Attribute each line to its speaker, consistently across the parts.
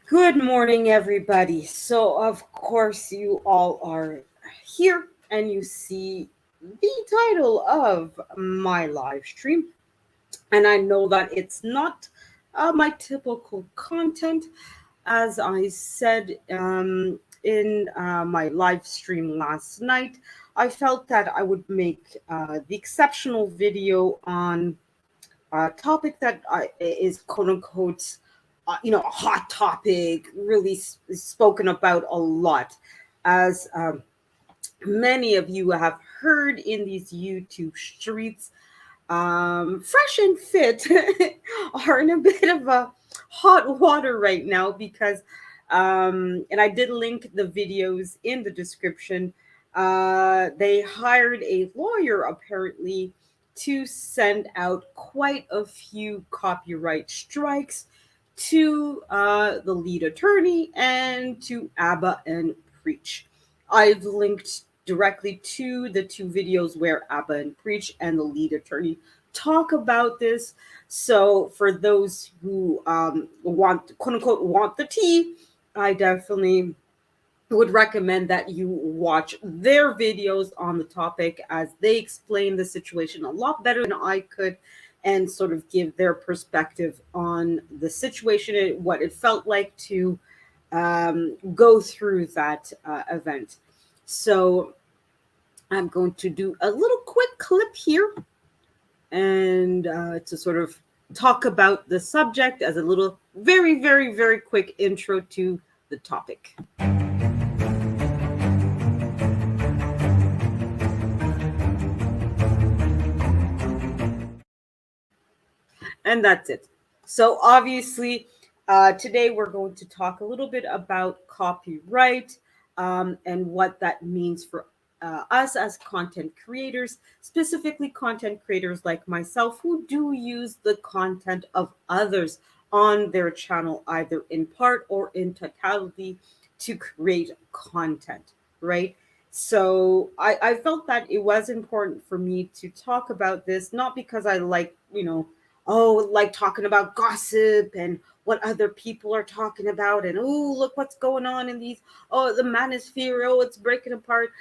Speaker 1: Good morning, everybody. So, of course, you all are here and you see the title of my live stream. And I know that it's not my typical content. As I said in my live stream last night, I felt that I would make the exceptional video on a topic that is quote unquote, a hot topic, really spoken about a lot, as many of you have heard in these YouTube streets. Fresh and Fit are in a bit of a hot water right now because, and I did link the videos in the description. They hired a lawyer apparently to send out quite a few copyright strikes to the lead attorney and to Abba and Preach. I've linked directly to the two videos where Abba and Preach and the lead attorney talk about this. So for those who want, quote unquote, want the tea, I definitely would recommend that you watch their videos on the topic, as they explain the situation a lot better than I could and sort of give their perspective on the situation and what it felt like to go through that event. So I'm going to do a little quick clip here and to sort of talk about the subject as a little very, very, very quick intro to the topic. And that's it. So obviously, today we're going to talk a little bit about copyright and what that means for us as content creators, specifically content creators like myself who do use the content of others on their channel, either in part or in totality, to create content, right? So I felt that it was important for me to talk about this, not because I like, like talking about gossip and what other people are talking about, and oh, look what's going on in these, oh, the manosphere, oh, it's breaking apart.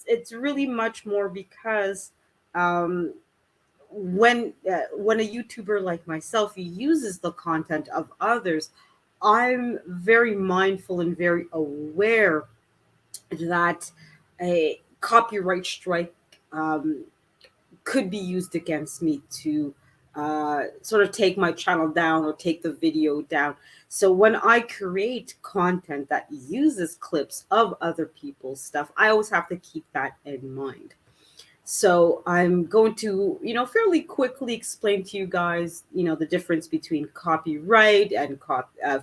Speaker 1: It's really much more because um, when a YouTuber like myself uses the content of others, I'm very mindful and very aware that a copyright strike um, could be used against me to sort of take my channel down or take the video down. So when I create content that uses clips of other people's stuff, I always have to keep that in mind. So I'm going to, fairly quickly explain to you guys, the difference between copyright and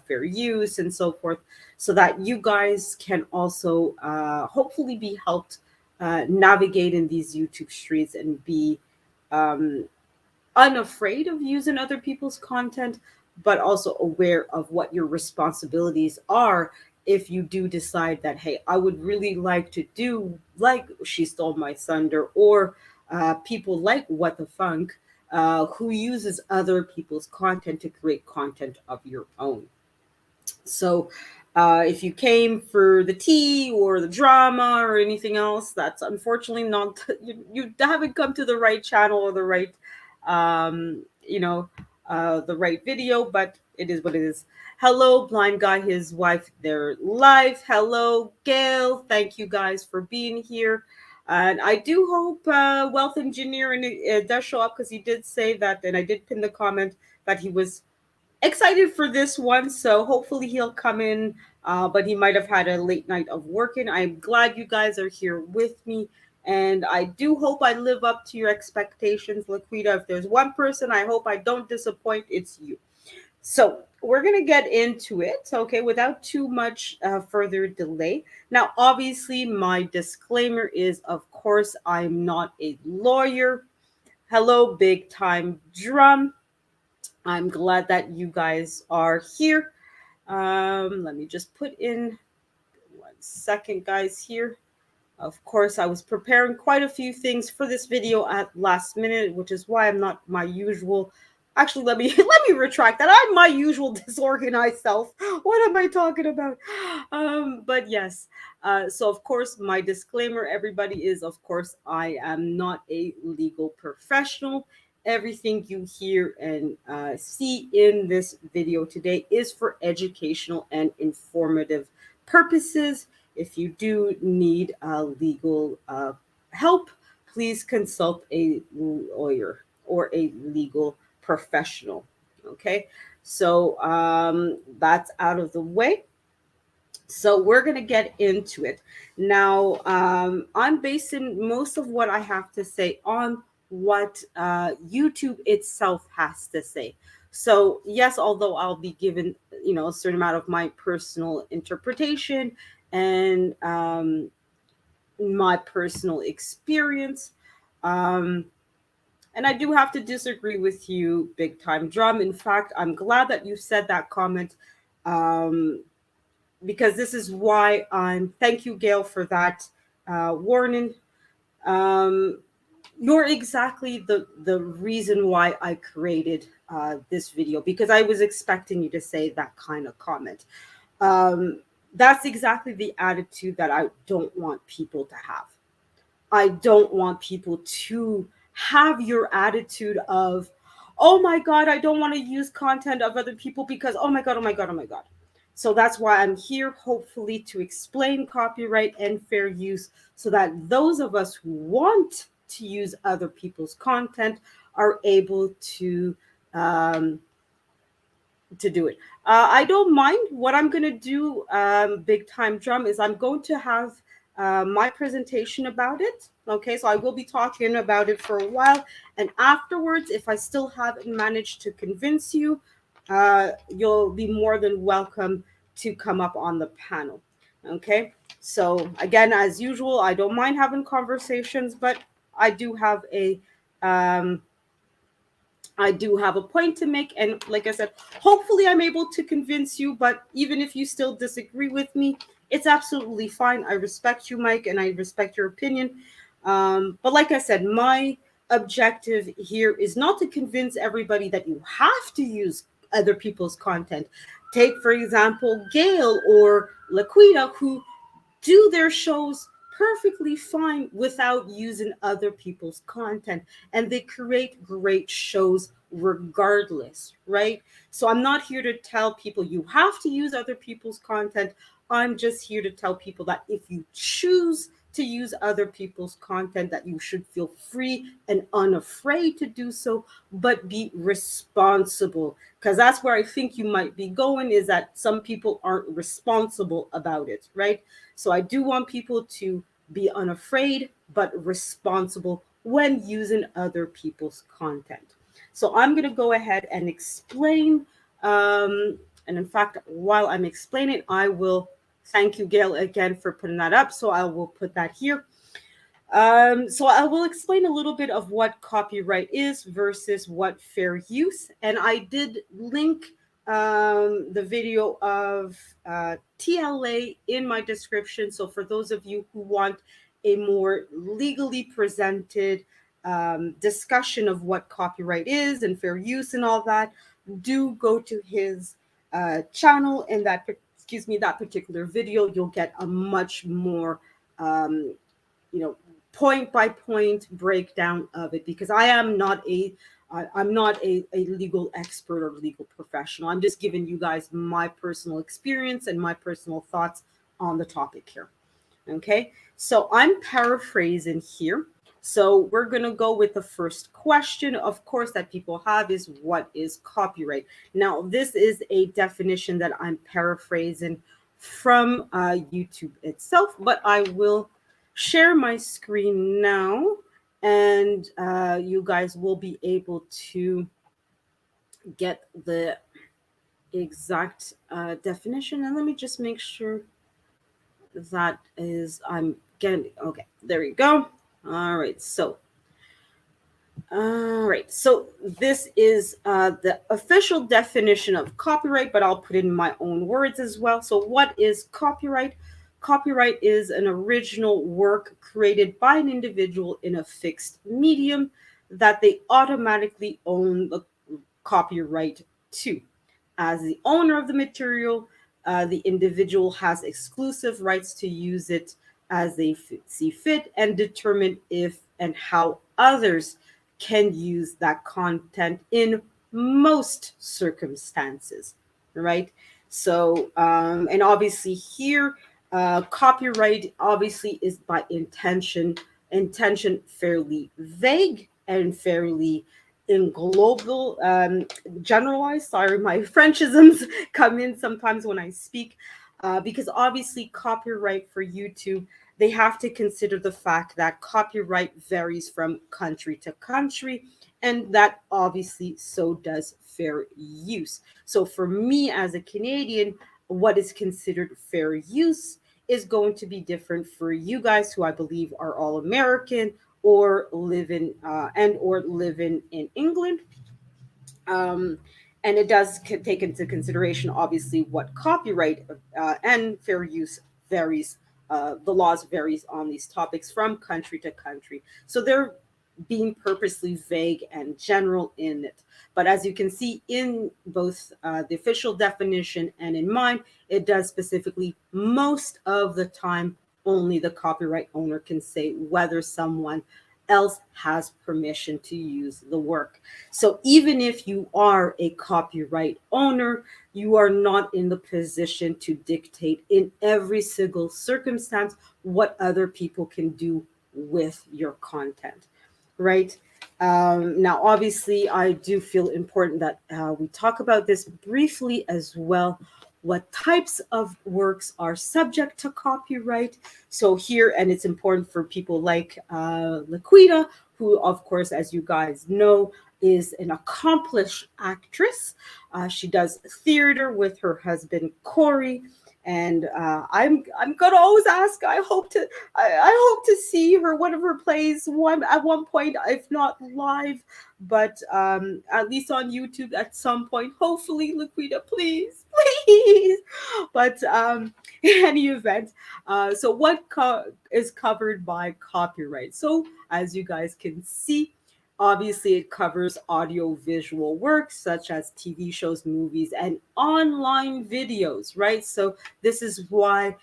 Speaker 1: fair use and so forth, so that you guys can also hopefully be helped navigate in these YouTube streets and be um, unafraid of using other people's content, but also aware of what your responsibilities are if you do decide that, hey, I would really like to do like She Stole My Thunder, or people like What the Funk, who uses other people's content to create content of your own. So, if you came for the tea or the drama or anything else, that's unfortunately not, you haven't come to the right channel or the right, the right video, but it is what it is. Hello, Blind Guy, his wife, they're live. Hello, Gail. Thank you guys for being here. And I do hope Wealth Engineer does show up, because he did say that, and I did pin the comment that he was excited for this one. So hopefully he'll come in, but he might have had a late night of working. I'm glad you guys are here with me. And I do hope I live up to your expectations, Laquita. If there's one person I hope I don't disappoint, it's you. So we're going to get into it, okay, without too much further delay. Now, obviously, my disclaimer is, of course, I'm not a lawyer. Hello, big time drum. I'm glad that you guys are here. Let me just put in 1 second, guys, here. Of course, I was preparing quite a few things for this video at last minute, which is why I'm not my usual Actually, let me retract that. I'm my usual disorganized self. What am I talking about? But yes. So of course, my disclaimer, everybody, is of course I am not a legal professional. Everything you hear and see in this video today is for educational and informative purposes. If you do need legal help, please consult a lawyer or a legal professional. Okay, so that's out of the way. So we're going to get into it now. I'm basing most of what I have to say on what YouTube itself has to say. So yes, although I'll be given, a certain amount of my personal interpretation and my personal experience, um, and I do have to disagree with you, Big Time Drum. In fact, I'm glad that you said that comment, um, because this is why I'm. Thank you, Gail, for that warning. Um, you're exactly the reason why I created this video, because I was expecting you to say that kind of comment. Um, that's exactly the attitude that I don't want people to have. I don't want people to have your attitude of, oh my God, I don't want to use content of other people because, oh my God, oh my God, oh my God. So that's why I'm here, hopefully, to explain copyright and fair use so that those of us who want to use other people's content are able um, to do it. I don't mind. What I'm going to do, Big Time Drum, is I'm going to have my presentation about it. Okay, so I will be talking about it for a while. And afterwards, if I still haven't managed to convince you, you'll be more than welcome to come up on the panel. Okay, so again, as usual, I don't mind having conversations, but I do have a point to make. And like I said, hopefully I'm able to convince you. But even if you still disagree with me, it's absolutely fine. I respect you, Mike, and I respect your opinion. But like I said, my objective here is not to convince everybody that you have to use other people's content. Take, for example, Gail or Laquita, who do their shows perfectly fine without using other people's content, and they create great shows regardless, right? So I'm not here to tell people you have to use other people's content. I'm just here to tell people that if you choose to use other people's content, that you should feel free and unafraid to do so, but be responsible. Because that's where I think you might be going, is that some people aren't responsible about it, right? So I do want people to be unafraid but responsible when using other people's content. So I'm going to go ahead and explain. And in fact, while I'm explaining, I will thank you, Gail, again for putting that up. So I will put that here. So I will explain a little bit of what copyright is versus what fair use. And I did link the video of TLA in my description. So for those of you who want a more legally presented discussion of what copyright is and fair use and all that, do go to his channel. In that, excuse me, that particular video, you'll get a much more um, you know point by point breakdown of it, because I'm not a legal expert or legal professional. I'm just giving you guys my personal experience and my personal thoughts on the topic here. Okay, so I'm paraphrasing here. So we're going to go with the first question, of course, that people have is, what is copyright? Now, this is a definition that I'm paraphrasing from YouTube itself, but I will share my screen now, and you guys will be able to get the exact definition. And let me just make sure that is, I'm getting, okay, there you go. All right, so this is the official definition of copyright, but I'll put in my own words as well. So what is copyright? Copyright is an original work created by an individual in a fixed medium that they automatically own the copyright too. As the owner of the material, the individual has exclusive rights to use it as they see fit and determine if and how others can use that content in most circumstances, right? So, and obviously here, copyright obviously is by intention fairly vague and fairly in global generalized. Sorry, my Frenchisms come in sometimes when I speak, because obviously copyright for YouTube, they have to consider the fact that copyright varies from country to country, and that obviously so does fair use. So for me as a Canadian, what is considered fair use is going to be different for you guys who I believe are all American or live in in England. um, and it does take into consideration obviously what copyright and fair use varies. The laws varies on these topics from country to country, so they're being purposely vague and general in it. But as you can see in both the official definition and in mine, it does specifically most of the time only the copyright owner can say whether someone else has permission to use the work. So even if you are a copyright owner, you are not in the position to dictate in every single circumstance what other people can do with your content, right? Now, obviously, I do feel important that we talk about this briefly as well. What types of works are subject to copyright? So here, and it's important for people like Laquita, who, of course, as you guys know, is an accomplished actress. She does theater with her husband Corey, and I'm gonna always ask. I hope to see her one of her plays one at one point, if not live, but at least on YouTube at some point. Hopefully, Laquita, please, please. But in any event, so what is covered by copyright? So as you guys can see, obviously it covers audio visual works such as TV shows, movies, and online videos, right? So this is why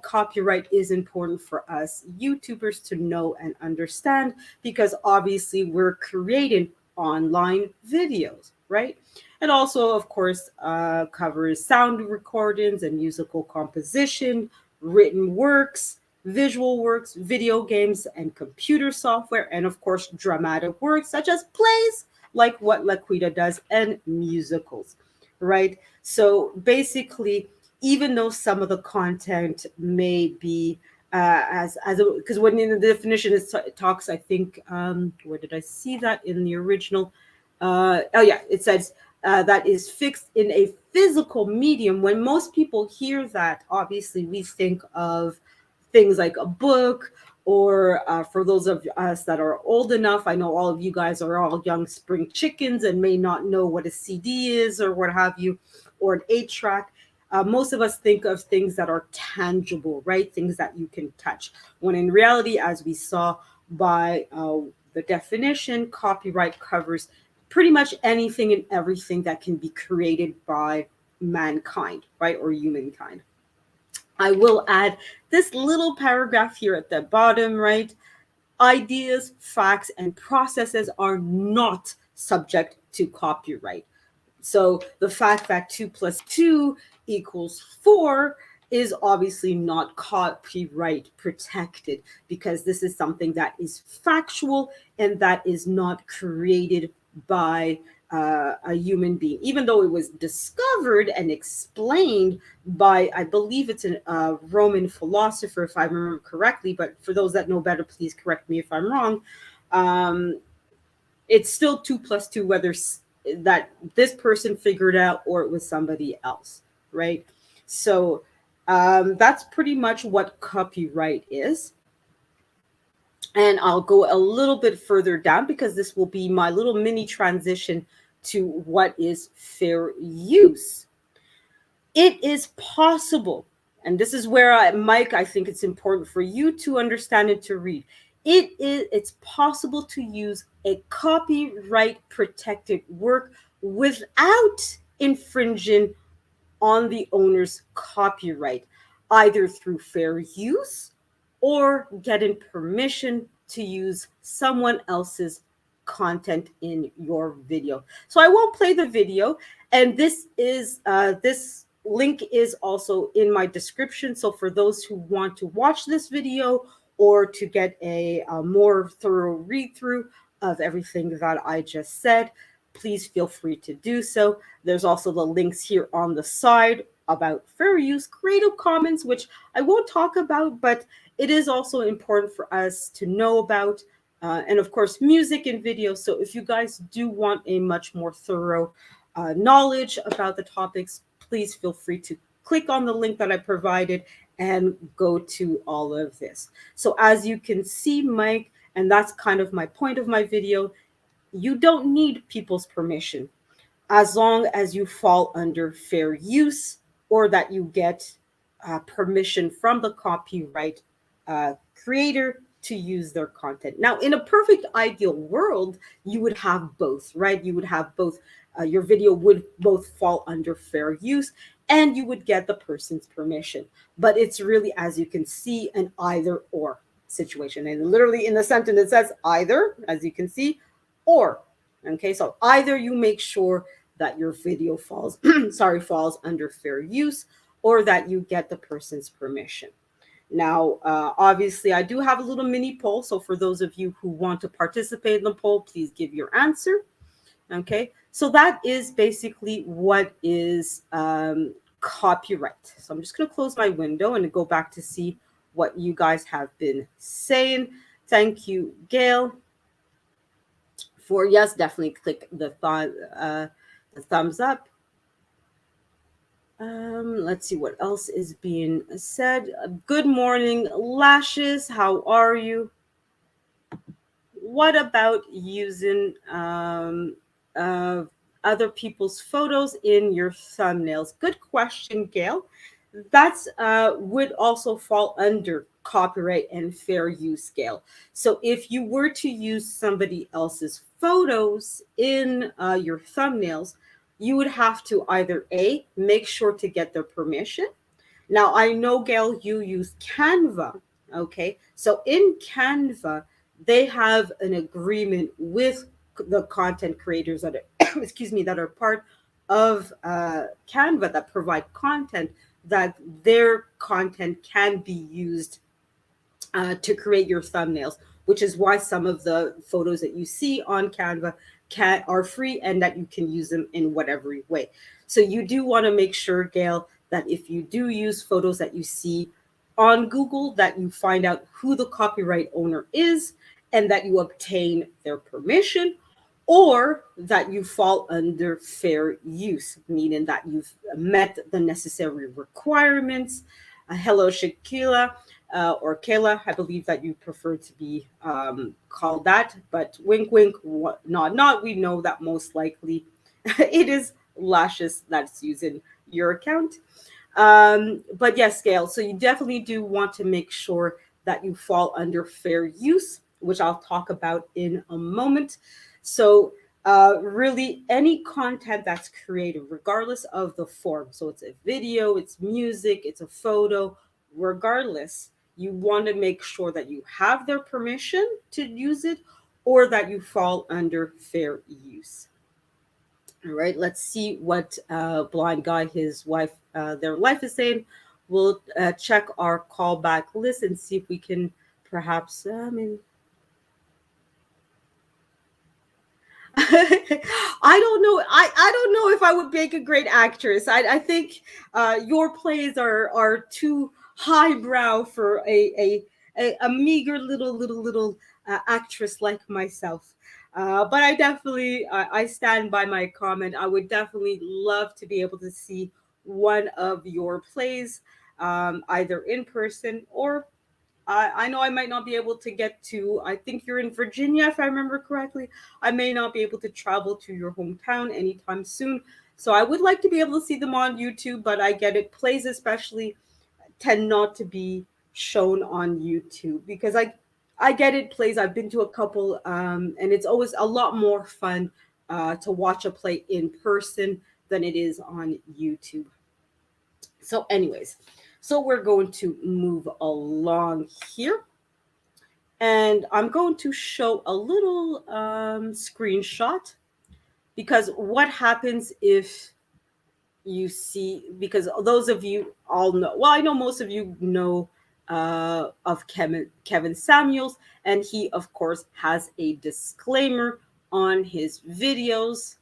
Speaker 1: copyright is important for us YouTubers to know and understand, because obviously we're creating online videos, right? It also, of course, covers sound recordings and musical composition, written works, visual works, video games, and computer software, and of course, dramatic works such as plays, like what Laquita does, and musicals, right? So basically, even though some of the content may be as because when in the definition it talks, I think, where did I see that in the original? Oh yeah, it says that is fixed in a physical medium. When most people hear that, obviously we think of things like a book, or for those of us that are old enough, I know all of you guys are all young spring chickens and may not know what a CD is or what have you, or an 8 track. Most of us think of things that are tangible, right? Things that you can touch. When in reality, as we saw by the definition, copyright covers pretty much anything and everything that can be created by mankind, right? Or humankind. I will add this little paragraph here at the bottom, right? Ideas, facts, and processes are not subject to copyright. So the fact that 2 plus 2 equals 4 is obviously not copyright protected, because this is something that is factual and that is not created by a human being, even though it was discovered and explained by, I believe it's a Roman philosopher, if I remember correctly. But for those that know better, please correct me if I'm wrong. Um, it's still 2 plus 2, whether that this person figured out or it was somebody else, right? So that's pretty much what copyright is. And I'll go a little bit further down, because this will be my little mini transition to what is fair use. It is possible, and this is where Mike, I think it's important for you to understand and to read. It's possible to use a copyright protected work without infringing on the owner's copyright, either through fair use or getting permission to use someone else's content in your video. So I won't play the video, and this link is also in my description. So for those who want to watch this video or to get a more thorough read through of everything that I just said, please feel free to do so. There's also the links here on the side about fair use, Creative Commons, which I won't talk about, but it is also important for us to know about. And of course, music and video. So if you guys do want a much more thorough knowledge about the topics, please feel free to click on the link that I provided and go to all of this. So as you can see, Mike, and that's kind of my point of my video, you don't need people's permission as long as you fall under fair use or that you get permission from the copyright creator to use their content. Now, in a perfect ideal world, you would have both, right? You would have both. Your video would both fall under fair use and you would get the person's permission. But it's really, as you can see, an either or situation. And literally in the sentence, it says either, as you can see, or. Okay, so either you make sure that your video falls falls under fair use, or that you get the person's permission. Now, obviously, I do have a little mini poll. So for those of you who want to participate in the poll, please give your answer. Okay, so that is basically what is copyright. So I'm just going to close my window and go back to see what you guys have been saying. Thank you, Gail. For yes, definitely click the thumbs up. Let's see what else is being said. Good morning, Lashes. How are you? What about using other people's photos in your thumbnails? Good question, Gail. That's would also fall under copyright and fair use, Gail. So if you were to use somebody else's photos in your thumbnails, you would have to either A, make sure to get their permission. Now, I know, Gail, you use Canva. Okay. So in Canva, they have an agreement with the content creators that are, excuse me, that are part of Canva that provide content, that their content can be used to create your thumbnails, which is why some of the photos that you see on Canva are free and that you can use them in whatever way. So you do want to make sure, Gail, that if you do use photos that you see on Google, that you find out who the copyright owner is and that you obtain their permission, or that you fall under fair use, meaning that you've met the necessary requirements. Hello, Shakila. Or Kayla, I believe that you prefer to be called that, but wink, wink, nod, nod. We know that most likely it is Lashes that's using your account. But yes, Gail, so you definitely do want to make sure that you fall under fair use, which I'll talk about in a moment. So really any content that's created, regardless of the form, so it's a video, it's music, it's a photo, regardless, you want to make sure that you have their permission to use it or that you fall under fair use. All right, let's see what Blind Guy, his wife, their life is saying. We'll check our callback list and see if we can perhaps, I don't know. I don't know if I would make a great actress. I think your plays are too highbrow for a meager little actress like myself. But I definitely I stand by my comment. I would definitely love to be able to see one of your plays, either in person or I know I might not be able to get to, I think you're in Virginia, if I remember correctly. I may not be able to travel to your hometown anytime soon. So I would like to be able to see them on YouTube, but I get it. Plays especially tend not to be shown on YouTube because I get it. Plays, I've been to a couple, and it's always a lot more fun to watch a play in person than it is on YouTube. So, anyways, so we're going to move along here. And I'm going to show a little screenshot, because what happens if you see, because those of you all know, well, I know most of you know of Kevin Samuels, and he of course has a disclaimer on his videos.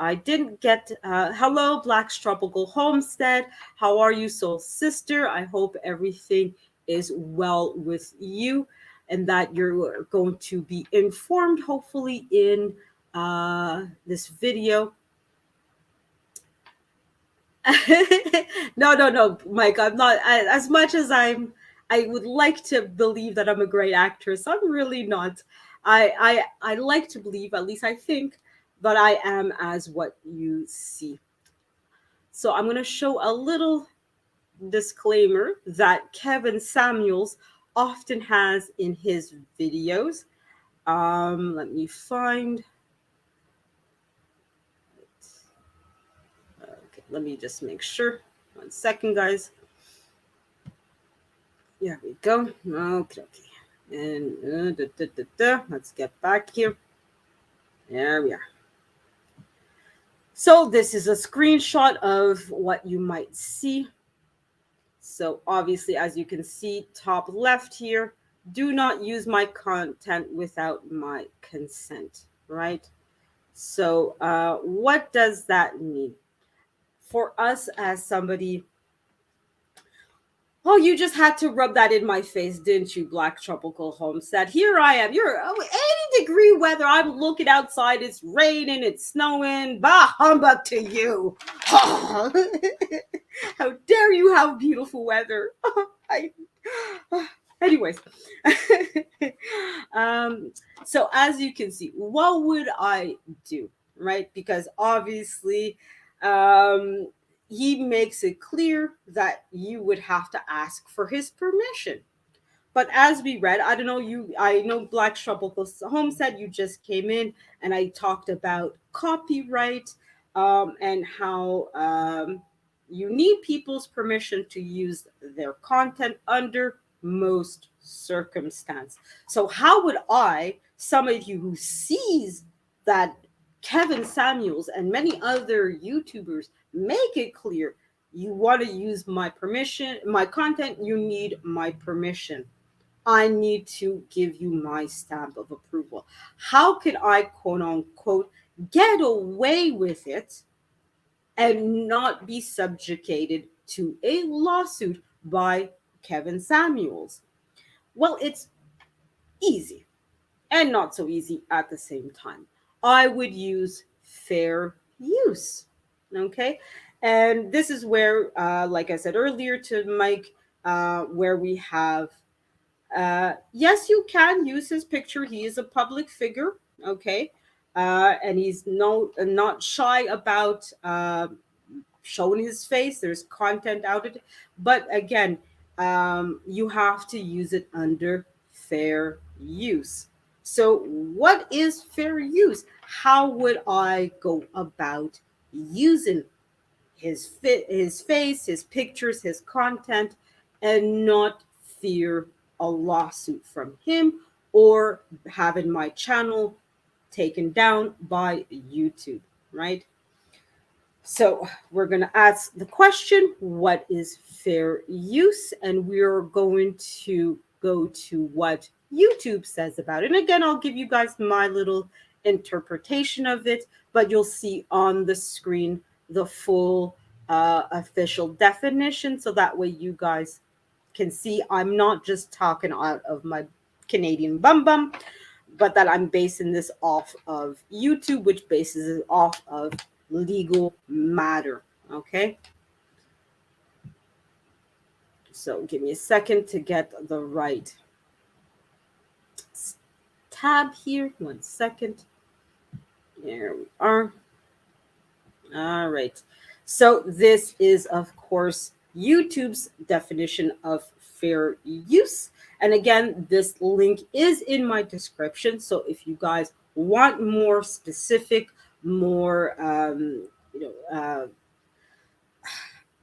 Speaker 1: I didn't get hello Black's Tropical Homestead, how are you, soul sister? I hope everything is well with you and that you're going to be informed hopefully in this video. No, Mike. I'm not. As much as I would like to believe that I'm a great actress, I'm really not. I like to believe, at least I think, that I am as what you see. So I'm going to show a little disclaimer that Kevin Samuels often has in his videos. Let me find. Okay, let me just make sure. 1 second, guys. There we go. Okay. And let's get back here. There we are. So this is a screenshot of what you might see. So obviously, as you can see, top left here, do not use my content without my consent, right? So what does that mean? For us as somebody, oh, you just had to rub that in my face, didn't you, Black Tropical Homestead? Here I am. You're 80-degree weather. I'm looking outside. It's raining. It's snowing. Bah humbug to you. How dare you have beautiful weather? Anyways. So as you can see, what would I do, right? Because obviously, he makes it clear that you would have to ask for his permission. But as we read, I don't know you. I know Black Tropical Homestead. You just came in, and I talked about copyright and how you need people's permission to use their content under most circumstance. So how would I, somebody who sees that Kevin Samuels and many other YouTubers make it clear you want to use my permission, my content, you need my permission. I need to give you my stamp of approval. How can I, quote unquote, get away with it and not be subjugated to a lawsuit by Kevin Samuels? Well, it's easy and not so easy at the same time. I would use fair use. Okay. And this is where, like I said earlier to Mike, where we have yes, you can use his picture. He is a public figure, okay, and he's not shy about showing his face. There's content out of it, but again, you have to use it under fair use. So, what is fair use? How would I go about using his face, his pictures, his content, and not fear a lawsuit from him or having my channel taken down by YouTube, right? So we're going to ask the question, what is fair use? And we're going to go to what YouTube says about it. And again, I'll give you guys my little interpretation of it, but you'll see on the screen the full official definition. So that way you guys can see I'm not just talking out of my Canadian bum, but that I'm basing this off of YouTube, which bases it off of legal matter. Okay. So give me a second to get the right tab here. 1 second. There we are. All right. So this is, of course, YouTube's definition of fair use. And again, this link is in my description. So if you guys want more specific, more you know uh,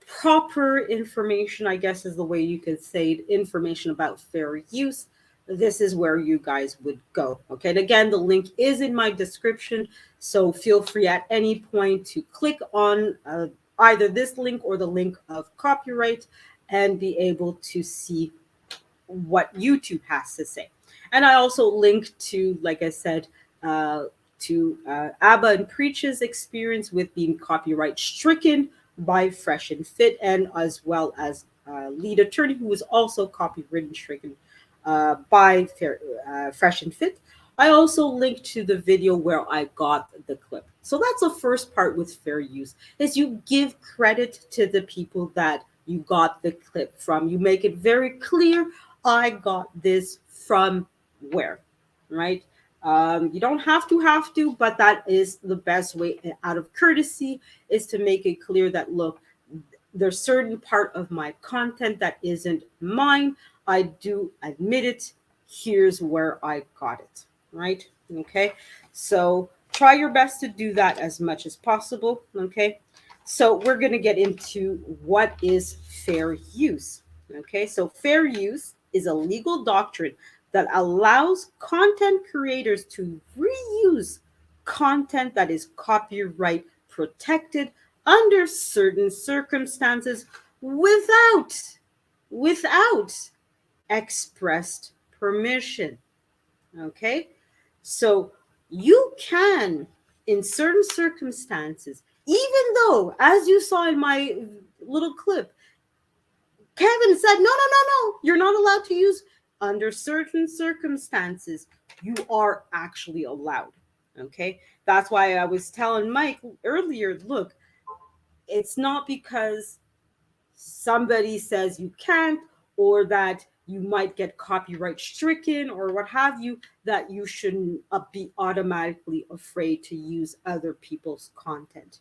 Speaker 1: proper information, I guess is the way you could say it, information about fair use, this is where you guys would go. Okay. And again, the link is in my description. So feel free at any point to click on either this link or the link of copyright and be able to see what YouTube has to say. And I also linked to, like I said, uh, to Abba and Preach's experience with being copyright stricken by Fresh and Fit, and as well as lead attorney who was also copyright stricken by Fresh and Fit. I also linked to the video where I got the clip. So that's the first part with fair use, is you give credit to the people that you got the clip from. You make it very clear, I got this from where, right? You don't have to, but that is the best way out of courtesy, is to make it clear that, look, there's certain part of my content that isn't mine. I do admit it. Here's where I got it, right? Okay. So try your best to do that as much as possible. Okay. So we're going to get into what is fair use. Okay. So fair use is a legal doctrine that allows content creators to reuse content that is copyright protected under certain circumstances without expressed permission. Okay? So you can, in certain circumstances, even though, as you saw in my little clip, Kevin said, no, you're not allowed to use, under certain circumstances, you are actually allowed. Okay? That's why I was telling Mike earlier, look, it's not because somebody says you can't, or that you might get copyright stricken or what have you, that you shouldn't be automatically afraid to use other people's content.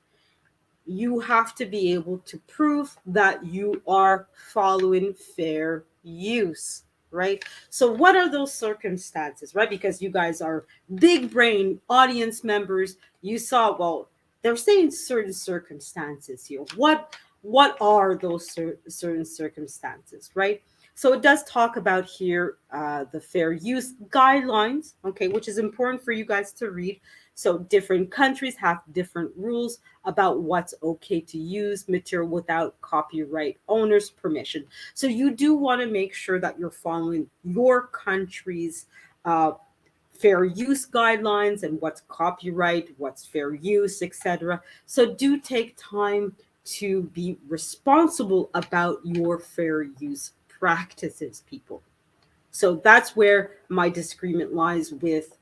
Speaker 1: You have to be able to prove that you are following fair use, right? So what are those circumstances, right? Because you guys are big brain audience members. You saw, well, they're saying certain circumstances here. What are those certain circumstances, right? So it does talk about here the fair use guidelines, okay, which is important for you guys to read. So different countries have different rules about what's okay to use material without copyright owner's permission. So you do want to make sure that you're following your country's uh, fair use guidelines and what's copyright, what's fair use, etc. So do take time to be responsible about your fair use practices, people. So that's where my disagreement lies with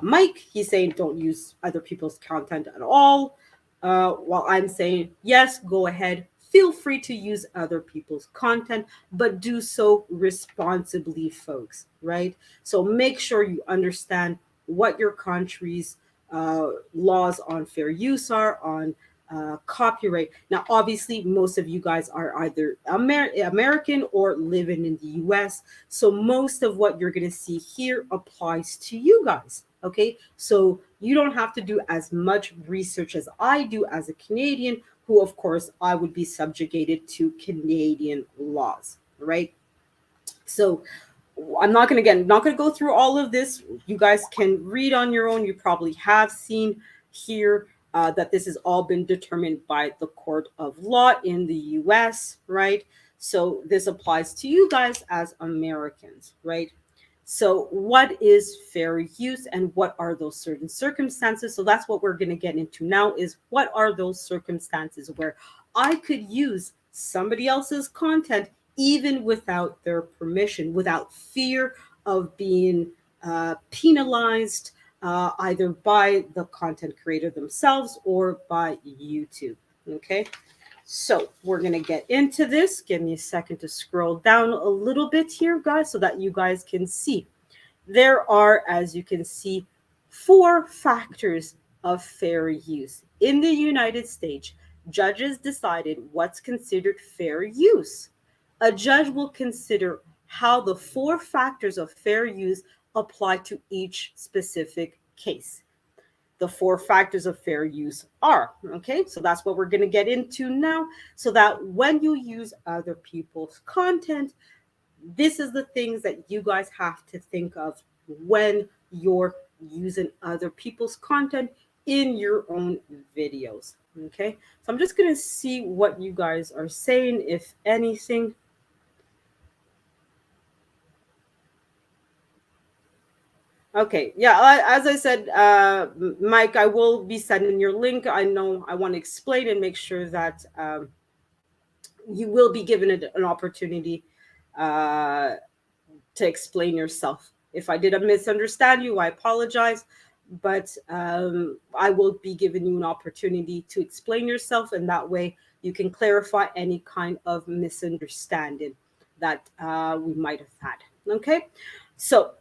Speaker 1: Mike. He's saying don't use other people's content at all. While I'm saying, yes, go ahead. Feel free to use other people's content, but do so responsibly, folks, right? So make sure you understand what your country's laws on fair use are, on copyright. Now, obviously, most of you guys are either American or living in the US. So most of what you're going to see here applies to you guys. Okay. So you don't have to do as much research as I do as a Canadian, who, of course, I would be subjugated to Canadian laws. Right. So I'm not going to, again, not going to go through all of this. You guys can read on your own. You probably have seen here that this has all been determined by the court of law in the US, right? So this applies to you guys as Americans, right? So what is fair use and what are those certain circumstances? So that's what we're going to get into now, is what are those circumstances where I could use somebody else's content even without their permission, without fear of being penalized either by the content creator themselves or by YouTube. Okay. So we're going to get into this. Give me a second to scroll down a little bit here, guys, so that you guys can see. There are, as you can see, 4 factors of fair use. In the United States, judges decided what's considered fair use. A judge will consider how the 4 factors of fair use apply to each specific case. the four factors of fair use are. Okay, so that's what we're going to get into now, so that when you use other people's content, this is the things that you guys have to think of when you're using other people's content in your own videos. Okay, so I'm just going to see what you guys are saying, if anything. Okay, yeah, as I said, Mike, I will be sending your link. I know I want to explain and make sure that you will be given an opportunity uh, to explain yourself. If I did a misunderstand you, I apologize, but I will be giving you an opportunity to explain yourself, and that way you can clarify any kind of misunderstanding that we might have had. Okay, so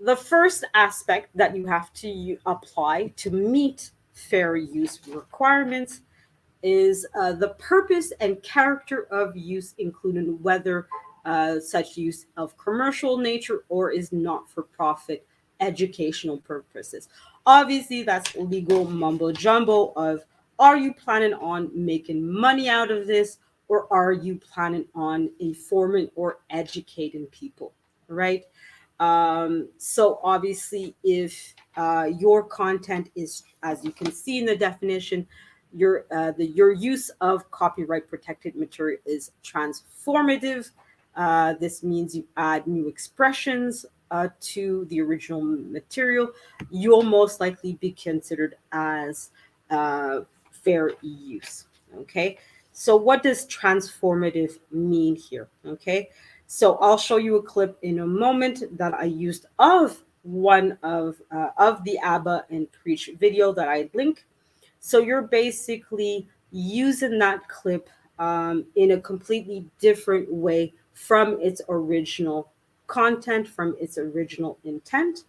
Speaker 1: the first aspect that you have to apply to meet fair use requirements is the purpose and character of use, including whether such use of commercial nature or is not for profit educational purposes. Obviously, that's legal mumbo jumbo of, are you planning on making money out of this, or are you planning on informing or educating people, right? So obviously, if your content is, as you can see in the definition, your use of copyright protected material is transformative. This means you add new expressions to the original material. You'll most likely be considered as fair use. Okay, so what does transformative mean here? Okay, so I'll show you a clip in a moment that I used of one of the Abba and Preach video that I link. So you're basically using that clip in a completely different way from its original content, from its original intent.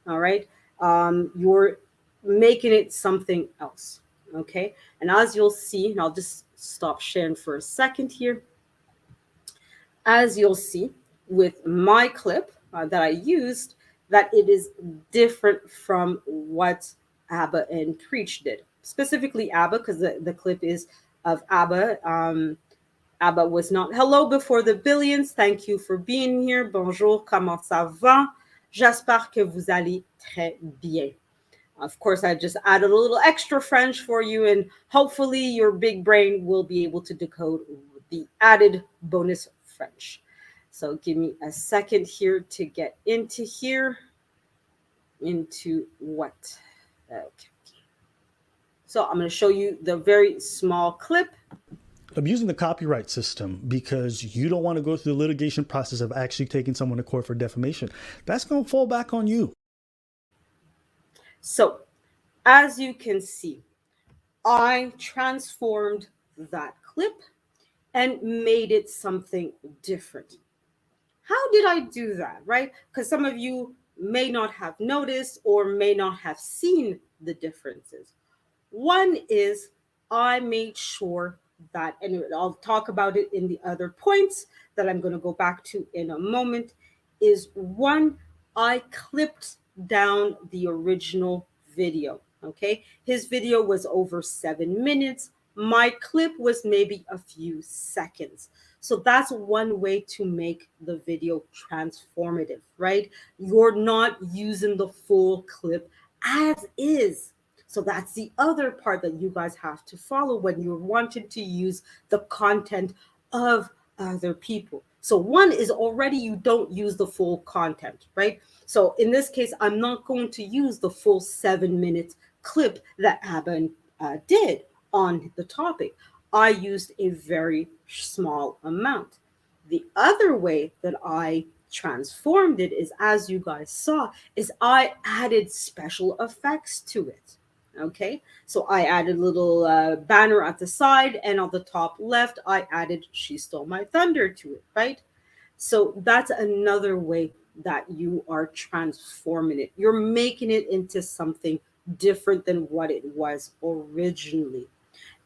Speaker 1: All right. You're making it something else. Okay. And as you'll see, and I'll just stop sharing for a second here. As you'll see with my clip that I used, that it is different from what Abba and Preach did. Specifically Abba, because the clip is of Abba. Abba was not, hello before the billions, thank you for being here, bonjour, comment ça va? J'espère que vous allez très bien. Of course, I just added a little extra French for you, and hopefully your big brain will be able to decode the added bonus French. So give me a second here to get into here. Into what? Okay. So I'm going to show you the very small clip.
Speaker 2: I'm using the copyright system because you don't want to go through the litigation process of actually taking someone to court for defamation. That's going to fall back on you.
Speaker 1: So as you can see, I transformed that clip and made it something different. How did I do that, right? Because some of you may not have noticed or may not have seen the differences. One is I made sure that, and I'll talk about it in the other points that I'm going to go back to in a moment, is one, I clipped down the original video. Okay. His video was over 7 minutes. My clip was maybe a few seconds. So that's one way to make the video transformative, right? You're not using the full clip as is. So that's the other part that you guys have to follow when you're wanting to use the content of other people. So one is already you don't use the full content, right? So in this case, I'm not going to use the full 7 minute clip that Abba did on the topic. I used a very small amount. The other way that I transformed it is, as you guys saw, is I added special effects to it. Okay, so I added a little banner at the side, and on the top left, I added "She Stole My Thunder" to it, right? So that's another way that you are transforming it. You're making it into something different than what it was originally.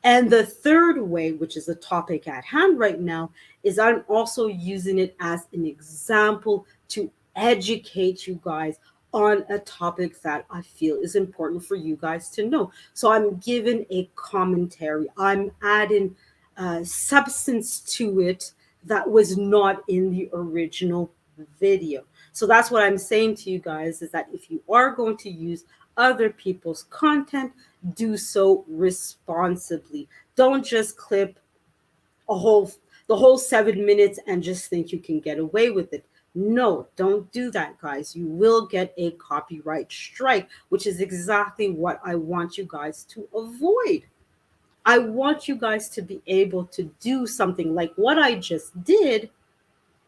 Speaker 1: And the third way, which is the topic at hand right now, is I'm also using it as an example to educate you guys on a topic that I feel is important for you guys to know. So I'm giving a commentary. I'm adding substance to it that was not in the original video. So that's what I'm saying to you guys, is that if you are going to use other people's content, do so responsibly. Don't just clip a whole the whole 7 minutes and just think you can get away with it. No, don't do that, guys. You will get a copyright strike, which is exactly what I want you guys to avoid. I want you guys to be able to do something like what I just did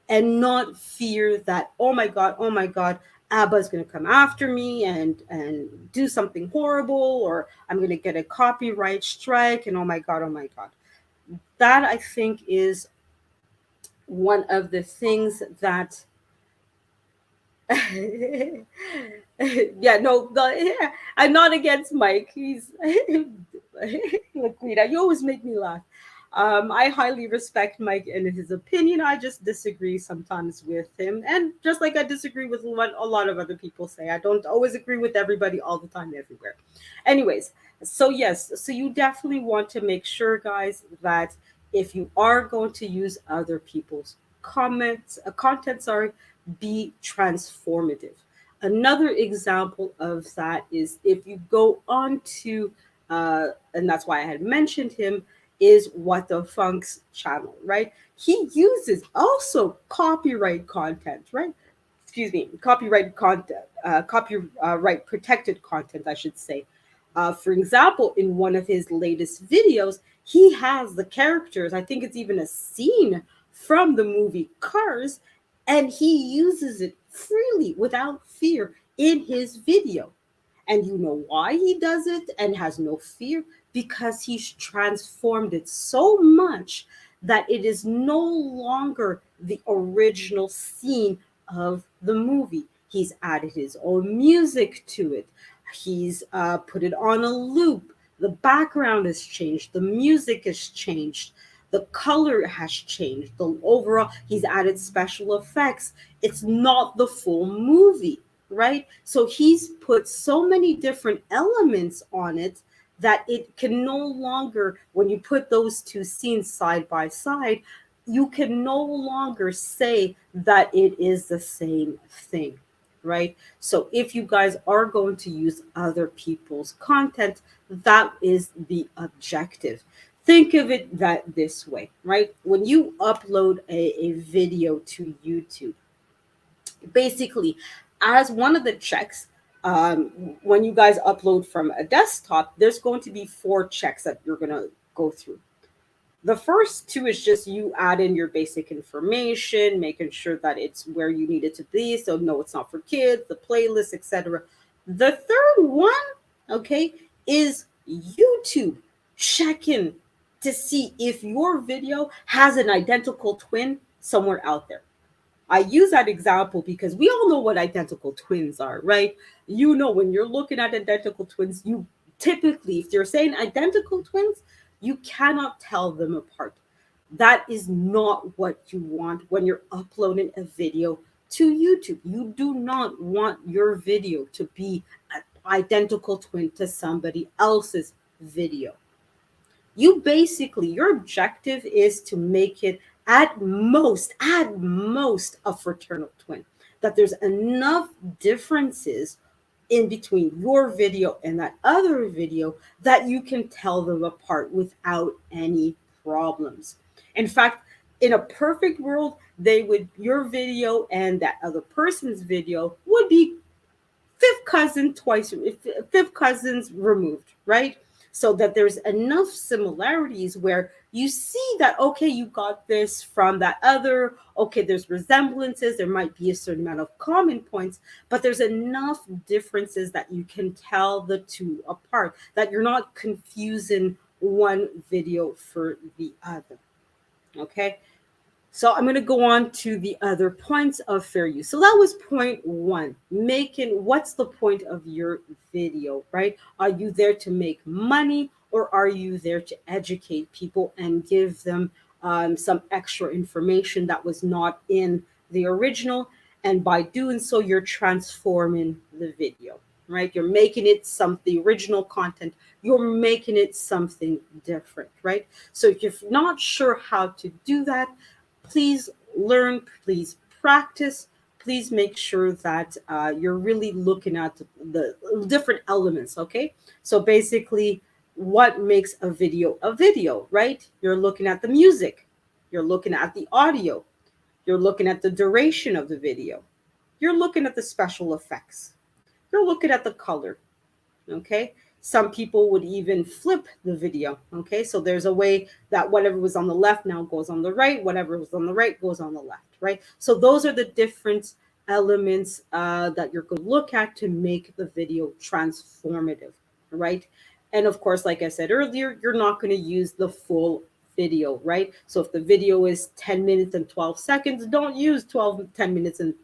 Speaker 1: and not fear that, oh my god, Abba's going to come after me and do something horrible, or I'm going to get a copyright strike, and oh my god. That, I think, is one of the things that yeah, no, yeah, I'm not against Mike. He's Laquita, you always make me laugh. I highly respect Mike and his opinion. I just disagree sometimes with him, and just like I disagree with what a lot of other people say, I don't always agree with everybody all the time, everywhere. Anyways, so yes, so you definitely want to make sure, guys, that if you are going to use other people's content, sorry, be transformative. Another example of that is if you go on to, and that's why I had mentioned him, is What the Funk's channel, right? He uses also copyright content, right? Excuse me, copyright content, copyright protected content, I should say. For example, in one of his latest videos, he has the characters, I think it's even a scene from the movie Cars, and he uses it freely without fear in his video. And you know why he does it and has no fear? Because he's transformed it so much that it is no longer the original scene of the movie. He's added his own music to it. He's put it on a loop. The background has changed. The music has changed. The color has changed. The overall, he's added special effects. It's not the full movie, right? So he's put so many different elements on it that it can no longer, when you put those two scenes side by side, you can no longer say that it is the same thing, right? So if you guys are going to use other people's content, that is the objective. Think of it that this way, right? When you upload a video to YouTube, basically, as one of the checks, when you guys upload from a desktop, there's going to be 4 checks that you're going to go through. The first 2 is just you add in your basic information, making sure that it's where you need it to be. So no, it's not for kids, the playlist, etc. The third one, okay, is YouTube checking to see if your video has an identical twin somewhere out there. I use that example because we all know what identical twins are, right? You know, when you're looking at identical twins, you typically, if you're saying identical twins, you cannot tell them apart. That is not what you want when you're uploading a video to YouTube. You do not want your video to be an identical twin to somebody else's video. You basically, your objective is to make it at most a fraternal twin, that there's enough differences in between your video and that other video that you can tell them apart without any problems. In fact, in a perfect world, your video and that other person's video would be fifth cousins removed, right? So that there's enough similarities where you see that, okay, you got this from that other, okay, there's resemblances, there might be a certain amount of common points, but there's enough differences that you can tell the two apart, that you're not confusing one video for the other. Okay. So I'm going to go on to the other points of fair use. So that was point 1, what's the point of your video, right? Are you there to make money, or are you there to educate people and give them some extra information that was not in the original? And by doing so, you're transforming the video, right? You're making it something original content. You're making it something different, right? So if you're not sure how to do that, please learn, please practice, please make sure that you're really looking at the different elements, okay? So basically, what makes a video, right? You're looking at the music, you're looking at the audio, you're looking at the duration of the video, you're looking at the special effects, you're looking at the color, okay? Some people would even flip the video, okay? So there's a way that whatever was on the left now goes on the right, whatever was on the right goes on the left, right? So those are the different elements that you're going to look at to make the video transformative, right? And of course, like I said earlier, you're not going to use the full video, right? So if the video is 10 minutes and 12 seconds, don't use 10 minutes and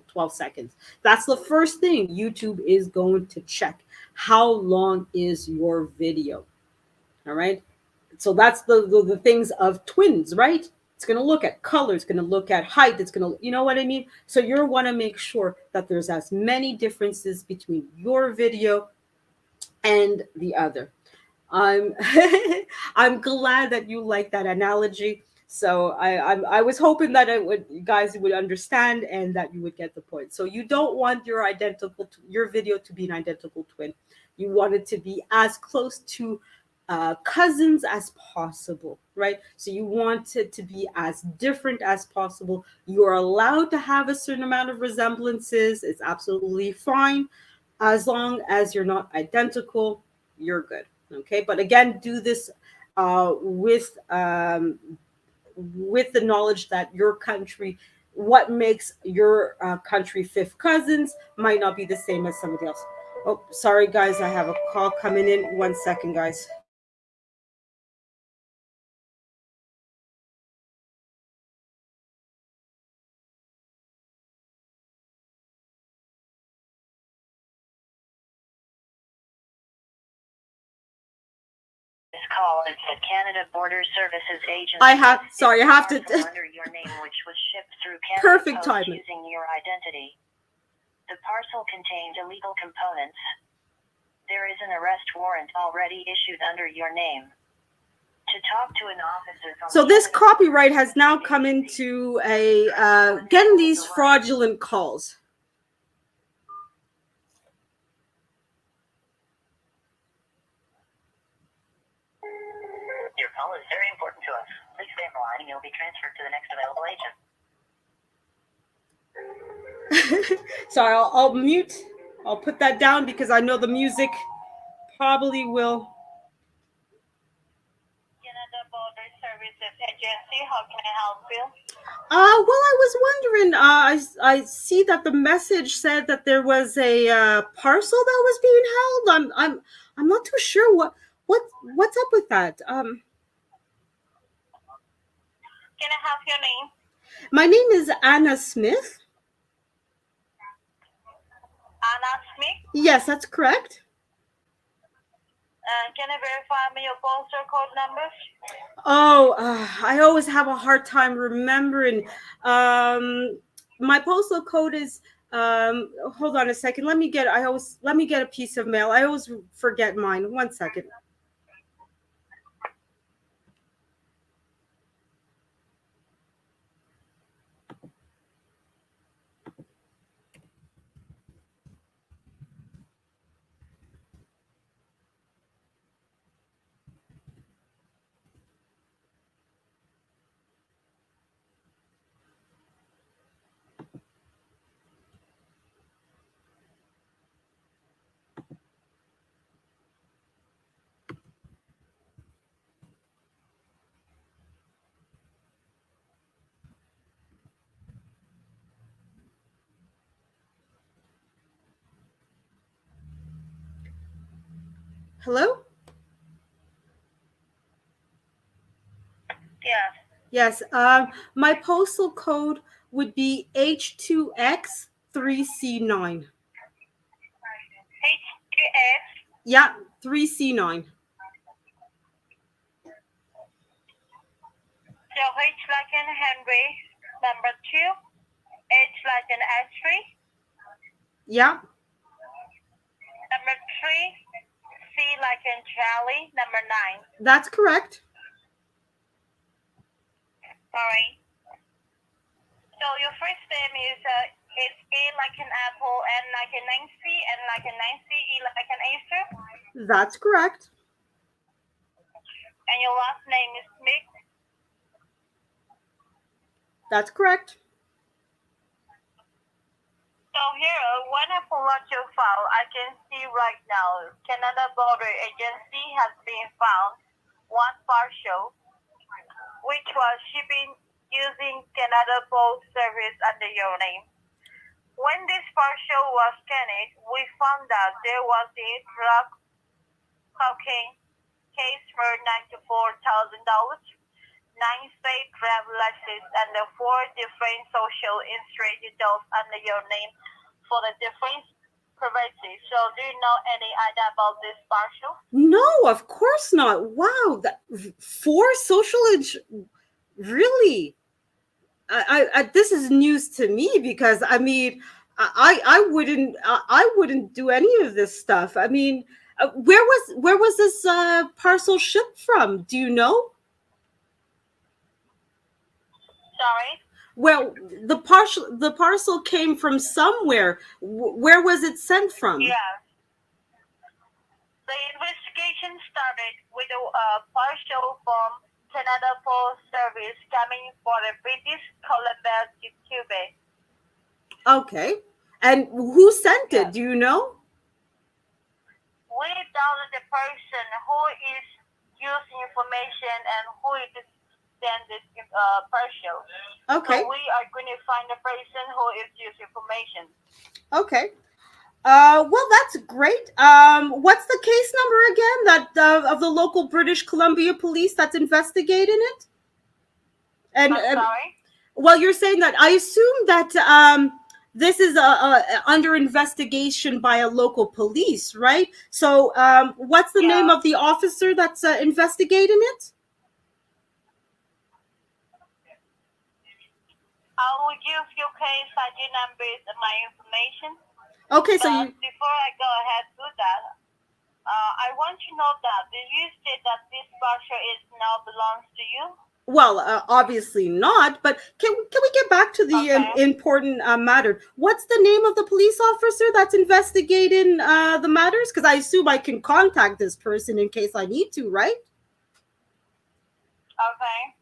Speaker 1: 12 seconds. That's the first thing YouTube is going to check. How long is your video? All right. So that's the things of twins, right? It's going to look at color. It's going to look at height. It's going to, you know what I mean? So you want to make sure that there's as many differences between your video and the other. I'm I'm glad that you like that analogy. So I was hoping that it would you guys would understand and that you would get the point. So you don't want your video to be an identical twin. You want it to be as close to cousins as possible, right? So you want it to be as different as possible. You're allowed to have a certain amount of resemblances. It's absolutely fine as long as you're not identical. You're good. Okay, but again, do this uh, with um, with the knowledge that your country, what makes your country fifth cousins, might not be the same as somebody else. Oh, sorry guys, I have a call coming in. 1 second, guys.
Speaker 3: This call is at Canada Border Services Agency.
Speaker 1: I have to
Speaker 3: under your name, which was shipped through Canada
Speaker 1: perfect
Speaker 3: Post
Speaker 1: timing.
Speaker 3: using your identity. The parcel contained illegal components. There is an arrest warrant already issued under your name. To talk to an officer from
Speaker 1: So this
Speaker 3: Canada
Speaker 1: copyright has now come into a getting these fraudulent calls.
Speaker 3: Your call is very important to us. Please stay on the line and you'll be transferred to the next available agent.
Speaker 1: Sorry, I'll mute. I'll put that down because I know the music probably will.
Speaker 3: Canada Border Services Agency, how can I help you?
Speaker 1: Well, I was wondering. I see that the message said that there was a parcel that was being held. I'm not too sure what's up with that.
Speaker 3: Can I have your name?
Speaker 1: My name is Anna Smith.
Speaker 3: Anna Smith?
Speaker 1: Yes, that's correct.
Speaker 3: Can I verify your postal code number?
Speaker 1: Oh, I always have a hard time remembering. My postal code is. Hold on a second. Let me get a piece of mail. I always forget mine. 1 second. Hello?
Speaker 3: Yes.
Speaker 1: Yes. My postal code would be H2X3C9.
Speaker 3: H2X.
Speaker 1: Yeah, 3C9.
Speaker 3: So H like in Henry, number 2. H like an ashtray.
Speaker 1: Yeah,
Speaker 3: Number 3, C like in Charlie. Number 9.
Speaker 1: that's correct.
Speaker 3: Alright. So your first name is A like an apple, N like an Nancy, N like an Nancy, E like an Easter.
Speaker 1: That's correct.
Speaker 3: And your last name is Smith.
Speaker 1: That's correct.
Speaker 3: So here, when I pull out your file, I can see right now Canada Border Agency has been found one parcel, which was shipping using Canada Post Service under your name. When this parcel was scanned, we found that there was a drug cocaine case for $94,000, 9 fake driver licenses, and the 4 different social insurance details under your name for the different provinces. So, do you know any idea about this parcel?
Speaker 1: No, of course not. Wow, that 4 really. I this is news to me because I mean, I wouldn't do any of this stuff. I mean, where was this parcel shipped from? Do you know?
Speaker 3: Sorry?
Speaker 1: Well, the parcel came from somewhere. Where was it sent from?
Speaker 3: Yeah. The investigation started with a parcel from Canada Post Service coming for the British Columbia to Quebec.
Speaker 1: Okay. And who sent
Speaker 3: Yeah.
Speaker 1: it? Do you know?
Speaker 3: We download the person who is using information and who is send this parcel.
Speaker 1: Okay.
Speaker 3: So we are going to find the person who is using information.
Speaker 1: Okay. Well, that's great. What's the case number again? That of the local British Columbia police that's investigating it. And
Speaker 3: I'm sorry?
Speaker 1: well, you're saying that I assume that this is under investigation by a local police, right? So, what's the name
Speaker 3: Yeah.
Speaker 1: of the officer that's investigating it?
Speaker 3: I will give your case ID numbers and my information.
Speaker 1: Okay, so
Speaker 3: But before I go ahead with that, I want to know that did you say that this parcel is now belongs to you?
Speaker 1: well, obviously not. But can we get back to the
Speaker 3: Okay.
Speaker 1: important matter? What's the name of the police officer that's investigating the matters? Because I assume I can contact this person in case I need to, right?
Speaker 3: Okay.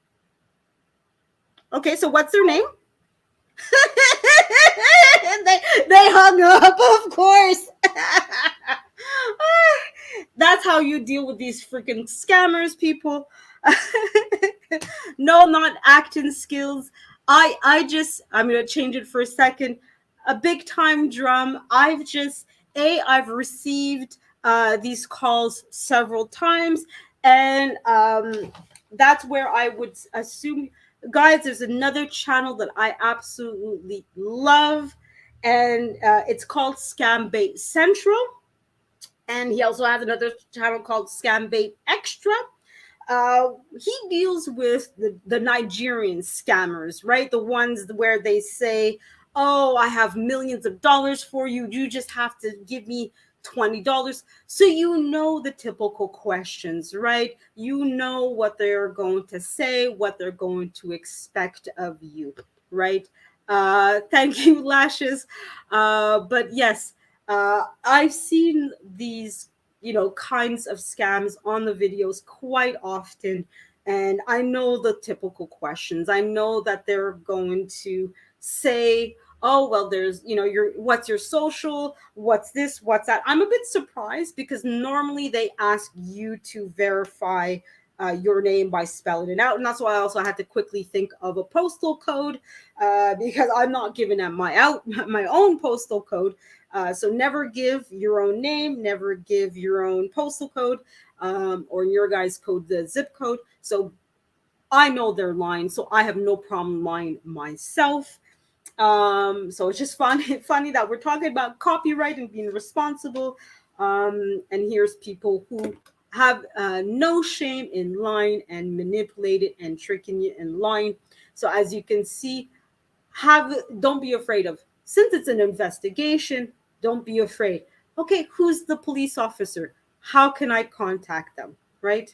Speaker 1: Okay, so what's their name? they hung up, of course. That's how you deal with these freaking scammers, people. No, not acting skills. I'm gonna change it for a second. A big time drum. I've received these calls several times, and that's where I would assume, guys, there's another channel that I absolutely love, and it's called Scam Bait Central. And he also has another channel called Scam Bait Extra. He deals with the Nigerian scammers, right? The ones where they say, "Oh, I have millions of dollars for you. You just have to give me $20." So you know the typical questions, right? You know what they're going to say, what they're going to expect of you, right? Thank you, Lashes. But yes, I've seen these kinds of scams on the videos quite often, and I know the typical questions. I know that they're going to say, "Oh, well, there's your what's your social, what's this, what's that." I'm a bit surprised because normally they ask you to verify your name by spelling it out, and that's why I also had to quickly think of a postal code, because I'm not giving out my own postal code. So never give your own name, never give your own postal code, or your guys' code, the zip code. So I know they're lying, so I have no problem lying myself. So it's just funny that we're talking about copyright and being responsible. And here's people who have no shame in lying and manipulating and tricking you and lying. So as you can see, Don't be afraid of, since it's an investigation, don't be afraid. Okay, who's the police officer? How can I contact them? Right?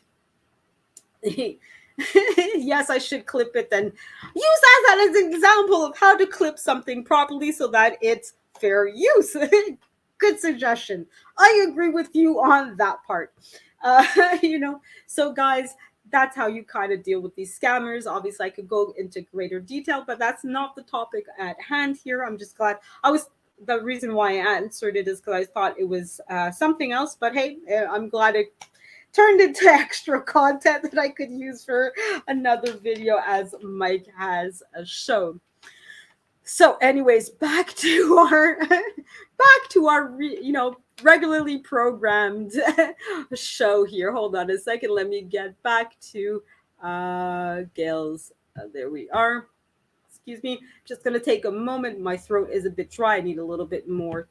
Speaker 1: Yes, I should clip it and use that as an example of how to clip something properly so that it's fair use. Good suggestion. I agree with you on that part. Uh, you know, so guys, that's how you kind of deal with these scammers. Obviously, I could go into greater detail, but that's not the topic at hand here. I'm just glad the reason why I answered it is because I thought it was something else. But hey, I'm glad it turned into extra content that I could use for another video, as Mike has shown. So, anyways, back to our regularly programmed show here. Hold on a second. Let me get back to Gail's. There we are. Excuse me. Just gonna take a moment. My throat is a bit dry. I need a little bit more.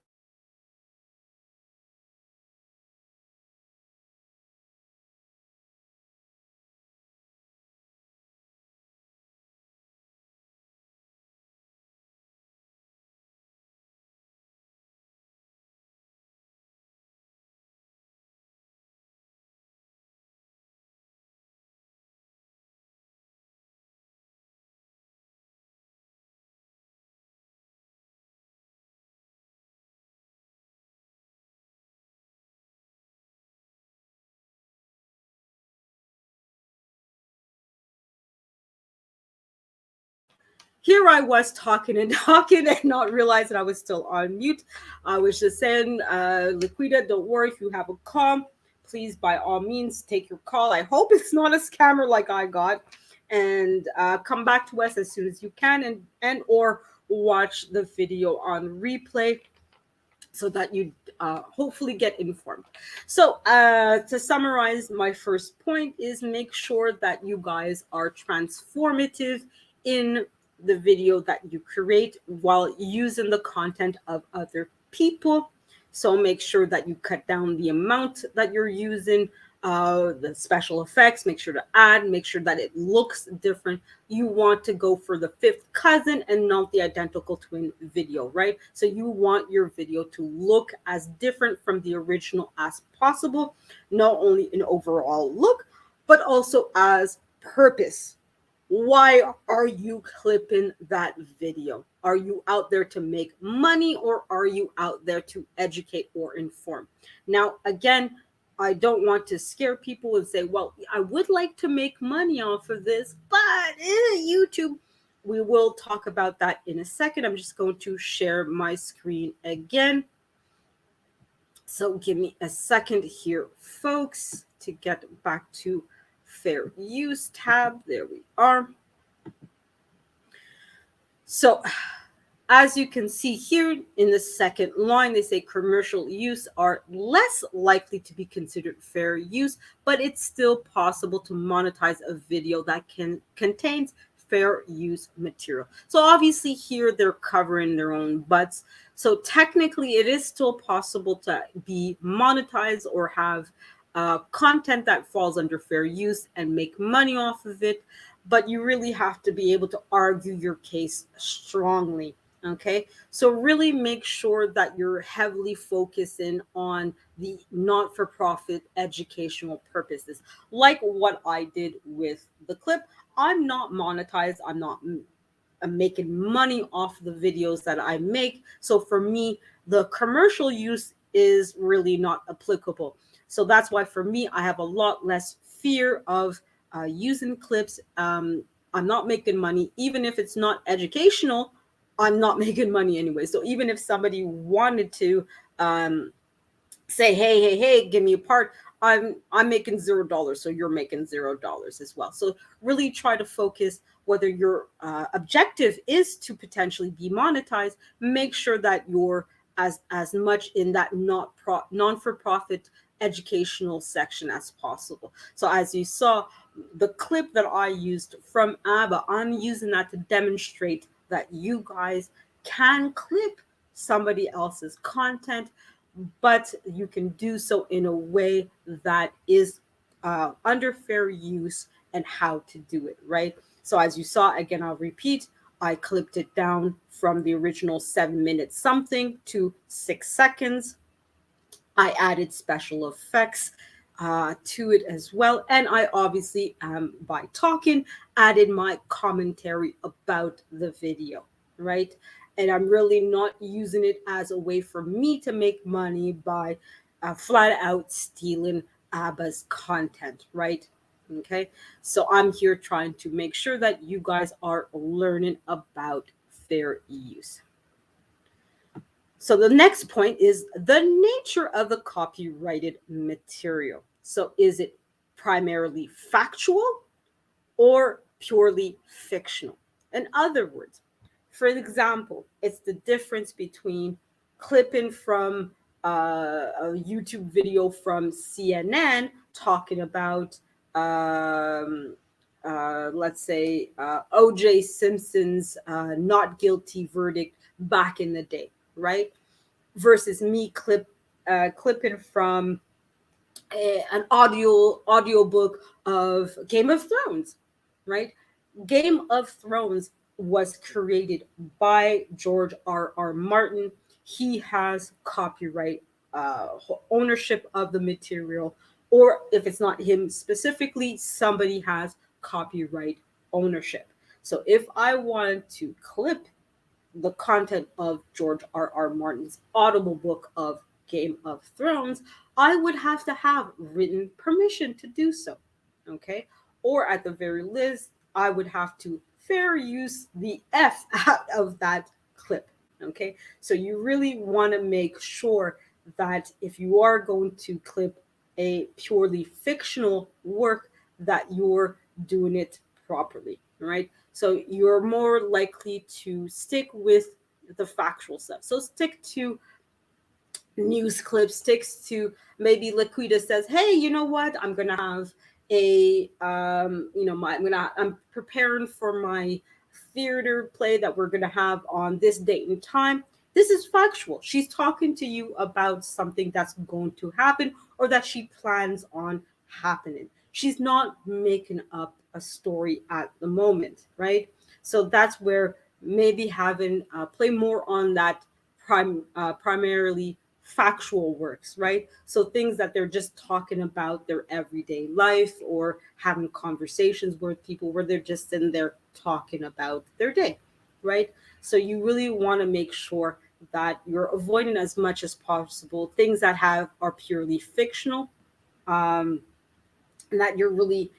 Speaker 1: Here I was talking and talking and not realizing I was still on mute. I was just saying, Liquida, don't worry if you have a call. Please, by all means, take your call. I hope it's not a scammer like I got. And come back to us as soon as you can, and or watch the video on replay so that you hopefully get informed. So to summarize, my first point is make sure that you guys are transformative in the video that you create while using the content of other people. So make sure that you cut down the amount that you're using, the special effects. Make sure to add, make sure that it looks different. You want to go for the fifth cousin and not the identical twin video, right? So you want your video to look as different from the original as possible, not only in overall look, but also as purpose. Why are you clipping that video? Are you out there to make money, or are you out there to educate or inform? Now, again, I don't want to scare people and say, well, I would like to make money off of this, but YouTube. We will talk about that in a second. I'm just going to share my screen again. So give me a second here, folks, to get back to fair use tab. There we are. So as you can see here in the second line, they say commercial use are less likely to be considered fair use, but it's still possible to monetize a video that contains fair use material. So obviously here they're covering their own butts. So technically it is still possible to be monetized or have content that falls under fair use and make money off of it, but you really have to be able to argue your case strongly. Okay, so really make sure that you're heavily focusing on the not-for-profit educational purposes, like what I did with the clip. I'm not monetized. I'm making money off the videos that I make. So for me, the commercial use is really not applicable. So that's why for me, I have a lot less fear of using clips. I'm not making money, even if it's not educational. I'm not making money anyway. So even if somebody wanted to say, hey, give me a part, I'm making $0, so you're making $0 as well. So really try to focus whether your objective is to potentially be monetized. Make sure that you're as much in that non-for-profit educational section as possible. So as you saw, the clip that I used from Abba, I'm using that to demonstrate that you guys can clip somebody else's content, but you can do so in a way that is under fair use and how to do it, right? So as you saw, again, I'll repeat, I clipped it down from the original 7 minutes something to 6 seconds. I added special effects to it as well. And I obviously, by talking, added my commentary about the video, right? And I'm really not using it as a way for me to make money by flat out stealing Abba's content, right? Okay. So I'm here trying to make sure that you guys are learning about fair use. So the next point is the nature of the copyrighted material. So is it primarily factual or purely fictional? In other words, for example, it's the difference between clipping from a YouTube video from CNN talking about, let's say, O.J. Simpson's not guilty verdict back in the day, right? Versus me clipping from an audiobook of Game of Thrones, right? Game of Thrones was created by George R. Martin. He has copyright ownership of the material, or if it's not him specifically, somebody has copyright ownership. So if I wanted to clip the content of George R. Martin's audible book of Game of Thrones, I would have to have written permission to do so. Okay. Or at the very least, I would have to fair use the F out of that clip. Okay. So you really want to make sure that if you are going to clip a purely fictional work, that you're doing it properly, right? So you're more likely to stick with the factual stuff. So stick to news clips, sticks to maybe Laquita says, "Hey, you know what? I'm gonna have a I'm preparing for my theater play that we're gonna have on this date and time." This is factual. She's talking to you about something that's going to happen or that she plans on happening. She's not making up a story at the moment, right? So that's where maybe having play more on that primarily factual works, right? So things that they're just talking about their everyday life or having conversations with people where they're just in there talking about their day, right? So you really want to make sure that you're avoiding as much as possible things that have are purely fictional, um, and that you're really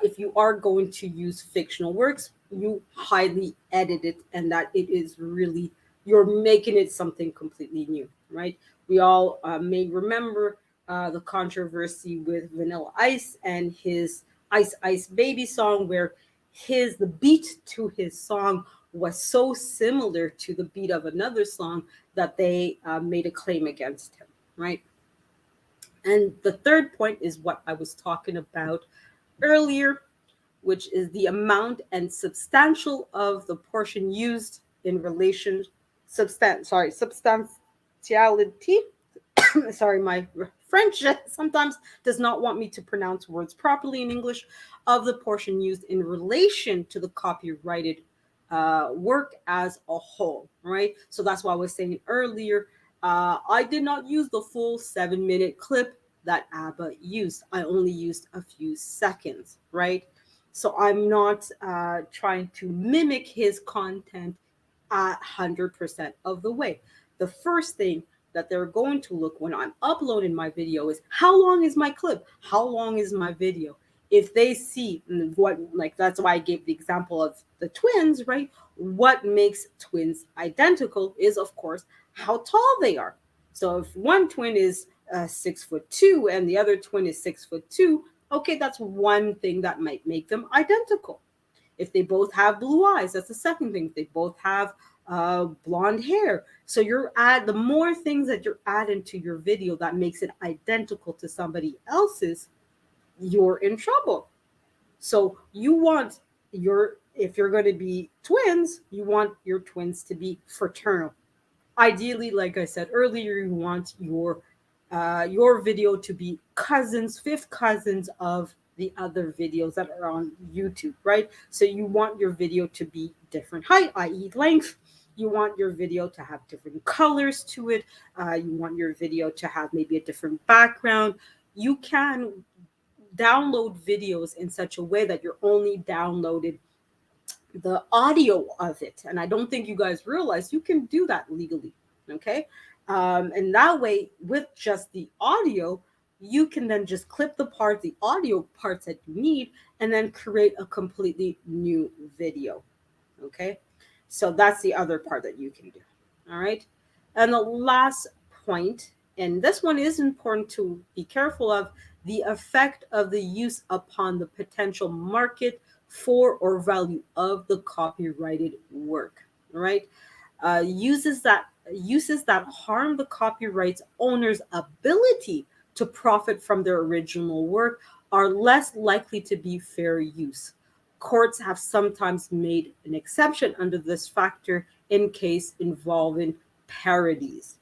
Speaker 1: if you are going to use fictional works, you highly edit it and that it is really you're making it something completely new, right? We all may remember the controversy with Vanilla Ice and his Ice Ice Baby song, where the beat to his song was so similar to the beat of another song that they made a claim against him, right? And the third point is what I was talking about earlier, which is the amount and substantial of the portion used in relation substantiality. Sorry, my French sometimes does not want me to pronounce words properly in English, of the portion used in relation to the copyrighted work as a whole, right? So that's why I was saying earlier, I did not use the full 7 minute clip that Abba used. I only used a few seconds, right? So I'm not trying to mimic his content 100% of the way. The first thing that they're going to look when I'm uploading my video is how long is my clip? How long is my video? If they see what, like, that's why I gave the example of the twins, right? What makes twins identical is, of course, how tall they are. So if one twin is 6'2" and the other twin is 6'2", okay, that's one thing that might make them identical. If they both have blue eyes, that's the second thing. If they both have blonde hair. So the more things that you're adding to your video that makes it identical to somebody else's, you're in trouble. So you want if you're going to be twins, you want your twins to be fraternal. Ideally, like I said earlier, you want your video to be cousins, fifth cousins of the other videos that are on YouTube, right? So you want your video to be different height, i.e., length. You want your video to have different colors to it. You want your video to have maybe a different background. You can download videos in such a way that you're only downloaded the audio of it. And I don't think you guys realize you can do that legally. Okay. And that way, with just the audio, you can then just clip the audio parts that you need, and then create a completely new video. Okay. So that's the other part that you can do. All right. And the last point, and this one is important to be careful of, the effect of the use upon the potential market for or value of the copyrighted work. All right. Uses that harm the copyright's owner's ability to profit from their original work are less likely to be fair use. Courts have sometimes made an exception under this factor in case involving parodies.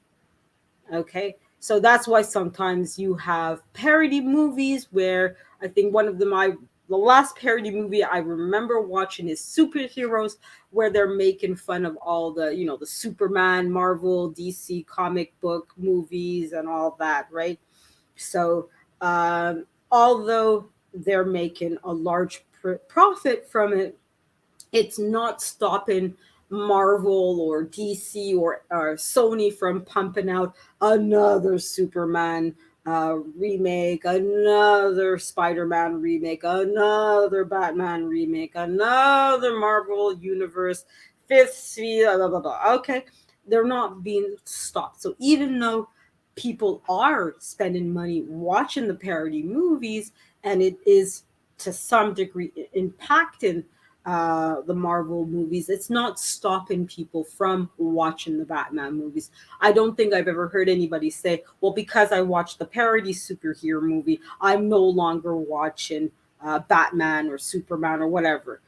Speaker 1: Okay, so that's why sometimes you have parody movies where I think one of them, the last parody movie I remember watching is superheroes, where they're making fun of all the, the Superman, Marvel, DC comic book movies and all that, right? So, although they're making a large profit from it, it's not stopping Marvel or DC or Sony from pumping out another Superman remake, another Spider-Man remake, another Batman remake, another Marvel Universe, fifth season, blah, blah, blah. Okay, they're not being stopped. So even though people are spending money watching the parody movies, and it is to some degree impacting the Marvel movies, it's not stopping people from watching the Batman movies. I don't think I've ever heard anybody say, well, because I watched the parody superhero movie, I'm no longer watching Batman or Superman or whatever.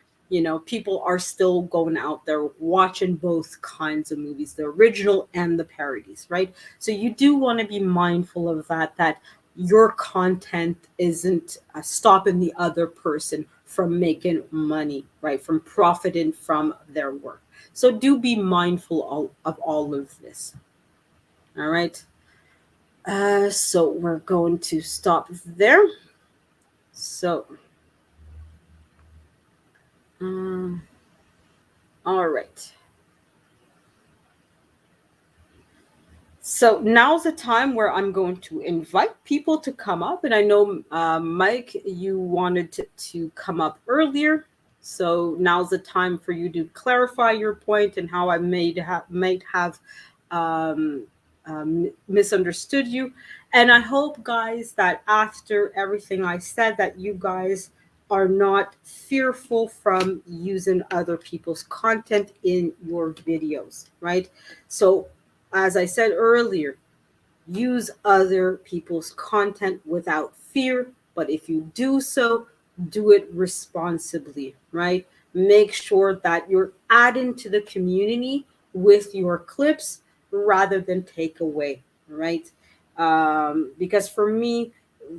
Speaker 1: People are still going out there watching both kinds of movies, the original and the parodies, right? So you do want to be mindful of that your content isn't stopping the other person from making money, right? From profiting from their work. So do be mindful of all of this. All right. So we're going to stop there. So, all right. So now's the time where I'm going to invite people to come up. And I know, Mike, you wanted to come up earlier. So now's the time for you to clarify your point and how I might have misunderstood you. And I hope, guys, that after everything I said, that you guys are not fearful from using other people's content in your videos, right? So as I said earlier, use other people's content without fear, but if you do so, do it responsibly, right? Make sure that you're adding to the community with your clips rather than take away, right? Because for me,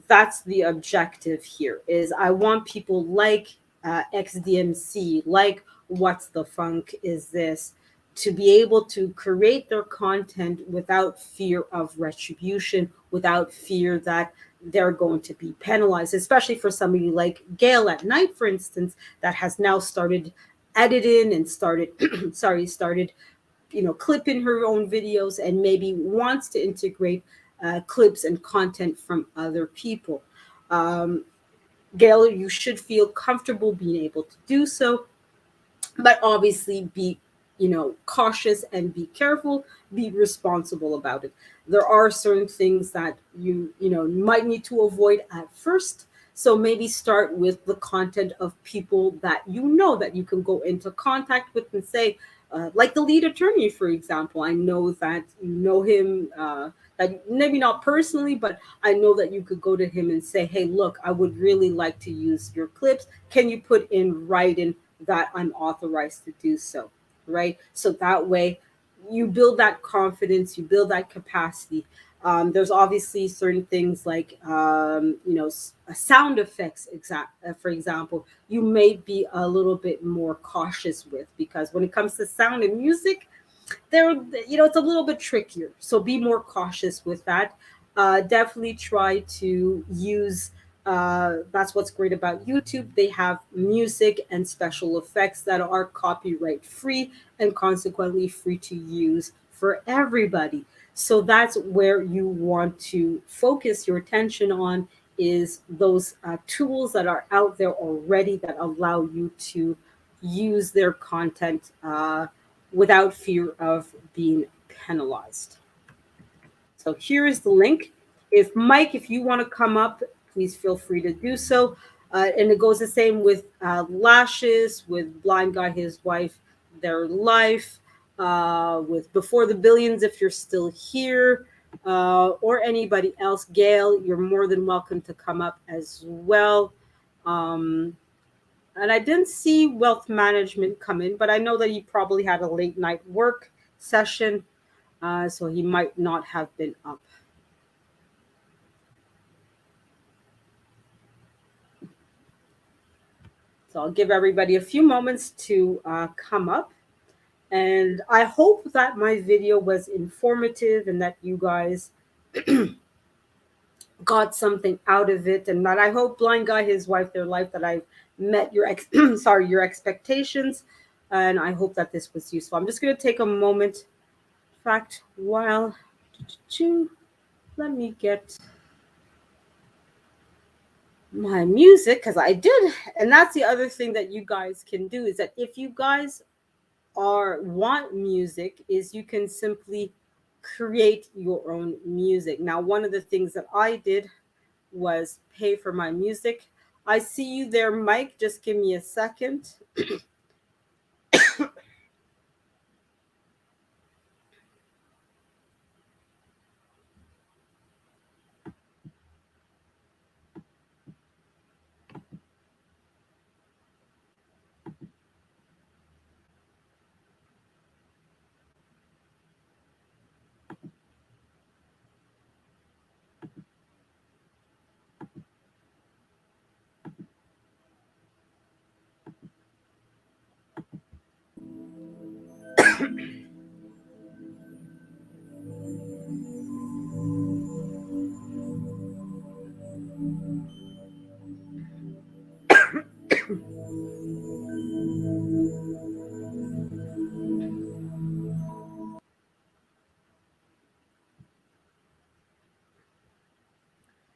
Speaker 1: that's the objective here is I want people like XDMC, like What's the Funk Is This, to be able to create their content without fear of retribution, without fear that they're going to be penalized, especially for somebody like Gail at Night, for instance, that has now started editing and started, clipping her own videos and maybe wants to integrate clips and content from other people. Gail, you should feel comfortable being able to do so, but obviously be cautious and be careful, be responsible about it. There are certain things that you might need to avoid at first, so maybe start with the content of people that that you can go into contact with and say, like the lead attorney, for example. I know that you know him, that maybe not personally, but I know that you could go to him and say, hey, look, I would really like to use your clips. Can you put in writing that I'm authorized to do so, right? So that way you build that confidence, you build that capacity. There's obviously certain things like, sound effects, for example, you may be a little bit more cautious with, because when it comes to sound and music, there, it's a little bit trickier, so be more cautious with that. Definitely try to use, that's what's great about YouTube. They have music and special effects that are copyright free, and consequently free to use for everybody. So that's where you want to focus your attention on, is those tools that are out there already that allow you to use their content without fear of being penalized. So here is the link. If Mike, if you want to come up, please feel free to do so. And it goes the same with Lashes, with Blind Guy, his wife, their life, with Before the Billions, if you're still here, or anybody else. Gail, you're more than welcome to come up as well. And I didn't see Wealth Management come in, but I know that he probably had a late night work session, so he might not have been up. So I'll give everybody a few moments to come up. And I hope that my video was informative and that you guys got something out of it, and that I hope Blind Guy, his wife, their life, that I've met your your expectations, and I hope that this was useful. I'm just going to take a moment. In fact, while let me get my music, because I did, and that's the other thing that you guys can do, is that if you guys want music, is you can simply create your own music. Now, one of the things that I did was pay for my music. I see you there, Mike. Just give me a second.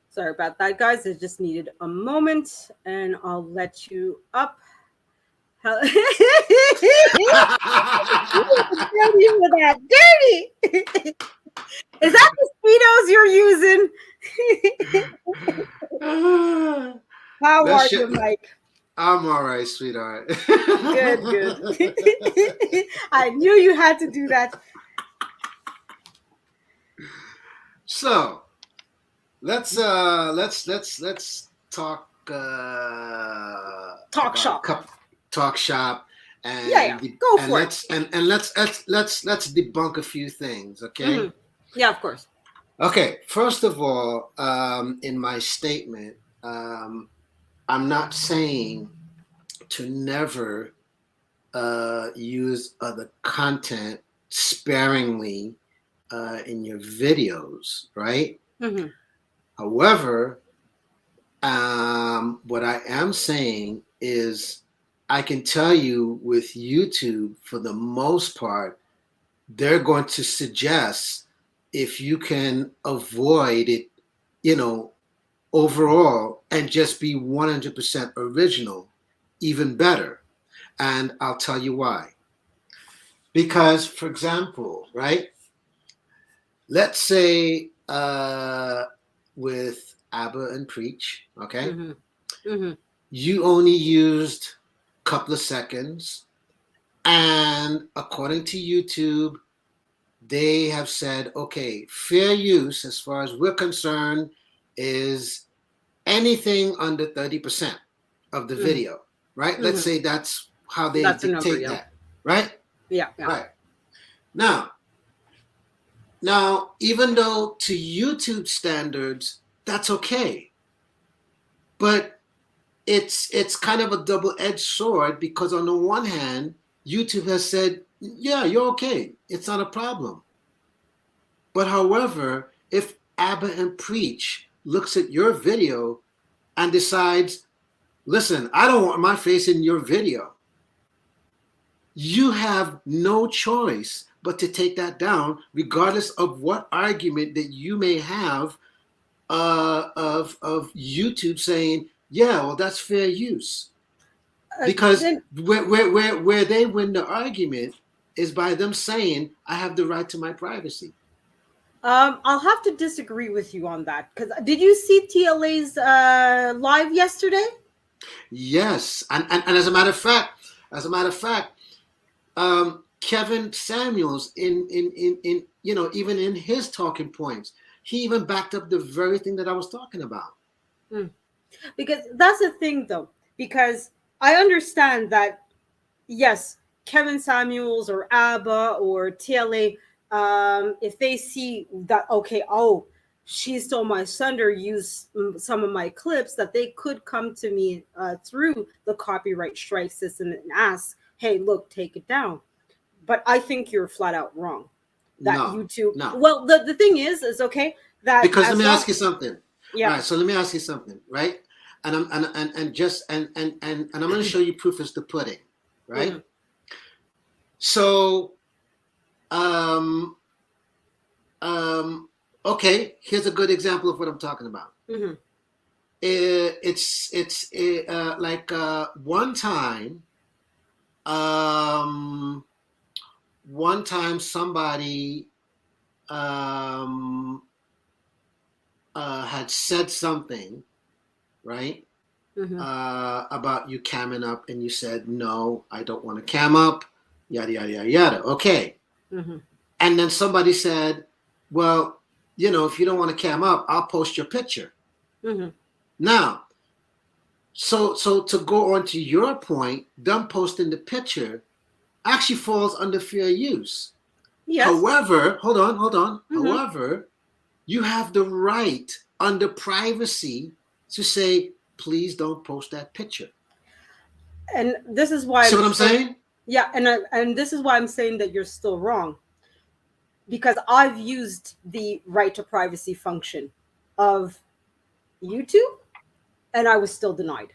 Speaker 1: Sorry about that, guys. I just needed a moment, and I'll let you up. Dirty with that dirty. Is that the speedos you're using? How are you, Mike?
Speaker 4: I'm all right, sweetheart.
Speaker 1: Good. I knew you had to do that.
Speaker 4: So, let's talk
Speaker 1: Talk shop.
Speaker 4: Talk shop, and
Speaker 1: yeah. Go for
Speaker 4: it. Let's debunk a few things, okay?
Speaker 1: Mm-hmm. Yeah, of course.
Speaker 4: Okay, first of all, in my statement, I'm not saying to never use other content sparingly in your videos, right?
Speaker 1: Mm-hmm.
Speaker 4: However, what I am saying is, I can tell you with YouTube, for the most part, they're going to suggest, if you can avoid it, overall, and just be 100% original, even better. And I'll tell you why. Because, for example, right, let's say with Abba and Preach, okay, you only used a couple of seconds, and according to YouTube, they have said, okay, fair use, as far as we're concerned, is anything under 30% of the video, right? Let's say that's how they dictate that, right?
Speaker 1: Yeah.
Speaker 4: Right. Now, Now, even though to YouTube standards, that's okay. But it's kind of a double-edged sword, because on the one hand, YouTube has said, yeah, you're okay. It's not a problem. But however, if Abba and Preach looks at your video and decides, listen, I don't want my face in your video, you have no choice but to take that down, regardless of what argument that you may have of YouTube saying, yeah, well, that's fair use. Because
Speaker 1: Then
Speaker 4: where they win the argument is by them saying, I have the right to my privacy.
Speaker 1: I'll have to disagree with you on that, because did you see TLA's live yesterday?
Speaker 4: Yes, and as a matter of fact, Kevin Samuels in even in his talking points, he even backed up the very thing that I was talking about.
Speaker 1: Because that's the thing, though, because I understand that, yes, Kevin Samuels or ABBA or TLA, if they see that, okay, oh, She Stole My Thunder used some of my clips, that they could come to me through the copyright strike system and ask, hey, look, take it down. But I think you're flat out wrong. That
Speaker 4: No,
Speaker 1: YouTube,
Speaker 4: no.
Speaker 1: well, the thing is okay, that
Speaker 4: Because let
Speaker 1: as
Speaker 4: me
Speaker 1: long,
Speaker 4: ask you something.
Speaker 1: yeah.
Speaker 4: All right, so let me ask you something, right? And I'm and I'm going to show you proof is the pudding, right?
Speaker 1: Mhm.
Speaker 4: So, um, okay, here's a good example of what I'm talking about.
Speaker 1: Mm-hmm.
Speaker 4: It's like um, one time somebody um, had said something, right?
Speaker 1: Mm-hmm.
Speaker 4: About you camming up, and you said, no, I don't want to cam up, yada, yada, yada, yada. Okay.
Speaker 1: Mm-hmm.
Speaker 4: And then somebody said, well, if you don't want to cam up, I'll post your picture.
Speaker 1: Mm-hmm.
Speaker 4: Now, so to go on to your point, them posting the picture actually falls under fair use.
Speaker 1: Yes.
Speaker 4: However, hold on.
Speaker 1: Mm-hmm.
Speaker 4: However, you have the right under privacy to say, please don't post that picture.
Speaker 1: And this is why
Speaker 4: See what I'm saying?
Speaker 1: yeah, and this is why I'm saying that you're still wrong, because I've used the right to privacy function of YouTube, and I was still denied.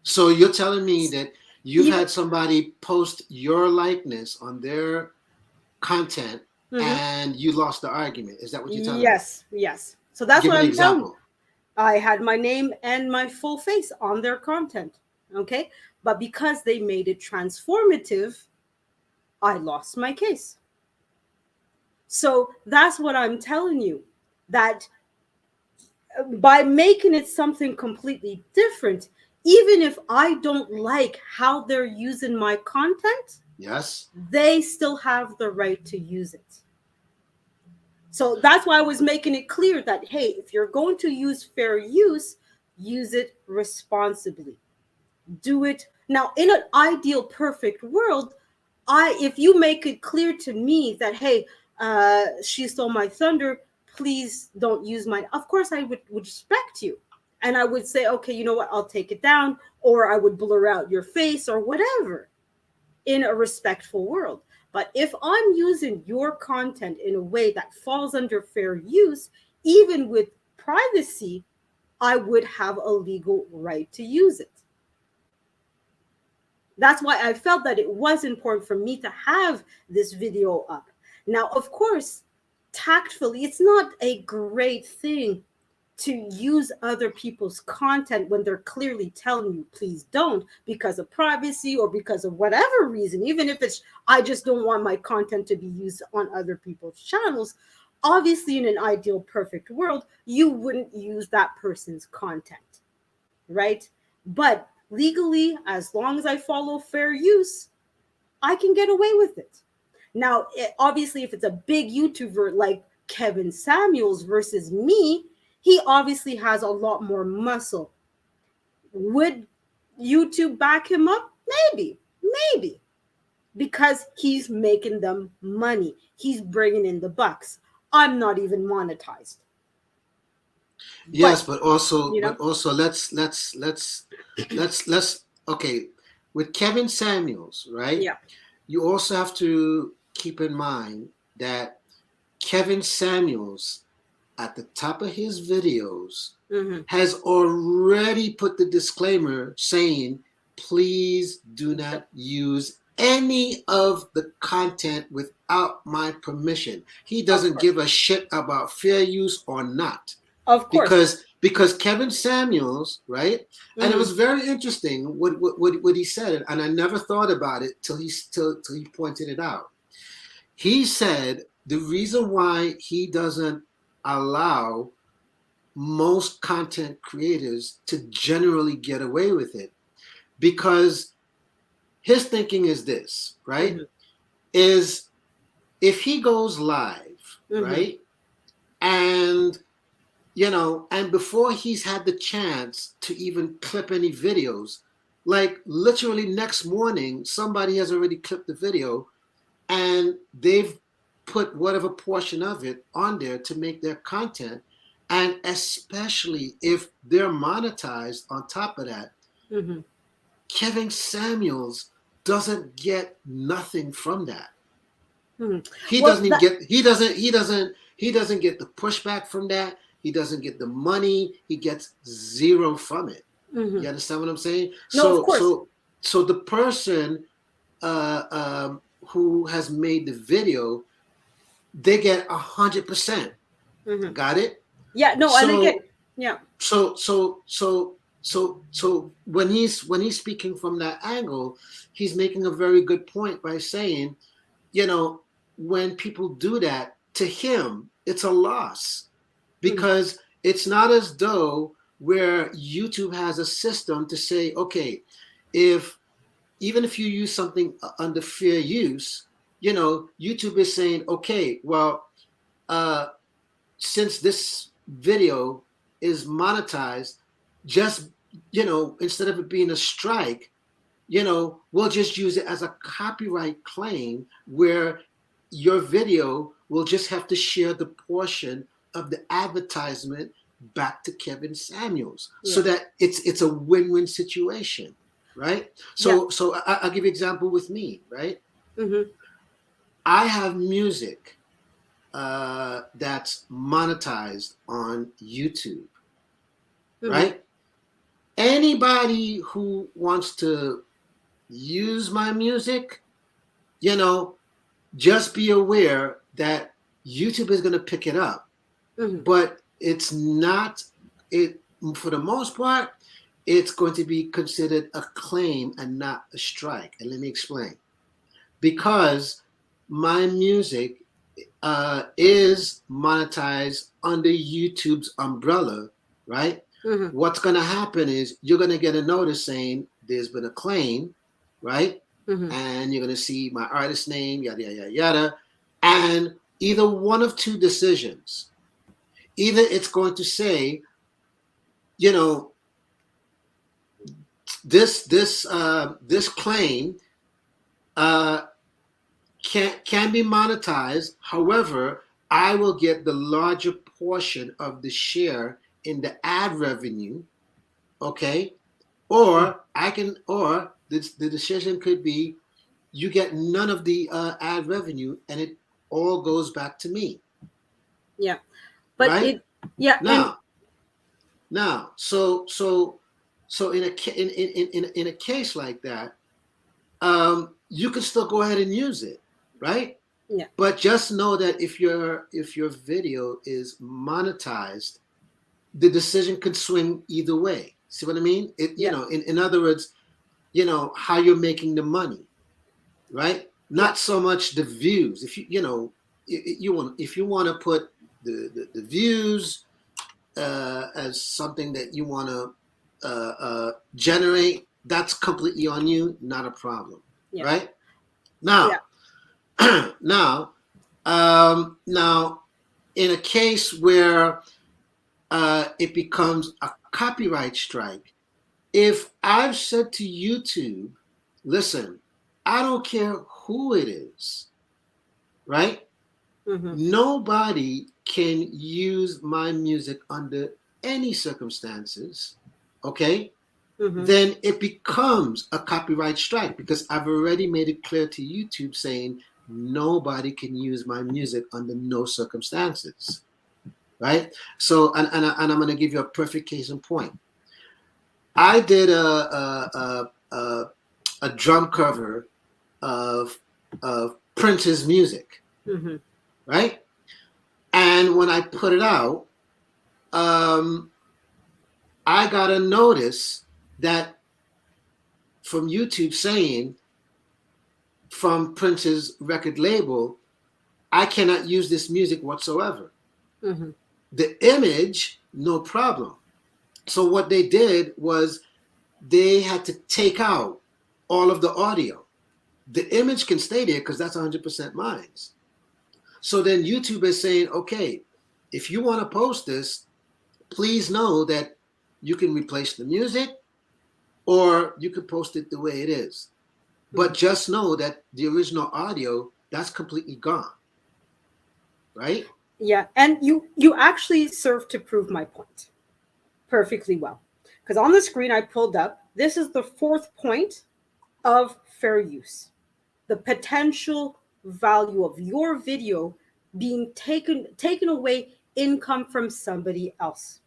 Speaker 4: So you're telling me that you've
Speaker 1: Even
Speaker 4: had somebody post your likeness on their content
Speaker 1: Mhm.
Speaker 4: and you lost the argument. Is that what you're telling me?
Speaker 1: Yes, yes. So that's
Speaker 4: Give
Speaker 1: what
Speaker 4: me an
Speaker 1: I'm telling you.
Speaker 4: example.
Speaker 1: I had my name and my full face on their content. Okay. But because they made it transformative, I lost my case. So that's what I'm telling you. That by making it something completely different, even if I don't like how they're using my content,
Speaker 4: Yes.
Speaker 1: they still have the right to use it. So that's why I was making it clear that, hey, if you're going to use fair use it responsibly. Do it now in an ideal perfect world. If you make it clear to me that, hey, She Stole My Thunder, please don't use mine, of course I would respect you, and I would say, okay, you know what, I'll take it down, or I would blur out your face or whatever, in a respectful world. But if I'm using your content in a way that falls under fair use, even with privacy, I would have a legal right to use it. That's why I felt that it was important for me to have this video up. Now, of course, tactfully, it's not a great thing to use other people's content when they're clearly telling you, please don't, because of privacy or because of whatever reason, even if it's, I just don't want my content to be used on other people's channels. Obviously, in an ideal perfect world, you wouldn't use that person's content, right? But legally, as long as I follow fair use, I can get away with it. Now, obviously, if it's a big YouTuber like Kevin Samuels versus me, he obviously has a lot more muscle. Would YouTube back him up? Maybe, maybe. because he's making them money. He's bringing in the bucks. I'm not even monetized.
Speaker 4: Yes,
Speaker 1: But,
Speaker 4: but also,
Speaker 1: you know,
Speaker 4: let's okay, with Kevin Samuels, right?
Speaker 1: yeah.
Speaker 4: You also have to keep in mind that Kevin Samuels, at the top of his videos,
Speaker 1: Mm-hmm.
Speaker 4: has already put the disclaimer saying, please do not use any of the content without my permission. He
Speaker 1: Of
Speaker 4: doesn't
Speaker 1: course.
Speaker 4: give a shit about fair use or not.
Speaker 1: Of course.
Speaker 4: Because Kevin Samuels, right? And it
Speaker 1: Mm-hmm.
Speaker 4: was very interesting what he said, and I never thought about it till he pointed it out. He said the reason why he doesn't allow most content creators to generally get away with it, because his thinking is this, right?
Speaker 1: Mm-hmm.
Speaker 4: Is if he goes live,
Speaker 1: Mm-hmm.
Speaker 4: right? And and before he's had the chance to even clip any videos, like literally next morning, somebody has already clipped the video and they've put whatever portion of it on there to make their content. And especially if they're monetized on top of that,
Speaker 1: Mm-hmm.
Speaker 4: Kevin Samuels doesn't get nothing from that.
Speaker 1: Mm-hmm.
Speaker 4: He
Speaker 1: Well,
Speaker 4: doesn't even get he doesn't get the pushback from that. He doesn't get the money. He gets zero from it.
Speaker 1: mm-hmm.
Speaker 4: You understand what I'm saying?
Speaker 1: No, of
Speaker 4: So
Speaker 1: course.
Speaker 4: so so the person who has made the video, they get 100%.
Speaker 1: Mm-hmm.
Speaker 4: Got it?
Speaker 1: Yeah, no, and again,
Speaker 4: So
Speaker 1: yeah.
Speaker 4: so when he's speaking from that angle, he's making a very good point by saying, when people do that to him, it's a loss,
Speaker 1: Mm-hmm.
Speaker 4: because it's not as though where YouTube has a system to say, okay, if even if you use something under fair use, YouTube is saying, okay, well, uh, since this video is monetized, just instead of it being a strike, we'll just use it as a copyright claim where your video will just have to share the portion of the advertisement back to Kevin Samuels, so
Speaker 1: Yeah.
Speaker 4: that it's a win-win situation, right?
Speaker 1: Yeah.
Speaker 4: So I'll give you an example with me, right?
Speaker 1: Mm-hmm.
Speaker 4: I have music that's monetized on YouTube,
Speaker 1: Mm-hmm.
Speaker 4: right? Anybody who wants to use my music, just be aware that YouTube is going to pick it up,
Speaker 1: Mm-hmm.
Speaker 4: but it's not it for the most part. It's going to be considered a claim and not a strike. And let me explain. Because my music is monetized under YouTube's umbrella, right?
Speaker 1: Mm-hmm.
Speaker 4: What's going to happen is you're going to get a notice saying there's been a claim, right?
Speaker 1: Mm-hmm.
Speaker 4: And you're going to see my artist name, yada, yada, yada, yada. And either one of two decisions. Either it's going to say, this claim can be monetized. However, I will get the larger portion of the share in the ad revenue. Okay, or the decision could be you get none of the ad revenue and it all goes back to me.
Speaker 1: Yeah. But
Speaker 4: Right
Speaker 1: yeah, and
Speaker 4: now, so in a case like that, you can still go ahead and use it, right?
Speaker 1: yeah.
Speaker 4: But just know that if your video is monetized, the decision could swing either way. See what I mean?
Speaker 1: Yeah.
Speaker 4: In other words, how you're making the money, right?
Speaker 1: Yeah.
Speaker 4: Not so much the views. If if you want to put the views as something that you want to generate, that's completely on you, not a problem,
Speaker 1: Yeah.
Speaker 4: right? Now,
Speaker 1: Yeah.
Speaker 4: now, in a case where it becomes a copyright strike, if I've said to YouTube, listen, I don't care who it is, right?
Speaker 1: Mm-hmm.
Speaker 4: Nobody can use my music under any circumstances, okay?
Speaker 1: Mm-hmm.
Speaker 4: Then it becomes a copyright strike because I've already made it clear to YouTube saying nobody can use my music under no circumstances, right? So, and I'm going to give you a perfect case in point. I did a drum cover of Prince's music,
Speaker 1: Mm-hmm.
Speaker 4: right? And when I put it out, I got a notice that from YouTube saying from Prince's record label, I cannot use this music whatsoever.
Speaker 1: Mm-hmm.
Speaker 4: The image, no problem. So what they did was they had to take out all of the audio. The image can stay there because that's 100% mine. So then YouTube is saying, okay, if you want to post this, please know that you can replace the music or you can post it the way it is. But just know that the original audio, that's completely gone. Right?
Speaker 1: Yeah, and you actually serve to prove my point perfectly well. Because on the screen I pulled up, this is the fourth point of fair use. The potential value of your video being taken away income from somebody else.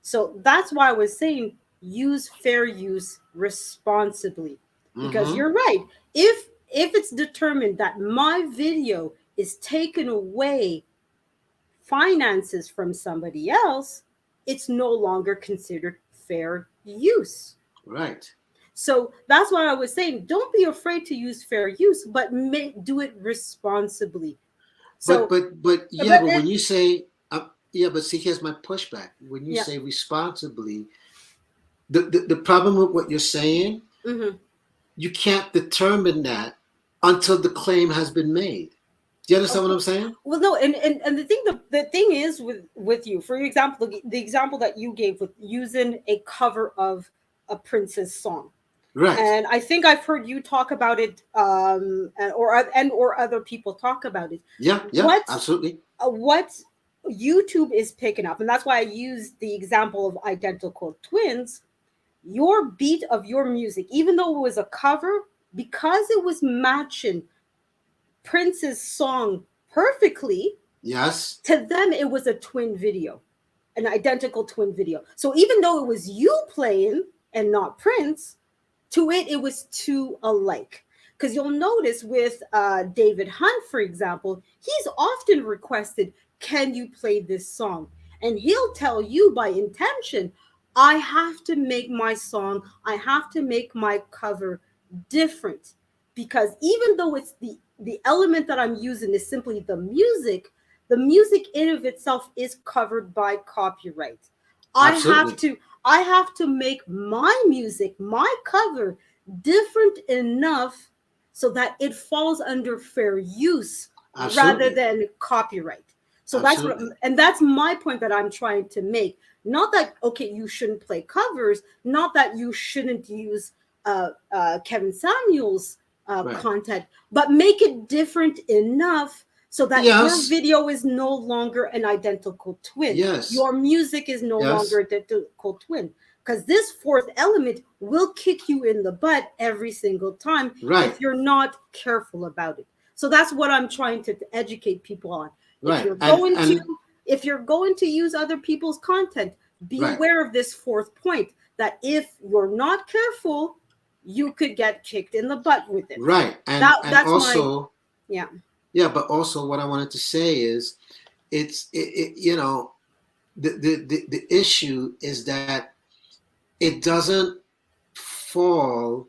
Speaker 1: So that's why I was saying use fair use responsibly. Because
Speaker 4: Mm-hmm.
Speaker 1: you're right. If it's determined that my video is taken away finances from somebody else, it's no longer considered fair use.
Speaker 4: Right.
Speaker 1: So that's why I was saying don't be afraid to use fair use, but do it responsibly. So,
Speaker 4: But yeah,
Speaker 1: but
Speaker 4: but when
Speaker 1: it,
Speaker 4: you say yeah, but see, here's my pushback. When you
Speaker 1: yeah.
Speaker 4: say responsibly, the problem with what you're saying,
Speaker 1: Mm-hmm.
Speaker 4: you can't determine that until the claim has been made. Do you understand what I'm saying?
Speaker 1: Well, no, and the thing is with you, for example, the example that you gave with using a cover of a Prince's song,
Speaker 4: Right.
Speaker 1: and I think I've heard you talk about it, or other people talk about it.
Speaker 4: Yeah, yeah,
Speaker 1: What
Speaker 4: absolutely.
Speaker 1: what YouTube is picking up, and that's why I used the example of identical twins. Your beat of your music, even though it was a cover, because it was matching Prince's song perfectly,
Speaker 4: Yes.
Speaker 1: to them it was a twin video, an identical twin video. So even though it was you playing and not Prince, to it was two alike. Because you'll notice with David Hunt, for example, he's often requested, can you play this song? And he'll tell you by intention, I have to make my song, I have to make my cover different. Because even though it's the element that I'm using is simply the music in of itself is covered by copyright. I have
Speaker 4: Absolutely.
Speaker 1: to I have to make my music, my cover different enough so that it falls under fair use rather
Speaker 4: Absolutely.
Speaker 1: than copyright. So
Speaker 4: Absolutely.
Speaker 1: that's my point that I'm trying to make. Not that okay, you shouldn't play covers, not that you shouldn't use Kevin Samuel's
Speaker 4: Right.
Speaker 1: content, but make it different enough so that your
Speaker 4: Yes.
Speaker 1: video is no longer an identical twin.
Speaker 4: Yes.
Speaker 1: Your music is no longer
Speaker 4: Yes.
Speaker 1: identical twin. Because this fourth element will kick you in the butt every single time
Speaker 4: Right.
Speaker 1: if you're not careful about it. So that's what I'm trying to educate people on. If
Speaker 4: Right.
Speaker 1: you're going to
Speaker 4: And
Speaker 1: if you're going to use other people's content, be
Speaker 4: right.
Speaker 1: aware of this fourth point that if you're not careful, you could get kicked in the butt with it.
Speaker 4: Right. And
Speaker 1: That's my
Speaker 4: also
Speaker 1: yeah.
Speaker 4: yeah, but also what I wanted to say is you know, the issue is that it doesn't fall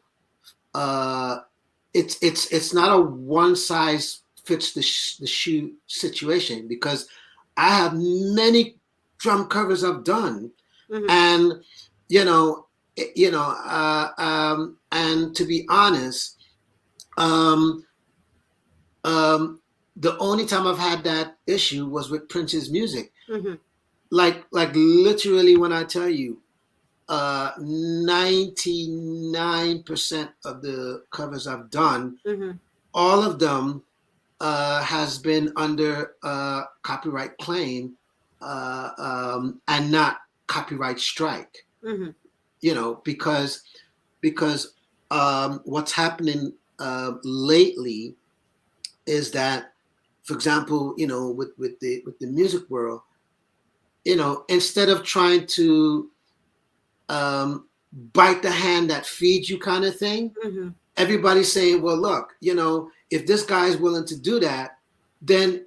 Speaker 4: it's not a one size fits the shoe situation because I have many drum covers I've done
Speaker 1: Mm-hmm.
Speaker 4: and and to be honest um, the only time I've had that issue was with Prince's music.
Speaker 1: Mm-hmm.
Speaker 4: Like literally when I tell you 99% of the covers I've done,
Speaker 1: Mm-hmm.
Speaker 4: all of them has been under copyright claim and not copyright strike.
Speaker 1: Mm-hmm.
Speaker 4: You know, because what's happening lately is that, for example, you know, with the music world, you know, instead of trying to bite the hand that feeds you kind of thing,
Speaker 1: Mm-hmm.
Speaker 4: everybody's saying, well, look, you know, if this guy's willing to do that, then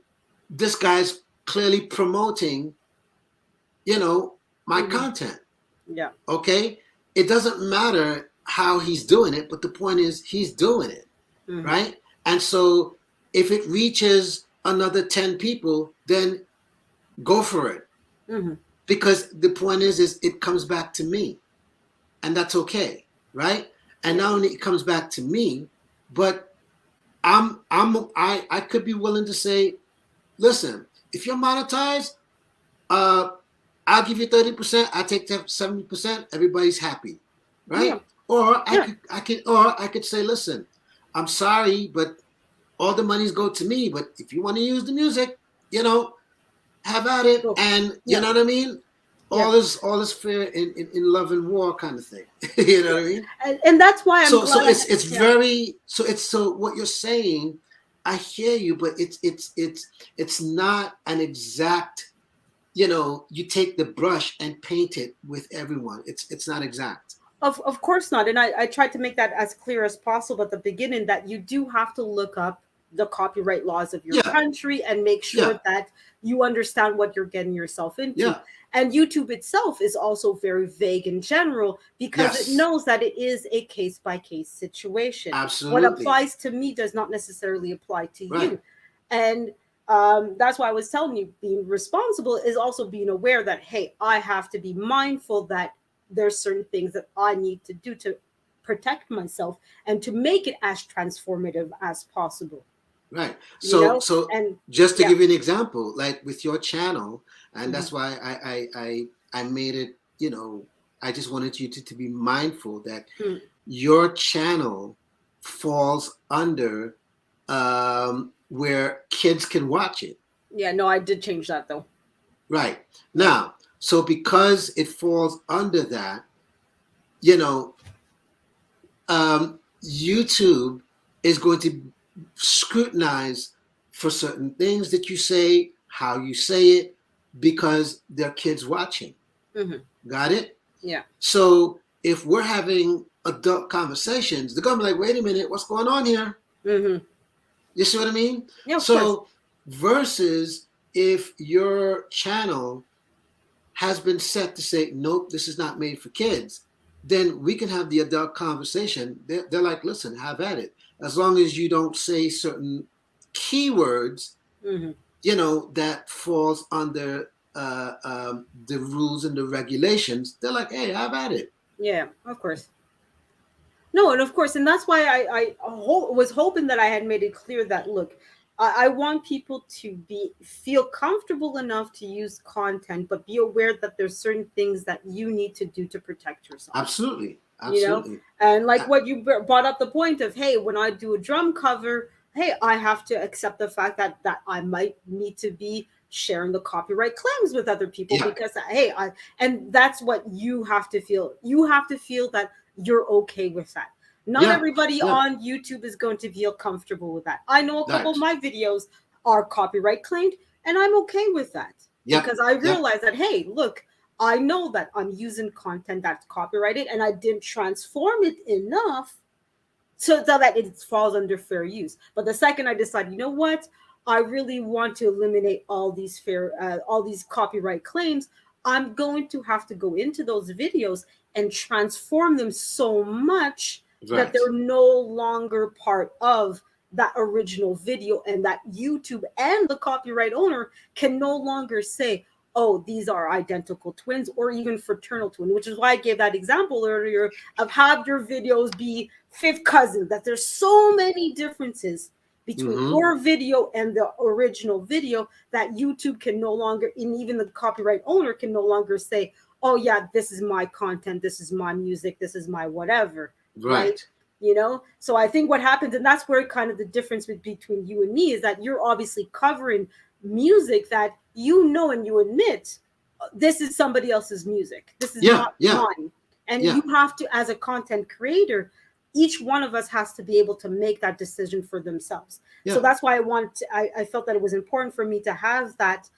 Speaker 4: this guy's clearly promoting, you know, my
Speaker 1: Mm-hmm.
Speaker 4: content.
Speaker 1: Yeah.
Speaker 4: Okay. It doesn't matter how he's doing it, but the point is he's doing it.
Speaker 1: Mm-hmm.
Speaker 4: Right. And so if it reaches another 10 people, then go for it.
Speaker 1: Mm-hmm.
Speaker 4: Because the point is it comes back to me, and that's okay. Right. And
Speaker 1: Yeah.
Speaker 4: not only it comes back to me, but I could be willing to say, listen, if you're monetized, uh, I'll give you 30%. I take 70%. Everybody's happy,
Speaker 1: Yeah.
Speaker 4: right? Or
Speaker 1: Yeah.
Speaker 4: I could say, listen, I'm sorry, but all the monies go to me. But if you want to use the music, you know, have at it.
Speaker 1: Cool.
Speaker 4: And you
Speaker 1: Yeah.
Speaker 4: know what I mean?
Speaker 1: Yeah.
Speaker 4: All is fair in love and war kind of thing. You know what I mean?
Speaker 1: And that's why I'm
Speaker 4: So
Speaker 1: glad.
Speaker 4: it's
Speaker 1: Yeah.
Speaker 4: very so what you're saying, I hear you, but it's not an exact, you know, you take the brush and paint it with everyone. It's not exact.
Speaker 1: Of course not. And I tried to make that as clear as possible at the beginning that you do have to look up the copyright laws of your
Speaker 4: Yeah,
Speaker 1: country and make
Speaker 4: yeah,
Speaker 1: sure that you understand what you're getting yourself into.
Speaker 4: yeah,
Speaker 1: And YouTube itself is also very vague in general because it
Speaker 4: yes,
Speaker 1: knows that it is a case by case situation. What
Speaker 4: absolutely.
Speaker 1: applies to me does not necessarily apply to
Speaker 4: Right,
Speaker 1: you. And that's why I was telling you being responsible is also being aware that, hey, I have to be mindful that there's certain things that I need to do to protect myself and to make it as transformative as possible.
Speaker 4: right.
Speaker 1: You
Speaker 4: So
Speaker 1: know,
Speaker 4: so
Speaker 1: and
Speaker 4: just to
Speaker 1: yeah.
Speaker 4: give you an example, like with your channel, and
Speaker 1: Hmm.
Speaker 4: that's why I made it, you know, I just wanted you to be mindful that
Speaker 1: Hmm.
Speaker 4: your channel falls under where kids can watch it.
Speaker 1: Yeah, no, I did change that though.
Speaker 4: Right.
Speaker 1: Yeah.
Speaker 4: Now, so because it falls under that, you know, YouTube is going to scrutinize for certain things that you say, how you say it, because there are kids watching.
Speaker 1: Hmm.
Speaker 4: Got it?
Speaker 1: Yeah.
Speaker 4: So if we're having adult conversations, they're going to be like, wait a minute, what's going on here?
Speaker 1: Hmm.
Speaker 4: You see what I mean?
Speaker 1: Yeah, of course.
Speaker 4: So versus if your channel has been set to say, nope, this is not made for kids, then we can have the adult conversation. They're like, listen, have at it. As long as you don't say certain keywords,
Speaker 1: Hmm.
Speaker 4: you know, that falls under the rules and the regulations, they're like, hey, have at it.
Speaker 1: Yeah, of course. No, and of course, and that's why was hoping that I had made it clear that look, I want people to be feel comfortable enough to use content, but be aware that there's certain things that you need to do to protect yourself.
Speaker 4: Absolutely.
Speaker 1: You know,
Speaker 4: Absolutely.
Speaker 1: and like what you brought up the point of, hey, when I do a drum cover, hey, I have to accept the fact that I might need to be sharing the copyright claims with other people
Speaker 4: Yeah.
Speaker 1: because hey, and that's what you have to feel. You have to feel that you're okay with that. Not
Speaker 4: Yeah.
Speaker 1: everybody
Speaker 4: Yeah.
Speaker 1: on YouTube is going to feel comfortable with that. I know a couple
Speaker 4: Right.
Speaker 1: of my videos are copyright claimed, and I'm okay with that
Speaker 4: Yep.
Speaker 1: because I
Speaker 4: Yep.
Speaker 1: realize that, hey, look, I know that I'm using content that's copyrighted and I didn't transform it enough so that it falls under fair use. But the second I decide, you know what, I really want to eliminate all these copyright claims, I'm going to have to go into those videos and transform them so much that
Speaker 4: Right.
Speaker 1: they're no longer part of that original video and that YouTube and the copyright owner can no longer say, oh, these are identical twins or even fraternal twin, which is why I gave that example earlier of have your videos be fifth cousin, that there's so many differences between
Speaker 4: Mm-hmm.
Speaker 1: your video and the original video that YouTube can no longer, and even the copyright owner can no longer say, oh yeah, this is my content, this is my music, this is my whatever, right?
Speaker 4: Right.
Speaker 1: So I think what happens, and that's where kind of the difference between you and me is that you're obviously covering music that and you admit, this is somebody else's music, this is
Speaker 4: Yeah.
Speaker 1: not
Speaker 4: Yeah.
Speaker 1: mine. And
Speaker 4: Yeah.
Speaker 1: you have to, as a content creator, each one of us has to be able to make that decision for themselves. So
Speaker 4: Yeah.
Speaker 1: that's why I felt that it was important for me to have that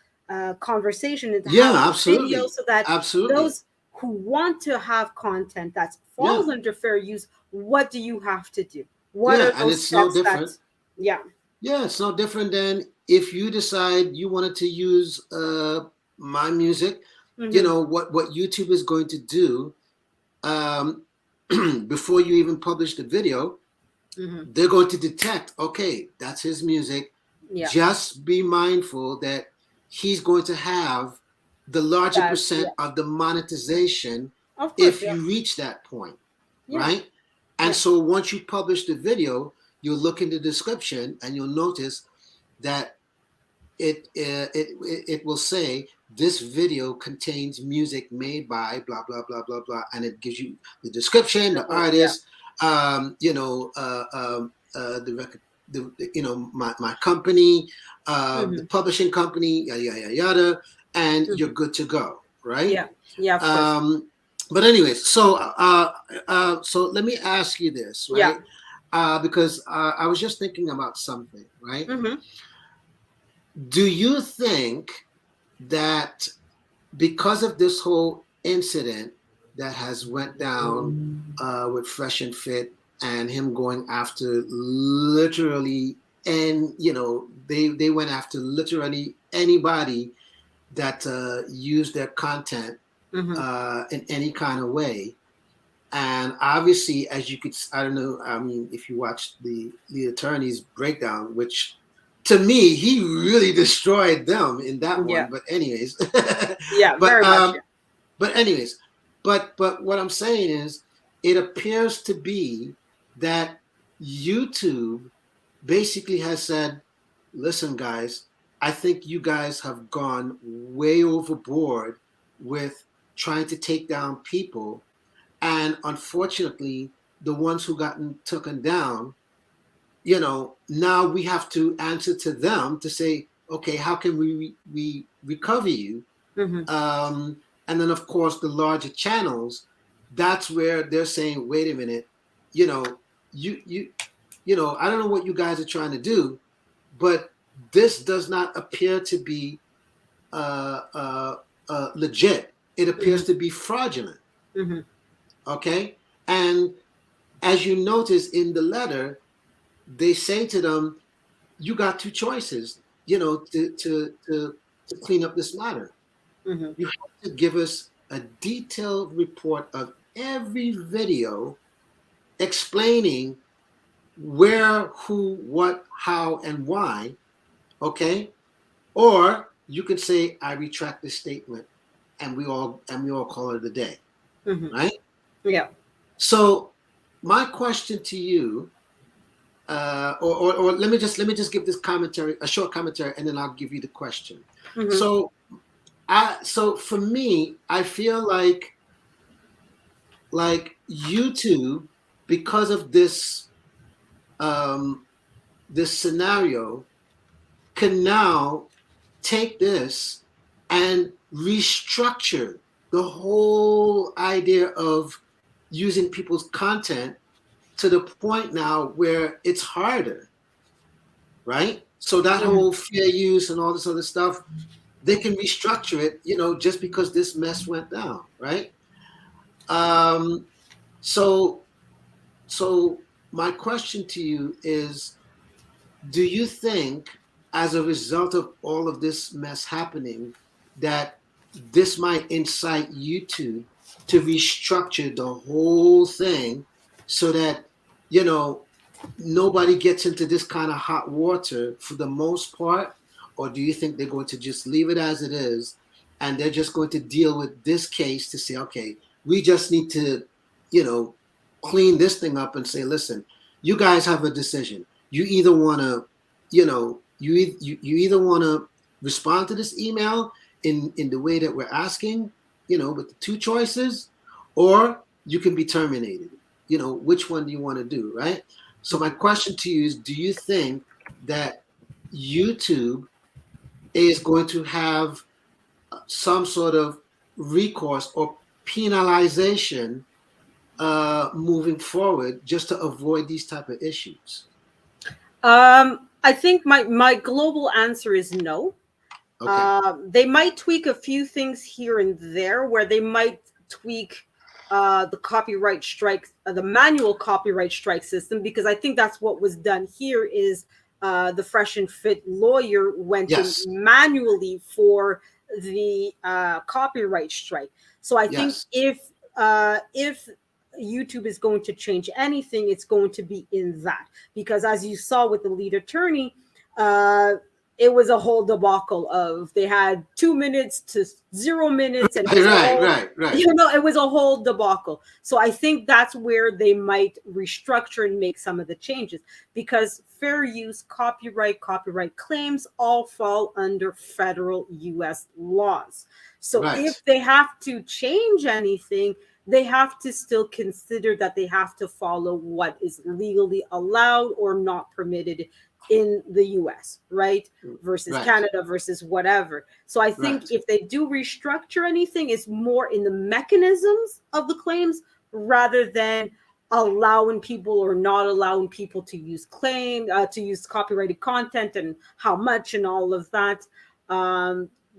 Speaker 1: conversation and to have
Speaker 4: Yeah.
Speaker 1: the video,
Speaker 4: Absolutely.
Speaker 1: so that
Speaker 4: Absolutely.
Speaker 1: those who want to have content that
Speaker 4: Yeah.
Speaker 1: falls under fair use, what do you have to do? What
Speaker 4: Yeah.
Speaker 1: are
Speaker 4: And
Speaker 1: those
Speaker 4: it's no
Speaker 1: steps that,
Speaker 4: different.
Speaker 1: yeah.
Speaker 4: Yeah, it's no different than if you decide you wanted to use my music.
Speaker 1: Mm-hmm.
Speaker 4: What YouTube is going to do, um, before you even publish the video,
Speaker 1: Mm-hmm.
Speaker 4: they're going to detect, okay, that's his music.
Speaker 1: Yeah.
Speaker 4: Just be mindful that he's going to have the larger
Speaker 1: That,
Speaker 4: percent
Speaker 1: yeah.
Speaker 4: of the monetization
Speaker 1: Of course,
Speaker 4: if
Speaker 1: yeah.
Speaker 4: you reach that point,
Speaker 1: Yeah.
Speaker 4: right? And
Speaker 1: Yeah.
Speaker 4: so once you publish the video, you'll look in the description and you'll notice that it will say this video contains music made by blah blah blah blah blah, and it gives you the description,
Speaker 1: The
Speaker 4: the
Speaker 1: whole, yeah.
Speaker 4: artist, the record, my company, the
Speaker 1: Mm-hmm.
Speaker 4: publishing company, yada yada yada, and you're
Speaker 1: Mm-hmm.
Speaker 4: good to go, right?
Speaker 1: Yeah. Yeah, of course.
Speaker 4: But anyways, so let me ask you this,
Speaker 1: Yeah.
Speaker 4: right? Because I was just thinking about something, right?
Speaker 1: Mm-hmm.
Speaker 4: Do you think that because of this whole incident that has went down with Fresh and Fit and him going after literally, and they went after literally anybody that used their content
Speaker 1: Mm-hmm.
Speaker 4: in any kind of way? And obviously, as you could, I don't know, I mean, if you watch the attorney's breakdown, which to me, he really destroyed them in that one.
Speaker 1: Yeah.
Speaker 4: But anyways,
Speaker 1: Yeah,
Speaker 4: but
Speaker 1: very much. Yeah.
Speaker 4: but anyways, but what I'm saying is, it appears to be that YouTube basically has said, listen, guys, I think you guys have gone way overboard with trying to take down people. And unfortunately, the ones who gotten taken down, now we have to answer to them to say, okay, how can we recover you?
Speaker 1: Mm-hmm.
Speaker 4: And then, of course, the larger channels, that's where they're saying, wait a minute, you I don't know what you guys are trying to do, but this does not appear to be legit. It appears
Speaker 1: Mm-hmm.
Speaker 4: to be fraudulent.
Speaker 1: Mm-hmm.
Speaker 4: Okay. And as you notice in the letter, they say to them, you got two choices, to clean up this matter.
Speaker 1: Mm-hmm.
Speaker 4: You have to give us a detailed report of every video explaining where, who, what, how, and why. Okay. Or you can say, I retract this statement, and we all call it a day.
Speaker 1: Mm-hmm.
Speaker 4: Right.
Speaker 1: Yeah.
Speaker 4: So my question to you, or let me just give this commentary, a short commentary, and then I'll give you the question.
Speaker 1: Mm-hmm.
Speaker 4: So for me, I feel like YouTube, because of this this scenario, can now take this and restructure the whole idea of using people's content to the point now where it's harder, right? So that whole fair use and all this other stuff, they can restructure it, just because this mess went down, right? So my question to you is, do you think, as a result of all of this mess happening, that this might incite YouTube to restructure the whole thing so that, nobody gets into this kind of hot water for the most part? Or do you think they're going to just leave it as it is, and they're just going to deal with this case to say, okay, we just need to, clean this thing up and say, listen, you guys have a decision. You either want to, you either want to respond to this email in the way that we're asking, with the two choices, or you can be terminated. Which one do you want to do, right? So my question to you is, do you think that YouTube is going to have some sort of recourse or penalization moving forward just to avoid these type of issues?
Speaker 1: I think my global answer is no.
Speaker 4: Okay.
Speaker 1: They might tweak a few things here and there, where they might tweak the copyright strike, the manual copyright strike system, because I think that's what was done here. Is the Fresh and Fit lawyer went in
Speaker 4: Yes.
Speaker 1: manually for the copyright strike. So I think
Speaker 4: Yes.
Speaker 1: if YouTube is going to change anything, it's going to be in that, because as you saw with the lead attorney, it was a whole debacle of, they had 2 minutes to 0 minutes, and it was
Speaker 4: Right.
Speaker 1: it was a whole debacle. So I think that's where they might restructure and make some of the changes, because fair use, copyright claims all fall under federal US laws. So
Speaker 4: Right.
Speaker 1: if they have to change anything, they have to still consider that they have to follow what is legally allowed or not permitted in the US, right? Versus
Speaker 4: Right.
Speaker 1: Canada versus whatever. So I think
Speaker 4: Right.
Speaker 1: if they do restructure anything, it's more in the mechanisms of the claims rather than allowing people or not allowing people to use to use copyrighted content, and how much and all of that.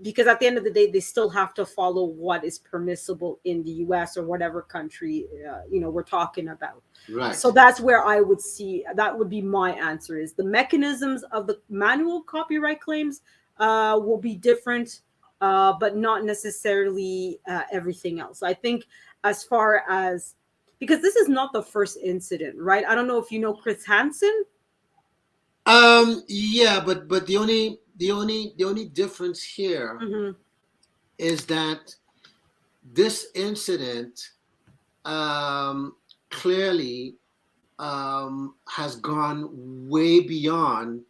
Speaker 1: Because at the end of the day, they still have to follow what is permissible in the US or whatever country we're talking about.
Speaker 4: Right.
Speaker 1: So that's where I would see, that would be my answer, is the mechanisms of the manual copyright claims will be different, but not necessarily everything else. I think, as far as, because this is not the first incident, right? I don't know if you know Chris Hansen.
Speaker 4: Yeah, but the only difference here is that this incident clearly has gone way beyond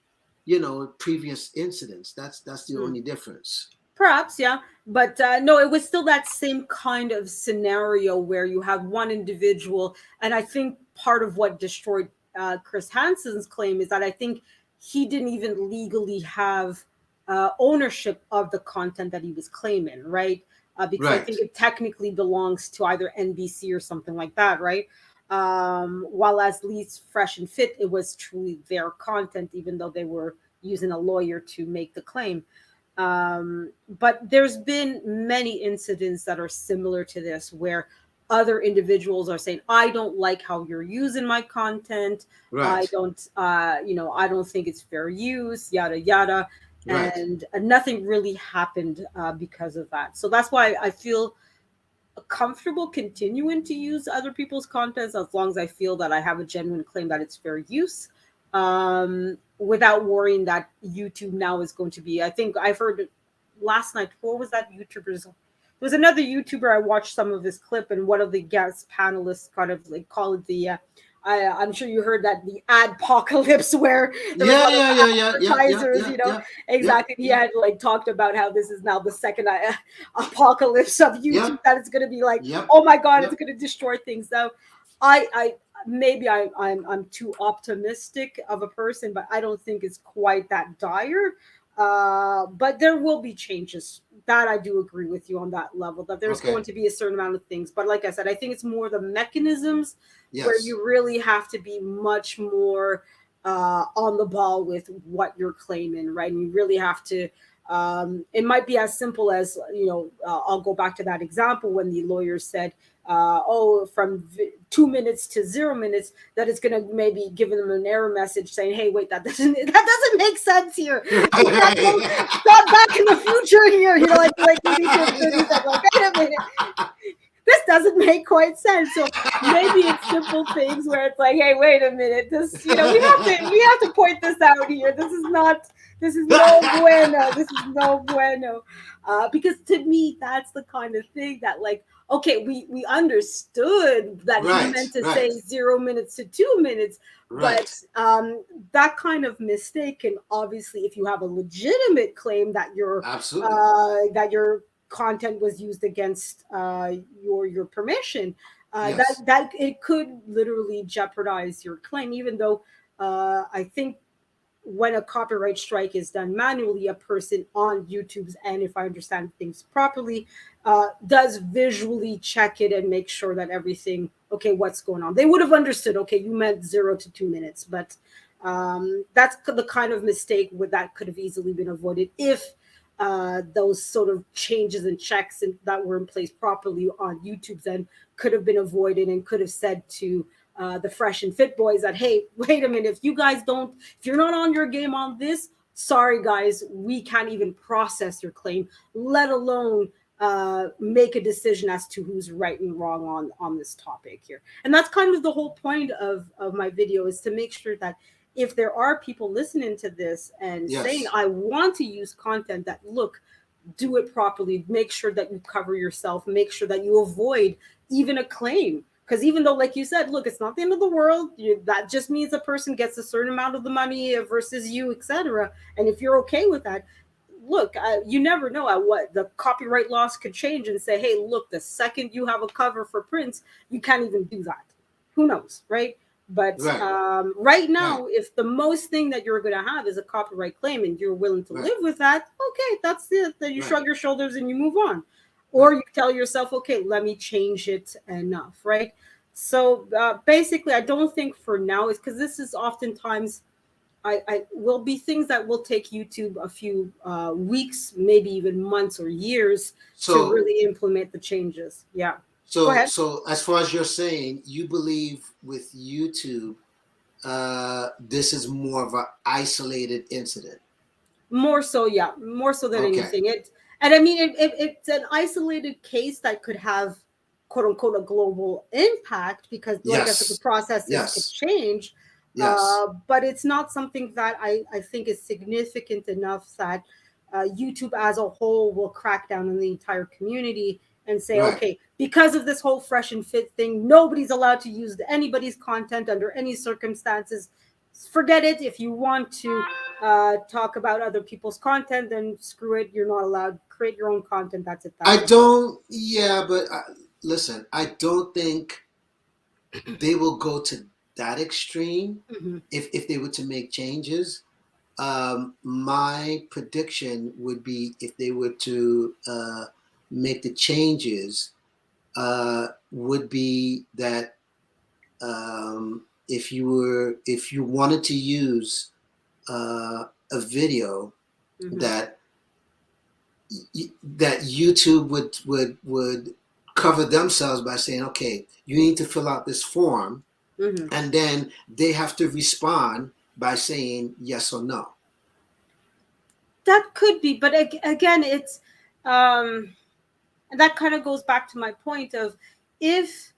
Speaker 4: previous incidents. That's the only difference.
Speaker 1: Perhaps, yeah. But no, it was still that same kind of scenario where you have one individual. And I think part of what destroyed Chris Hansen's claim is that I think he didn't even legally have ownership of the content that he was claiming, right? Because I think it technically belongs to either NBC or something like that, right? While as least Fresh and Fit, it was truly their content, even though they were using a lawyer to make the claim. But there's been many incidents that are similar to this, where other individuals are saying, I don't like how you're using my content.
Speaker 4: Right.
Speaker 1: I don't think it's fair use, yada, yada.
Speaker 4: Right.
Speaker 1: And nothing really happened because of that. So that's why I feel comfortable continuing to use other people's content, as long as I feel that I have a genuine claim that it's fair use, without worrying that YouTube now is going to be, I think I've heard last night, what was that YouTuber's? There was another YouTuber, I watched some of his clip, and one of the guest panelists kind of like call it the I'm sure you heard that, the adpocalypse, where there was advertisers, exactly. He had like talked about how this is now the second apocalypse of YouTube, that it's going to be like, oh my God, it's going to destroy things. So I'm too optimistic of a person, but I don't think it's quite that dire. But there will be changes. That I do agree with you on that level, that there's going to be a certain amount of things. But like I said, I think it's more the mechanisms where you really have to be much more on the ball with what you're claiming, right? And you really have to, it might be as simple as, I'll go back to that example when the lawyer said, from 2 minutes to 0 minutes, that it's going to maybe give them an error message saying, hey, wait, that doesn't make sense here. Stop back in the future here. Like you need to like, wait a minute. This doesn't make quite sense. So maybe it's simple things where it's like, hey, wait a minute. This, we have to point this out here. This is no bueno. This is no bueno. Because to me, that's the kind of thing that, like, okay, we understood that he meant to say 0 minutes to 2 minutes, but that kind of mistake can, obviously, if you have a legitimate claim that you're content was used against your permission,
Speaker 4: Yes.
Speaker 1: that it could literally jeopardize your claim, even though I think when a copyright strike is done manually, a person on YouTube's end, if I understand things properly, does visually check it and make sure that everything, okay, what's going on. They would have understood, okay, you meant 0 to 2 minutes, but that's the kind of mistake that could have easily been avoided if those sort of changes and checks that were in place properly on YouTube's end could have been avoided, and could have said to the fresh and fit boys that, hey, wait a minute, if you're not on your game on this, sorry guys, we can't even process your claim, let alone make a decision as to who's right and wrong on this topic here. And that's kind of the whole point of my video, is to make sure that if there are people listening to this and saying,
Speaker 4: Yes.
Speaker 1: I want to use content, that, look, do it properly, make sure that you cover yourself, make sure that you avoid even a claim. Because even though, like you said, look, it's not the end of the world. That just means a person gets a certain amount of the money versus you, etc. And if you're okay with that, look, you never know at what the copyright laws could change and say, hey, look, the second you have a cover for Prince, you can't even do that. Who knows, right? But
Speaker 4: Right.
Speaker 1: right
Speaker 4: Right.
Speaker 1: now, if the most thing that you're going to have is a copyright claim and you're willing to
Speaker 4: Right.
Speaker 1: live with that, okay, that's it. Then you
Speaker 4: Right.
Speaker 1: shrug your shoulders and you move on. Or
Speaker 4: Right.
Speaker 1: you tell yourself, okay, let me change it enough, right? So basically, I don't think for now, is because this is oftentimes, I will be things that will take YouTube a few weeks, maybe even months or years to
Speaker 4: So
Speaker 1: really implement the changes. Yeah. Go
Speaker 4: so
Speaker 1: ahead.
Speaker 4: so as far as you're saying, you believe with YouTube, this is more of an isolated incident.
Speaker 1: More so, yeah, more so than
Speaker 4: Okay.
Speaker 1: anything. And I mean, it's an isolated case that could have, quote unquote, a global impact, because, like I said, the
Speaker 4: Yes.
Speaker 1: processes could
Speaker 4: Yes.
Speaker 1: change.
Speaker 4: Yes.
Speaker 1: But it's not something that I think is significant enough that YouTube as a whole will crack down on the entire community and say,
Speaker 4: Right.
Speaker 1: okay, because of this whole fresh and fit thing, nobody's allowed to use anybody's content under any circumstances. Forget it. If you want to talk about other people's content, then screw it. You're not allowed. Create your own content. That's it.
Speaker 4: I
Speaker 1: That's it.
Speaker 4: don't. Yeah, but listen, I don't think they will go to that extreme
Speaker 1: Mm-hmm.
Speaker 4: if they were to make changes. My prediction would be, if they were to make the changes, would be that, if you wanted to use a video,
Speaker 1: Mm-hmm.
Speaker 4: that that YouTube would cover themselves by saying, okay, you need to fill out this form,
Speaker 1: Mm-hmm.
Speaker 4: and then they have to respond by saying yes or no.
Speaker 1: That could be, but again, it's and that kind of goes back to my point of, if,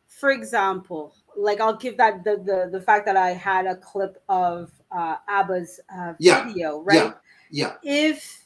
Speaker 1: for example, like, I'll give that the fact that I had a clip of Abba's
Speaker 4: Yeah,
Speaker 1: video,
Speaker 4: yeah,
Speaker 1: right?
Speaker 4: yeah,
Speaker 1: If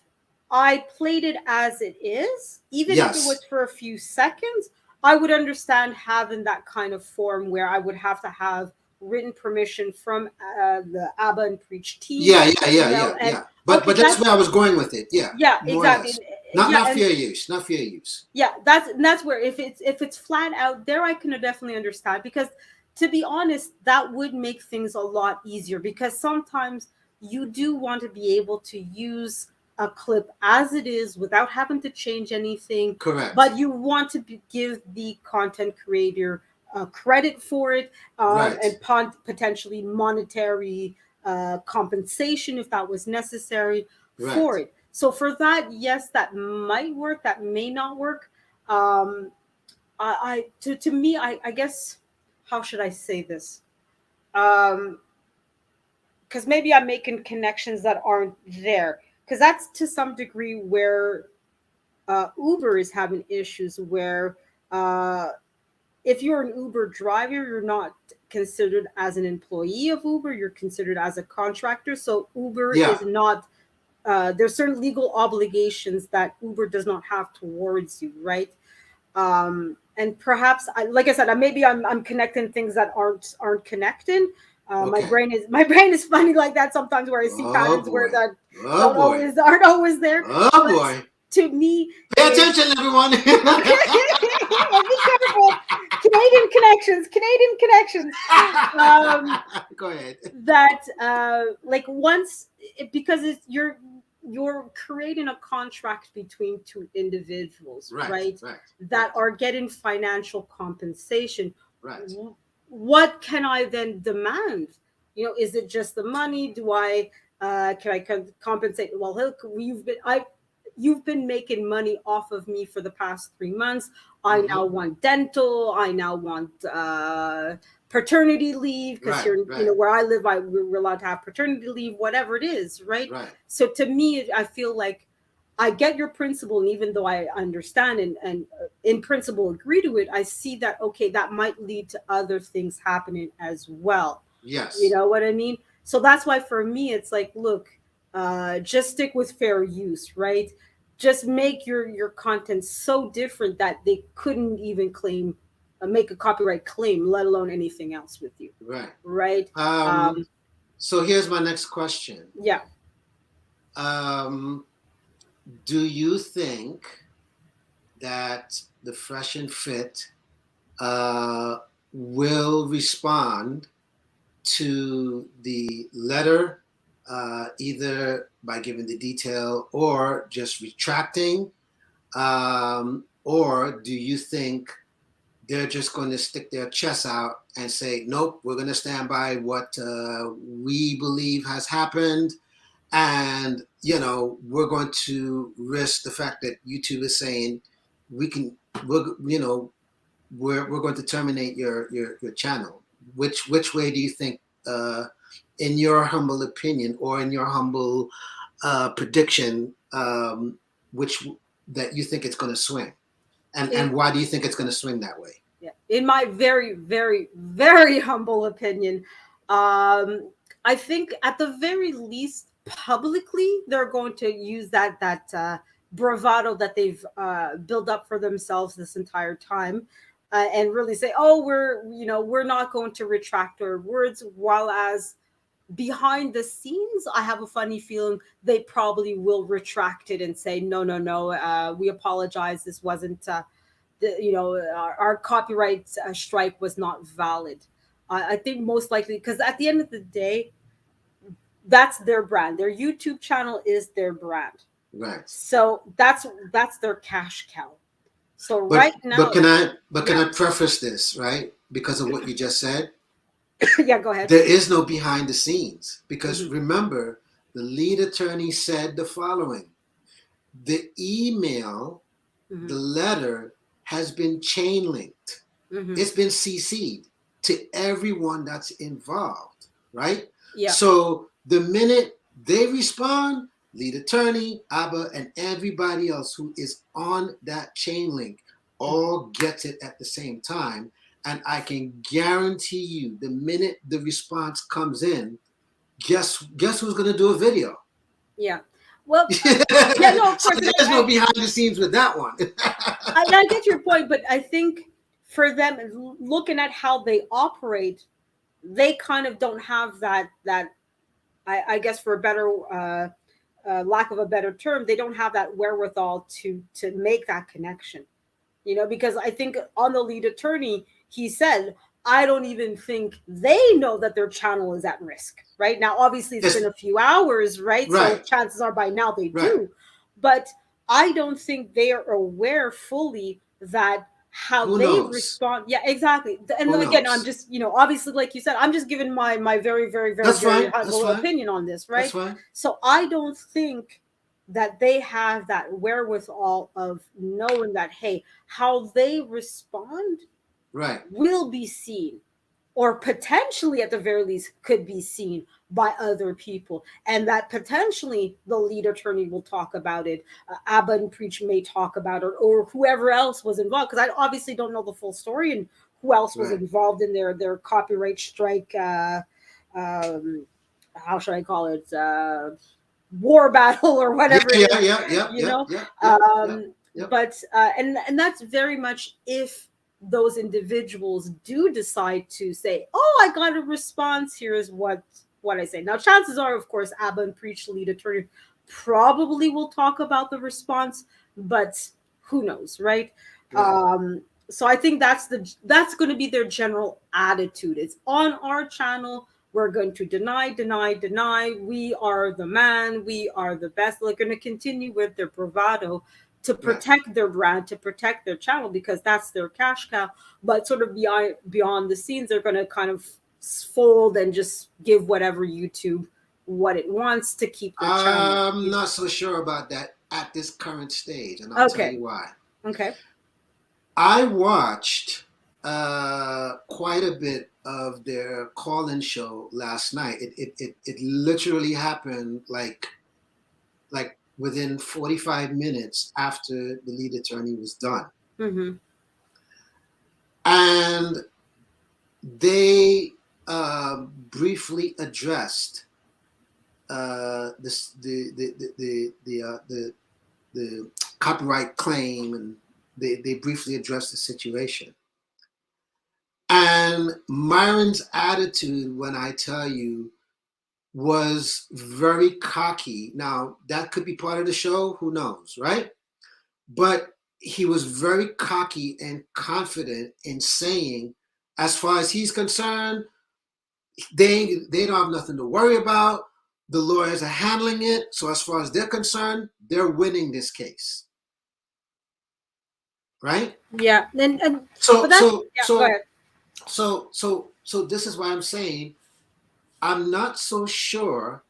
Speaker 1: I played it as it is, even if it was
Speaker 4: yes,
Speaker 1: for a few seconds, I would understand having that kind of form where I would have to have written permission from the Abba and Preach team,
Speaker 4: yeah, yeah, yeah, yeah,
Speaker 1: and
Speaker 4: yeah. But
Speaker 1: okay,
Speaker 4: that's where I was going with it. Yeah,
Speaker 1: yeah,
Speaker 4: more or
Speaker 1: exactly,
Speaker 4: less. Not
Speaker 1: yeah,
Speaker 4: not
Speaker 1: and
Speaker 4: fair use. Not fair use.
Speaker 1: yeah, that's where, if it's flat out there, I can definitely understand, because, to be honest, that would make things a lot easier, because sometimes you do want to be able to use a clip as it is without having to change anything,
Speaker 4: Correct.
Speaker 1: but you want to give the content creator credit for it,
Speaker 4: Right.
Speaker 1: and potentially monetary compensation if that was necessary
Speaker 4: Right.
Speaker 1: for it. So for that, yes, that might work. That may not work. Um, to me, I guess, how should I say this? Because maybe I'm making connections that aren't there. Because that's to some degree where Uber is having issues. Where if you're an Uber driver, you're not considered as an employee of Uber. You're considered as a contractor. So Uber
Speaker 4: Yeah.
Speaker 1: is not, there's certain legal obligations that Uber does not have towards you, right? And perhaps, like I said, maybe I'm connecting things that aren't connecting. My
Speaker 4: Okay.
Speaker 1: brain is funny like that sometimes, where I see
Speaker 4: Oh
Speaker 1: patterns where
Speaker 4: boy.
Speaker 1: that
Speaker 4: Oh boy.
Speaker 1: aren't always there.
Speaker 4: Oh
Speaker 1: But
Speaker 4: boy.
Speaker 1: to me,
Speaker 4: Pay attention, everyone.
Speaker 1: well, be careful. Canadian connections.
Speaker 4: Go ahead.
Speaker 1: That like once because it's you're creating a contract between two individuals, right? That are getting financial compensation.
Speaker 4: Right.
Speaker 1: What can I then demand? Is it just the money? Do I can I compensate? Well, look, you've been making money off of me for the past 3 months. I now want dental. I now want paternity leave because where I live, we're allowed to have paternity leave, whatever it is, right? So to me, I feel like I get your principle, and even though I understand and in principle agree to it, I see that okay, that might lead to other things happening as well.
Speaker 4: Yes.
Speaker 1: You know what I mean? So that's why for me, it's like, look, just stick with fair use, right? Just make your content so different that they couldn't even claim make a copyright claim, let alone anything else with you.
Speaker 4: Right. So here's my next question.
Speaker 1: Yeah.
Speaker 4: Do you think that the Fresh and Fit will respond to the letter, either by giving the detail or just retracting? Or do you think they're just going to stick their chests out and say, nope, we're going to stand by what we believe has happened, and we're going to risk the fact that YouTube is saying we're going to terminate your channel? Which way do you think, in your humble opinion or in your humble prediction, which that you think it's going to swing, and why do you think it's going to swing that way?
Speaker 1: Yeah, in my very, very, very humble opinion, I think at the very least, publicly, they're going to use that bravado that they've built up for themselves this entire time, and really say, "Oh, we're not going to retract our words." While as behind the scenes, I have a funny feeling they probably will retract it and say, "No, no, no, we apologize. This wasn't." Our copyright strike was not valid. I think most likely because at the end of the day, that's their brand. Their YouTube channel is their brand.
Speaker 4: Right.
Speaker 1: So that's their cash cow. So right now,
Speaker 4: can I preface this, right? Because of what you just said.
Speaker 1: Yeah, go ahead.
Speaker 4: There is no behind the scenes, because remember, the lead attorney said the following: the email, the letter has been chain linked. It's been CC'd to everyone that's involved, right?
Speaker 1: Yeah.
Speaker 4: So the minute they respond, lead attorney, Abba, and everybody else who is on that chain link all gets it at the same time. And I can guarantee you, the minute the response comes in, guess who's going to do a video?
Speaker 1: Yeah. Well, yeah, no, of course.
Speaker 4: So there's no behind the scenes with that one.
Speaker 1: I get your point, but I think for them, looking at how they operate, they kind of don't have that. I guess for a better lack of a better term, they don't have that wherewithal to make that connection. Because I think on the lead attorney, he said, I don't even think they know that their channel is at risk right now. Obviously, it's been a few hours, right? So chances are by now they do. But I don't think they are aware fully that how they respond. Yeah, exactly. And again, I'm just, obviously, like you said, I'm just giving my very, very, very, very humble opinion on this, right? So I don't think that they have that wherewithal of knowing that, hey, how they respond will be seen, or potentially at the very least could be seen by other people, and that potentially the lead attorney will talk about it, Abba and Preach may talk about it, or whoever else was involved, because I obviously don't know the full story and who else was involved in their copyright strike, how should I call it, war battle or whatever. But and that's very much if those individuals do decide to say, oh, I got a response, here's what I say. Now, chances are, of course, Abba and Preach lead attorney probably will talk about the response, but who knows, right?
Speaker 4: Right.
Speaker 1: So I think that's going to be their general attitude. It's on our channel. We're going to deny, deny, deny. We are the man. We are the best. They're going to continue with their bravado to
Speaker 4: Right.
Speaker 1: protect their brand, to protect their channel, because that's their cash cow. But sort of beyond the scenes, they're going to kind of fold and just give whatever YouTube what it wants to keep their channel.
Speaker 4: I'm not so sure about that at this current stage, and I'll tell
Speaker 1: Okay.
Speaker 4: you why.
Speaker 1: Okay.
Speaker 4: I watched quite a bit of their call-in show last night. It literally happened like within 45 minutes after the lead attorney was done.
Speaker 1: Mm-hmm.
Speaker 4: And they briefly addressed the copyright claim, and they briefly addressed the situation. And Myron's attitude, when I tell you, was very cocky. Now, that could be part of the show, who knows, right? But he was very cocky and confident in saying, as far as he's concerned, they don't have nothing to worry about. The lawyers are handling it. So as far as they're concerned, they're winning this case. Right?
Speaker 1: Yeah. And
Speaker 4: So
Speaker 1: but that's,
Speaker 4: so
Speaker 1: yeah, go ahead.
Speaker 4: so this is why I'm saying I'm not so sure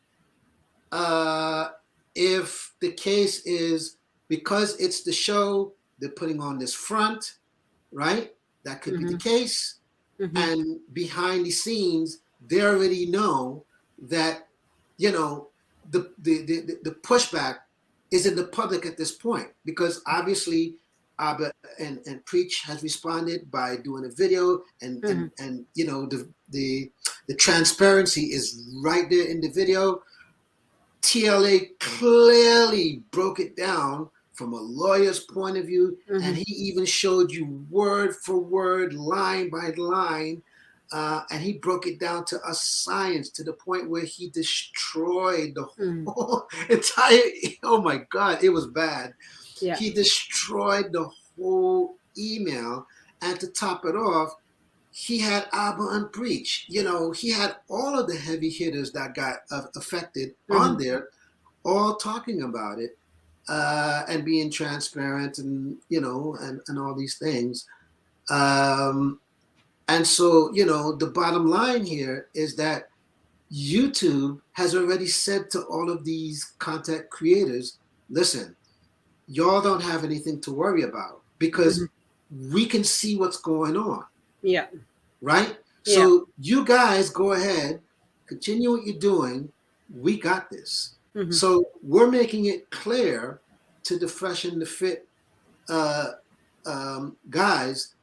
Speaker 4: if the case is because it's the show, they're putting on this front, right? That could be the case.
Speaker 1: Mm-hmm.
Speaker 4: And behind the scenes, they already know that, the pushback is in the public at this point, because obviously Abba and Preach has responded by doing a video, and the transparency is right there in the video. TLA clearly broke it down from a lawyer's point of view, and he even showed you word for word, line by line, and he broke it down to a science, to the point where he destroyed the whole entire, oh my God, it was bad.
Speaker 1: Yeah.
Speaker 4: He destroyed the whole email, and to top it off, he had Abba and Preach. He had all of the heavy hitters that got affected on there, all talking about it, and being transparent, and and all these things. And so, the bottom line here is that YouTube has already said to all of these content creators, listen, y'all don't have anything to worry about, because we can see what's going on.
Speaker 1: Yeah.
Speaker 4: Right?
Speaker 1: Yeah.
Speaker 4: So you guys go ahead, continue what you're doing. We got this. So we're making it clear to the fresh and the fit guys,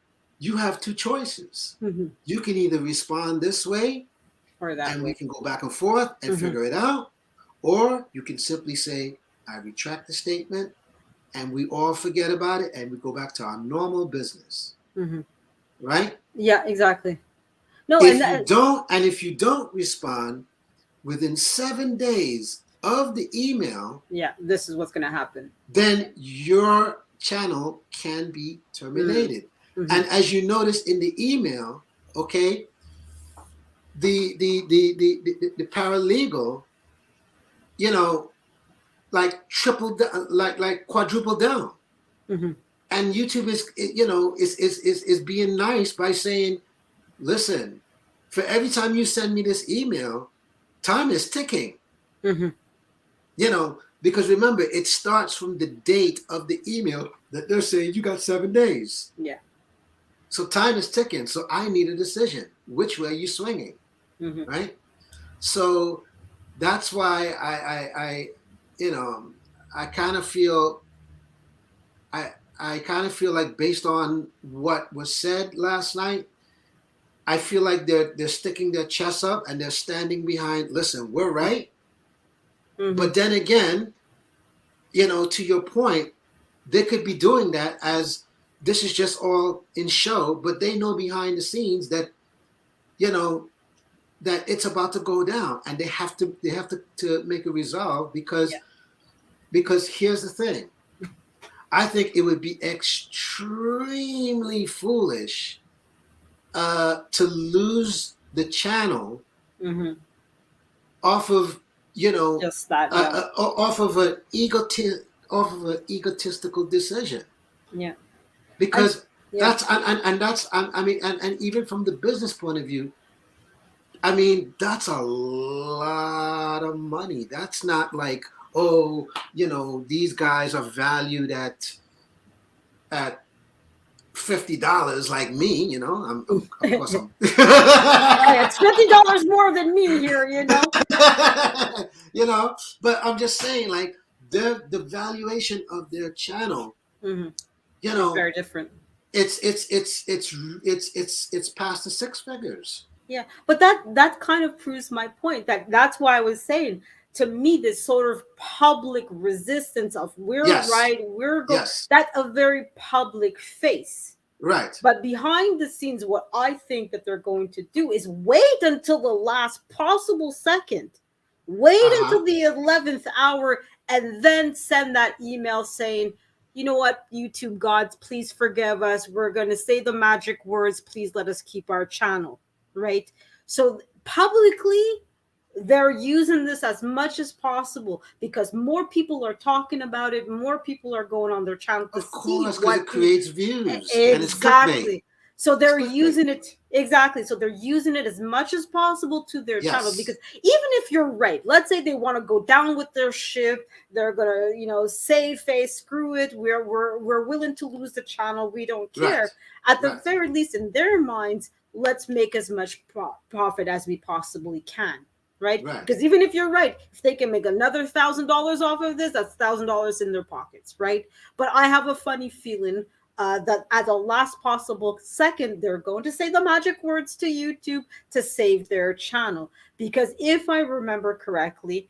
Speaker 4: you have two choices. You can either respond this way,
Speaker 1: or that
Speaker 4: and
Speaker 1: way.
Speaker 4: we can go back and forth and figure it out, or you can simply say, I retract the statement, and we all forget about it, and we go back to our normal business. Right?
Speaker 1: Yeah, exactly. No,
Speaker 4: if you don't respond within 7 days of the email,
Speaker 1: yeah, this is what's going to happen.
Speaker 4: Then your channel can be terminated. And as you notice in the email, okay, the paralegal, like tripled, like quadrupled down. And YouTube is being nice by saying, listen, for every time you send me this email, time is ticking. Because remember, it starts from the date of the email that they're saying you got 7 days.
Speaker 1: Yeah.
Speaker 4: So time is ticking. So I need a decision. Which way are you swinging? Right? So that's why I kind of feel like, based on what was said last night, I feel like they're sticking their chests up and they're standing behind, listen, we're right. But then again, to your point, they could be doing that as this is just all in show, but they know behind the scenes that, that it's about to go down, and they have to make a resolve, because here's the thing. I think it would be extremely foolish to lose the channel
Speaker 1: Mm-hmm.
Speaker 4: off of, you know,
Speaker 1: Just that, yeah.
Speaker 4: off of off of an egotistical decision,
Speaker 1: Yeah. I
Speaker 4: because
Speaker 1: yeah.
Speaker 4: that's and that's I mean, and even from the business point of view, I mean, that's a lot of money. That's not like, oh, you know, these guys are valued at $50 like me, you know. I'm of course I'm
Speaker 1: It's $50 more than me here, you know.
Speaker 4: you know, but I'm just saying, like, the valuation of their channel,
Speaker 1: Mm-hmm.
Speaker 4: you
Speaker 1: It's
Speaker 4: know,
Speaker 1: very different.
Speaker 4: it's past the six figures.
Speaker 1: Yeah, but that kind of proves my point. That's why I was saying, to me, this sort of public resistance of we're
Speaker 4: Yes,
Speaker 1: right, we're go
Speaker 4: yes,
Speaker 1: that's a very public face.
Speaker 4: right.
Speaker 1: But behind the scenes, what I think that they're going to do is wait until the last possible second, wait
Speaker 4: Uh-huh.
Speaker 1: until the 11th hour, and then send that email saying, you know what, YouTube gods, please forgive us. We're going to say the magic words. Please let us keep our channel. Right? So publicly, they're using this as much as possible because more people are talking about it, more people are going on their channel to
Speaker 4: Of
Speaker 1: see
Speaker 4: course, because
Speaker 1: what
Speaker 4: it creates views and it's clickbait.
Speaker 1: exactly. So
Speaker 4: It's
Speaker 1: they're
Speaker 4: clickbait.
Speaker 1: using it exactly. So they're using it as much as possible to their channel because
Speaker 4: Yes,
Speaker 1: even if you're right, let's say they want to go down with their ship, they're gonna, save face, screw it, we're willing to lose the channel, we don't
Speaker 4: right,
Speaker 1: care. At the
Speaker 4: right,
Speaker 1: very least, in their minds, let's make as much profit as we possibly can, right?
Speaker 4: right.
Speaker 1: Because even if you're right, if they can make another $1,000 off of this, that's $1,000 in their pockets, right? But I have a funny feeling that at the last possible second, they're going to say the magic words to YouTube to save their channel. Because if I remember correctly,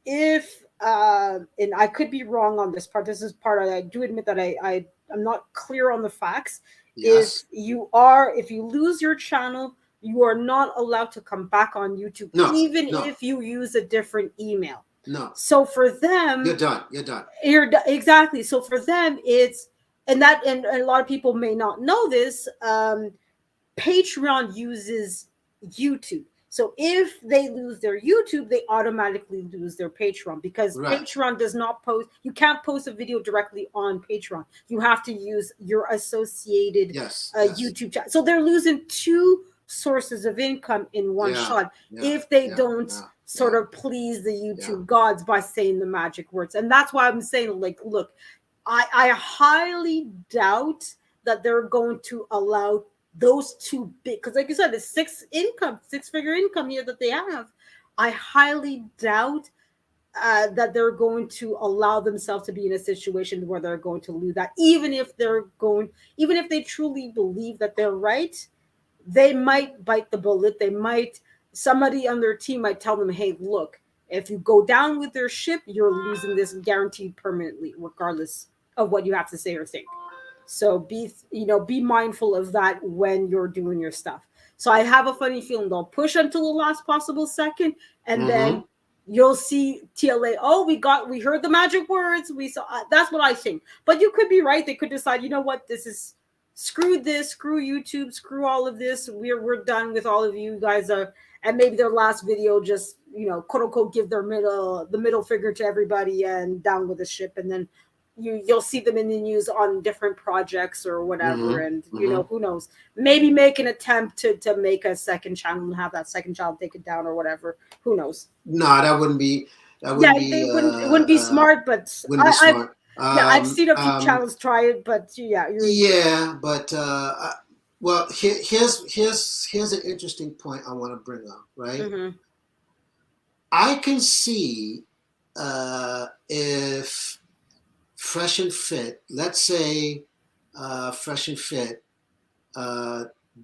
Speaker 1: if and I could be wrong on this part, this is part I do admit that I'm not clear on the facts.
Speaker 4: Yes.
Speaker 1: If you lose your channel, you are not allowed to come back on YouTube,
Speaker 4: No,
Speaker 1: even
Speaker 4: no,
Speaker 1: if you use a different email.
Speaker 4: no.
Speaker 1: So for them,
Speaker 4: You're done. You're done.
Speaker 1: exactly. So for them, it's and a lot of people may not know this. Patreon uses YouTube. So if they lose their YouTube, they automatically lose their Patreon because
Speaker 4: Right.
Speaker 1: Patreon does not post. You can't post a video directly on Patreon. You have to use your associated
Speaker 4: Yes. Yes.
Speaker 1: YouTube channel. So they're losing two sources of income in one
Speaker 4: Yeah.
Speaker 1: shot
Speaker 4: Yeah.
Speaker 1: if they
Speaker 4: Yeah.
Speaker 1: don't
Speaker 4: Yeah.
Speaker 1: sort
Speaker 4: Yeah.
Speaker 1: of please the YouTube
Speaker 4: Yeah.
Speaker 1: gods by saying the magic words. And that's why I'm saying, like, look, I highly doubt that they're going to allow those two big, because like you said, it's six-figure income here that they have. I highly doubt that they're going to allow themselves to be in a situation where they're going to lose that, even if they truly believe that they're right. They might bite the bullet. Somebody on their team might tell them, hey, look, if you go down with their ship, you're losing this guaranteed permanently, regardless of what you have to say or think. So be mindful of that when you're doing your stuff. So I have a funny feeling they'll push until the last possible second, and
Speaker 4: Mm-hmm.
Speaker 1: then you'll see TLA. Oh, we heard the magic words. We saw. That's what I think. But you could be right. They could decide. You know what? This is screw this. Screw YouTube. Screw all of this. We're done with all of you guys. And maybe their last video just quote unquote give the middle finger to everybody and down with the ship, and then you'll see them in the news on different projects or whatever. And
Speaker 4: Mm-hmm. Mm-hmm.
Speaker 1: who knows, maybe make an attempt to make a second channel and have that second channel take it down or whatever. Who knows?
Speaker 4: No, that wouldn't be. That
Speaker 1: Yeah,
Speaker 4: wouldn't be.
Speaker 1: it wouldn't be smart, but
Speaker 4: Wouldn't be smart.
Speaker 1: I've seen a few channels try it, but yeah,
Speaker 4: Yeah, but well, here's an interesting point I want to bring up. Right,
Speaker 1: mm-hmm.
Speaker 4: I can see if Fresh and Fit, let's say, Fresh and Fit,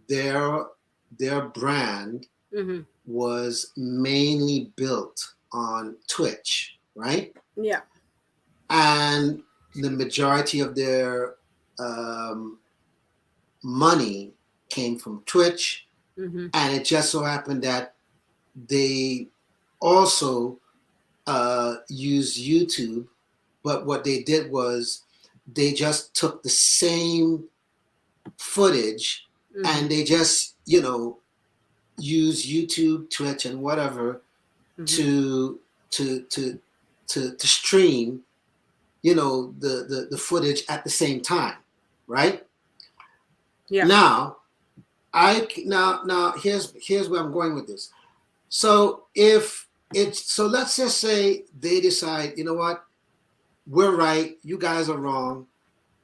Speaker 4: their brand
Speaker 1: Mm-hmm.
Speaker 4: was mainly built on Twitch, right?
Speaker 1: Yeah.
Speaker 4: And the majority of their money came from Twitch,
Speaker 1: Mm-hmm.
Speaker 4: and it just so happened that they also use YouTube, but what they did was they just took the same footage and they just, use YouTube, Twitch, and whatever to stream, the footage at the same time, right?
Speaker 1: Yeah.
Speaker 4: Now here's where I'm going with this. So let's just say they decide, you know what, we're right, you guys are wrong,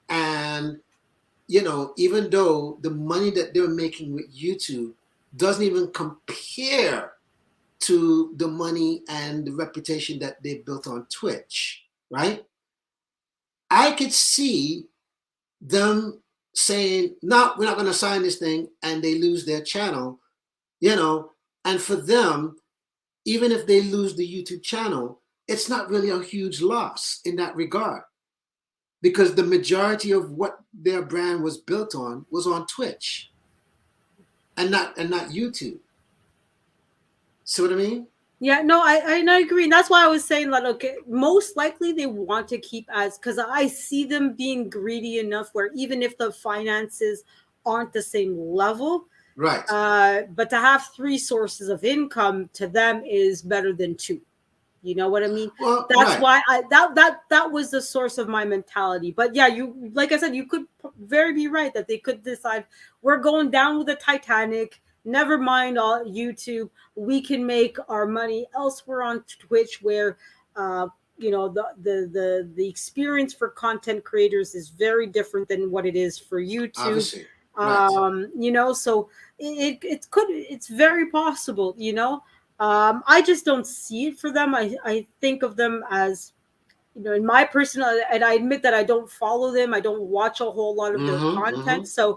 Speaker 4: and even though the money that they're making with YouTube doesn't even compare to the money and the reputation that they built on Twitch, right? I could see them saying, no, we're not going to sign this thing, and they lose their channel, and for them, even if they lose the YouTube channel, it's not really a huge loss in that regard, because the majority of what their brand was built on was on Twitch and not YouTube. See what I mean?
Speaker 1: Yeah, no, I agree. And that's why I was saying that, okay, most likely they want to keep as, because I see them being greedy enough where even if the finances aren't the same level,
Speaker 4: right?
Speaker 1: But to have 3 sources of income to them is better than 2. You know what I mean?
Speaker 4: Well,
Speaker 1: that's
Speaker 4: right.
Speaker 1: why that was the source of my mentality. But yeah, you, like I said, you could very be right that they could decide we're going down with the Titanic. Never mind all YouTube. We can make our money elsewhere on Twitch, where the experience for content creators is very different than what it is for YouTube.
Speaker 4: Obviously. Right.
Speaker 1: So it's very possible, I just don't see it for them. I think of them as, in my personal, and I admit that I don't follow them. I don't watch a whole lot of their content. So,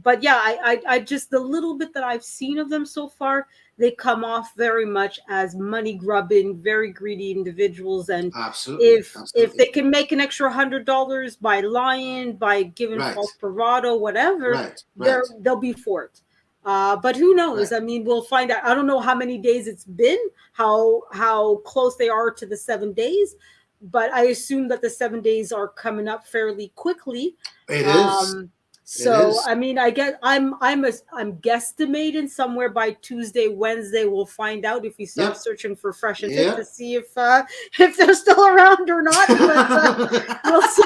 Speaker 1: but yeah, I just, the little bit that I've seen of them so far, they come off very much as money grubbing, very greedy individuals. And
Speaker 4: absolutely.
Speaker 1: if they can make an extra $100 by lying, by giving false bravado, whatever, they'll be for it. But who knows? Right. I mean, we'll find out. I don't know how many days it's been, how close they are to the 7 days, but I assume that the 7 days are coming up fairly quickly.
Speaker 4: It is.
Speaker 1: So I mean, I guess I'm guesstimating somewhere by Tuesday, Wednesday. We'll find out if we start searching for Fresh and Fit to see if they're still around or not. But, we'll see.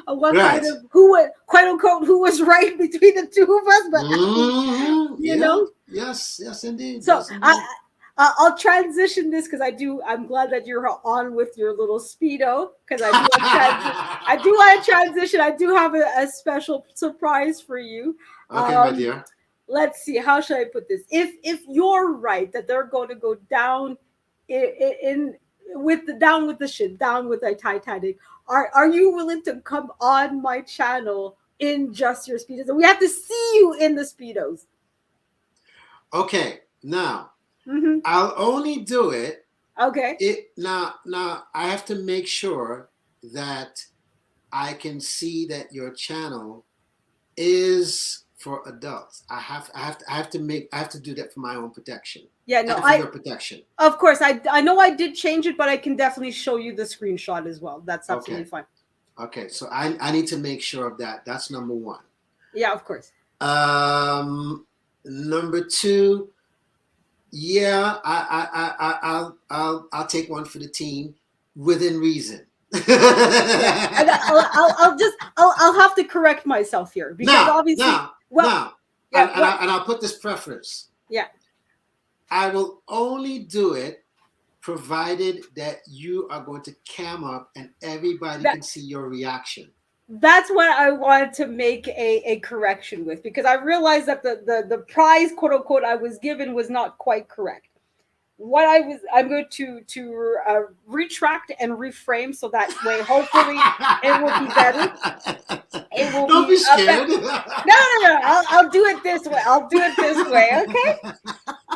Speaker 1: What kind of quote unquote who was right between the two of us. But
Speaker 4: yes, indeed.
Speaker 1: So
Speaker 4: yes, indeed.
Speaker 1: I'll transition this because I'm glad that you're on with your little Speedo, because I do want to transition. I do have a special surprise for you.
Speaker 4: Okay, my dear.
Speaker 1: Let's see. How should I put this? If you're right that they're going to go down with the ship, down with the Titanic, are you willing to come on my channel in just your Speedos? And we have to see you in the Speedos.
Speaker 4: Okay, now. I'll only do it.
Speaker 1: Okay.
Speaker 4: Now I have to make sure that I can see that your channel is for adults. I have to do that for my own protection.
Speaker 1: Yeah, no,
Speaker 4: and for your protection.
Speaker 1: Of course, I know I did change it, but I can definitely show you the screenshot as well. That's absolutely fine.
Speaker 4: Okay, so I need to make sure of that. That's number 1.
Speaker 1: Yeah, of course.
Speaker 4: Number 2. Yeah, I'll take one for the team within reason.
Speaker 1: And I'll have to correct myself here because obviously
Speaker 4: and I'll put this preference.
Speaker 1: Yeah.
Speaker 4: I will only do it provided that you are going to cam up and everybody can see your reaction. That's
Speaker 1: what I wanted to make a correction with, because I realized that the prize, quote unquote, I was given was not quite correct. I'm going to retract and reframe so that way hopefully it will be better. It will
Speaker 4: Don't be scared.
Speaker 1: No. I'll do it this way. Okay.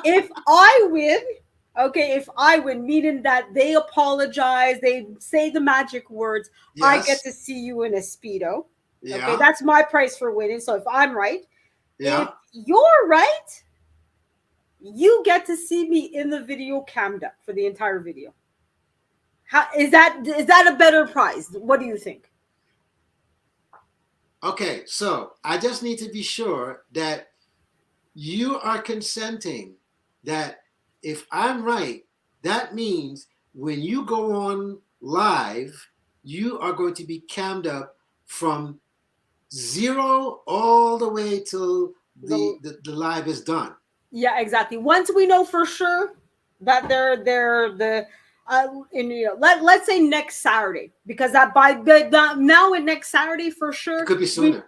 Speaker 1: If I win, meaning that they apologize, they say the magic words, I get to see you in a Speedo. Yeah. Okay, that's my price for winning. So if I'm right, if you're right, you get to see me in the video cammed up for the entire video. How is that a better price? What do you think?
Speaker 4: Okay, so I just need to be sure that you are consenting that if I'm right, that means when you go on live, you are going to be cammed up from 0 all the way till the live is done.
Speaker 1: Yeah, exactly. Once we know for sure that they're the in let's say next Saturday, because that by now and next Saturday for sure.
Speaker 4: It could be sooner.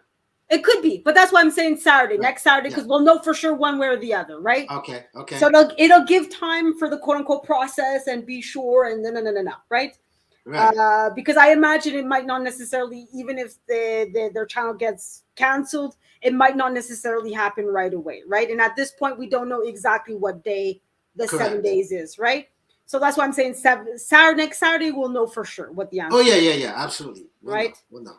Speaker 1: It could be, but that's why I'm saying Saturday,
Speaker 4: Right.
Speaker 1: next Saturday, because we'll know for sure one way or the other, right?
Speaker 4: Okay.
Speaker 1: So it'll give time for the quote unquote process and be sure and no, right?
Speaker 4: Right.
Speaker 1: Because I imagine it might not necessarily, even if their channel gets canceled, it might not necessarily happen right away, right? And at this point, we don't know exactly what day the
Speaker 4: Correct.
Speaker 1: 7 days is, right? So that's why I'm saying next Saturday, we'll know for sure what the answer
Speaker 4: Oh,
Speaker 1: is.
Speaker 4: yeah, absolutely.
Speaker 1: Right?
Speaker 4: We'll know.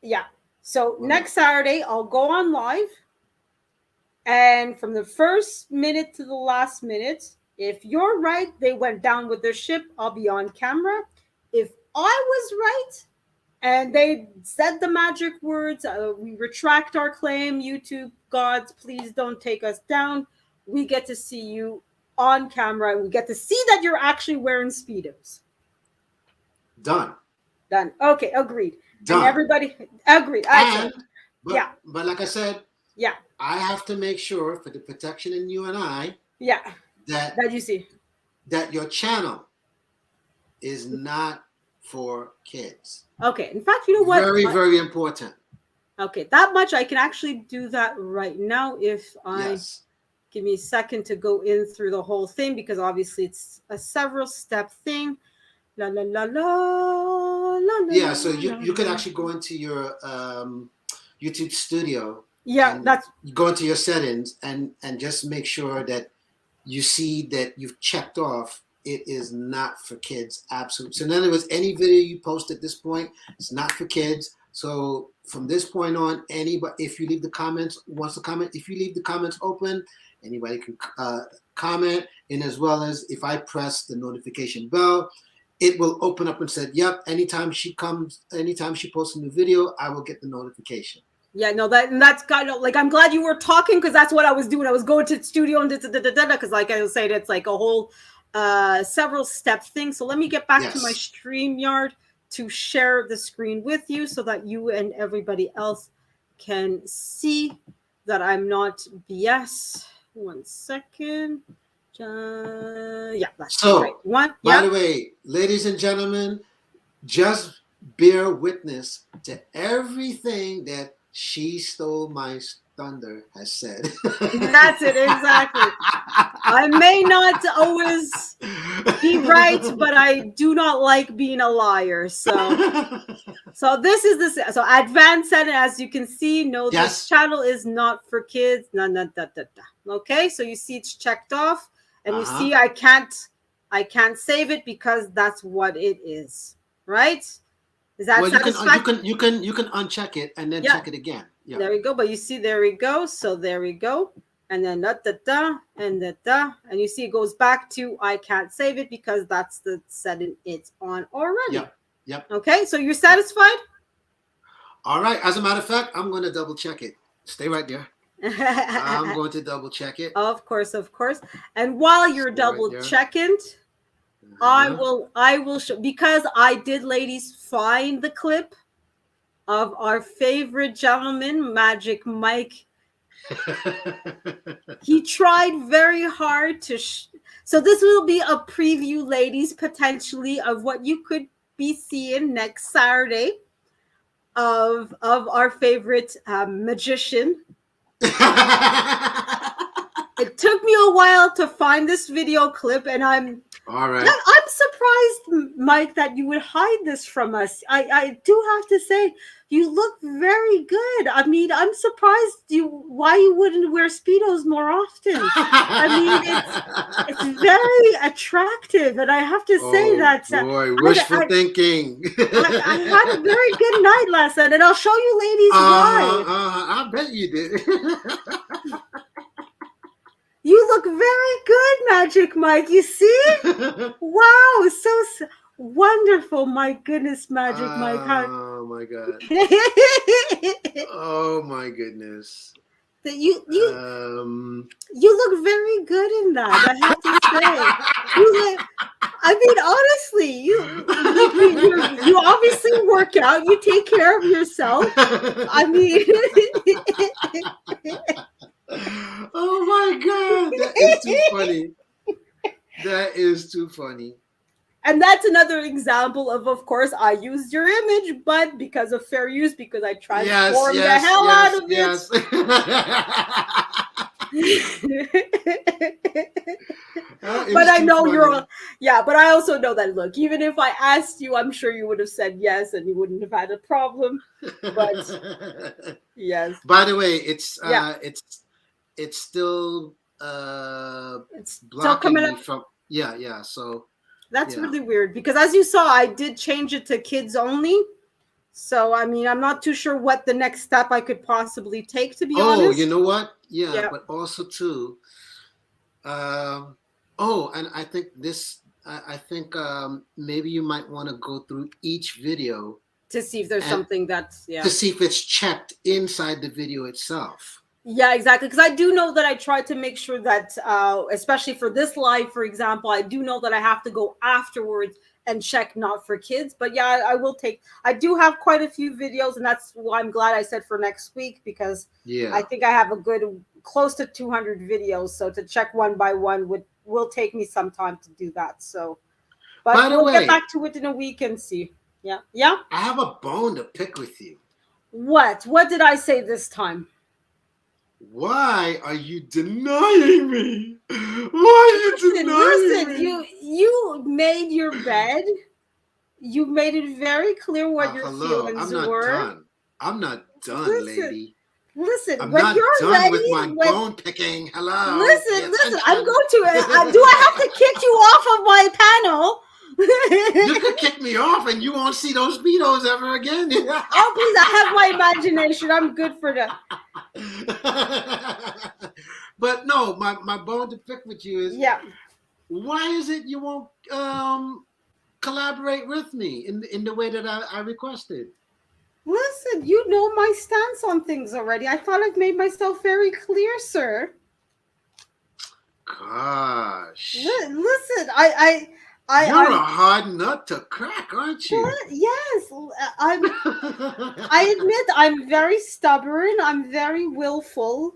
Speaker 1: Yeah. So next Saturday, I'll go on live. And from the first minute to the last minute, if you're right, they went down with their ship, I'll be on camera. If I was right and they said the magic words, we retract our claim, YouTube gods, please don't take us down, we get to see you on camera and we get to see that you're actually wearing Speedos.
Speaker 4: Done.
Speaker 1: Okay, agreed.
Speaker 4: Done.
Speaker 1: And everybody agreed.
Speaker 4: But like I said,
Speaker 1: yeah,
Speaker 4: I have to make sure for the protection in you and I,
Speaker 1: that you see
Speaker 4: that your channel is not for kids.
Speaker 1: Okay. In fact, you know what?
Speaker 4: Very important.
Speaker 1: Okay, that much I can actually do that right now if I give me a second to go in through the whole thing, because obviously it's a several step thing. La la la la la.
Speaker 4: Yeah, so you could actually go into your YouTube studio.
Speaker 1: Yeah, that's
Speaker 4: go into your settings and just make sure that you see that you've checked off it is not for kids. Absolutely. So in other words, any video you post at this point, it's not for kids. So from this point on, anybody, if you leave the comments, wants to comment, if you leave the comments open, anybody can comment. And as well as if I press the notification bell, it will open up and say, yep, anytime she posts a new video, I will get the notification.
Speaker 1: Yeah, no, that's kind of like, I'm glad you were talking, because that's what I was doing. I was going to the studio and because like I was saying, it's like a whole several step thing. So let me get back to my StreamYard to share the screen with you so that you and everybody else can see that I'm not BS. 1 second. Yeah, that's
Speaker 4: so
Speaker 1: right. One.
Speaker 4: By the way, ladies and gentlemen, just bear witness to everything that She Stole My Thunder has said.
Speaker 1: That's it, exactly. I may not always be right, but I do not like being a liar. So this is this. So advanced setting, as you can see, no, this channel is not for kids. Okay, so you see it's checked off, and you see I can't save it because that's what it is, right? Is that satisfactory?
Speaker 4: You can uncheck it and then check it again. Yeah.
Speaker 1: There we go. But you see, there we go. So there we go. And then and you see it goes back to I can't save it because that's the setting it's on already.
Speaker 4: Yep.
Speaker 1: Okay, so you're satisfied?
Speaker 4: All right. As a matter of fact, I'm going to double check it. Stay right there. I'm going to double check it.
Speaker 1: Of course. And while you're double checking, I will show, because I did, ladies, find the clip of our favorite gentleman, Magic Mike. He tried very hard to so this will be a preview, ladies, potentially of what you could be seeing next Saturday of our favorite magician. It took me a while to find this video clip, and I'm surprised, Mike, that you would hide this from us. I do have to say, you look very good. I mean, I'm surprised why you wouldn't wear Speedos more often. I mean, it's very attractive, and I have to say that.
Speaker 4: Wishful thinking.
Speaker 1: I had a very good night last night, and I'll show you ladies why.
Speaker 4: I bet you did.
Speaker 1: You look very good, Magic Mike. You see? Wow. Wonderful. My goodness, Magic Mike.
Speaker 4: Oh my god. Oh my goodness.
Speaker 1: That you
Speaker 4: Um,
Speaker 1: look very good in that. I have to say, you look. I mean, honestly, you obviously work out. You take care of yourself. I mean,
Speaker 4: oh my god, that is too funny. That is too funny.
Speaker 1: and that's another example of course, I used your image, but because of fair use, because I transformed the hell out of it. But I know you're, but I also know that, look, even if I asked you, I'm sure you would have said yes and you wouldn't have had a problem. But yes.
Speaker 4: By the way, it's still
Speaker 1: It's still
Speaker 4: blocking
Speaker 1: coming
Speaker 4: me
Speaker 1: up.
Speaker 4: from so
Speaker 1: That's really weird, because as you saw, I did change it to kids only. So I mean, I'm not too sure what the next step I could possibly take, to be honest.
Speaker 4: Oh, you know what? Yeah, but also too and I think maybe you might want to go through each video
Speaker 1: to see if there's something that's
Speaker 4: to see if it's checked inside the video itself.
Speaker 1: Yeah, exactly. Because I do know that I tried to make sure that, especially for this live, for example, I do know that I have to go afterwards and check not for kids. But yeah, I do have quite a few videos, and that's why I'm glad I said for next week, because I think I have a good close to 200 videos. So to check one by one will take me some time to do that. So, but we'll get back to it in a week and see. Yeah. Yeah.
Speaker 4: I have a bone to pick with you.
Speaker 1: What did I say this time?
Speaker 4: Why are you denying me? Why are you denying
Speaker 1: me? You made your bed. You made it very clear what your feelings were.
Speaker 4: I'm not done, lady.
Speaker 1: Listen,
Speaker 4: I'm
Speaker 1: when
Speaker 4: not
Speaker 1: you're
Speaker 4: done
Speaker 1: ready,
Speaker 4: with my bone picking. Hello.
Speaker 1: Listen. I'm going to. Do I have to kick you off of my panel?
Speaker 4: You could kick me off and you won't see those videos ever again.
Speaker 1: Oh, please, I have my imagination. I'm good for that.
Speaker 4: But no, my bone to pick with you is, why is it you won't collaborate with me in the way that I requested?
Speaker 1: Listen, you know my stance on things already. I thought I've made myself very clear, sir.
Speaker 4: Gosh.
Speaker 1: Listen,
Speaker 4: You're a hard nut to crack, aren't you?
Speaker 1: Yes, I admit I'm very stubborn. I'm very willful.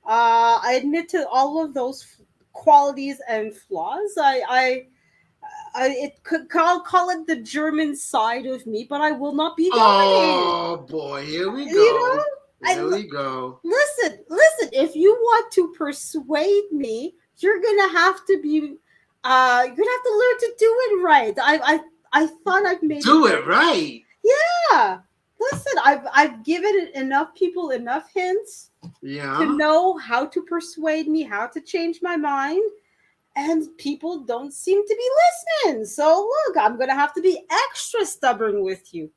Speaker 1: I admit to all of those qualities and flaws. I'll call it the German side of me, but I will not be dominated.
Speaker 4: Oh boy, here we go. Here we go.
Speaker 1: Listen. If you want to persuade me, you're gonna have to be. You're gonna have to learn to do it right. I thought I've made
Speaker 4: it right.
Speaker 1: Yeah. Listen, I've given enough people enough hints to know how to persuade me, how to change my mind, and people don't seem to be listening. So look, I'm gonna have to be extra stubborn with you.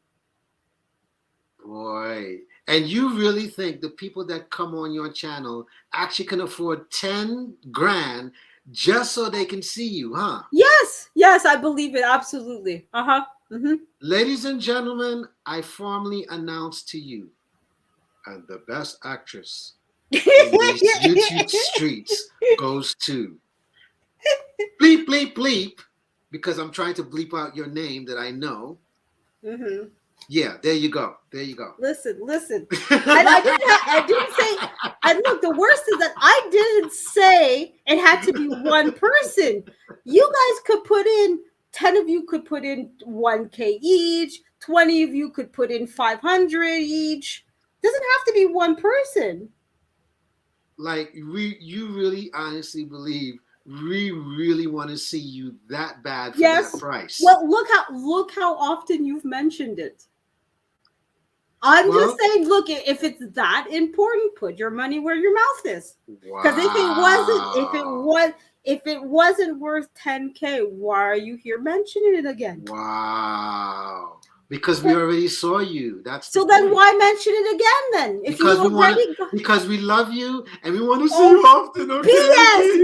Speaker 4: Boy. And you really think the people that come on your channel actually can afford 10 grand just so they can see you, huh?
Speaker 1: Yes, I believe it. Absolutely. Mm-hmm.
Speaker 4: Ladies and gentlemen, I formally announce to you, and the best actress in these YouTube streets goes to bleep, bleep, bleep, because I'm trying to bleep out your name that I know.
Speaker 1: Mm-hmm.
Speaker 4: Yeah, there you go.
Speaker 1: Listen. I didn't say. And look, the worst is that I didn't say it had to be one person. You guys could put in 10 of you could put in 1K each. 20 of you could put in 500 each. Doesn't have to be one person.
Speaker 4: Like you really honestly believe we really want to see you that bad for that price?
Speaker 1: Well, look how often you've mentioned it. I'm just saying, look, if it's that important, put your money where your mouth is. Because if it wasn't worth 10K, why are you here mentioning it again?
Speaker 4: Wow. Because we already saw you.
Speaker 1: So then why mention it again then?
Speaker 4: Because we love you and we want to see you often. Okay?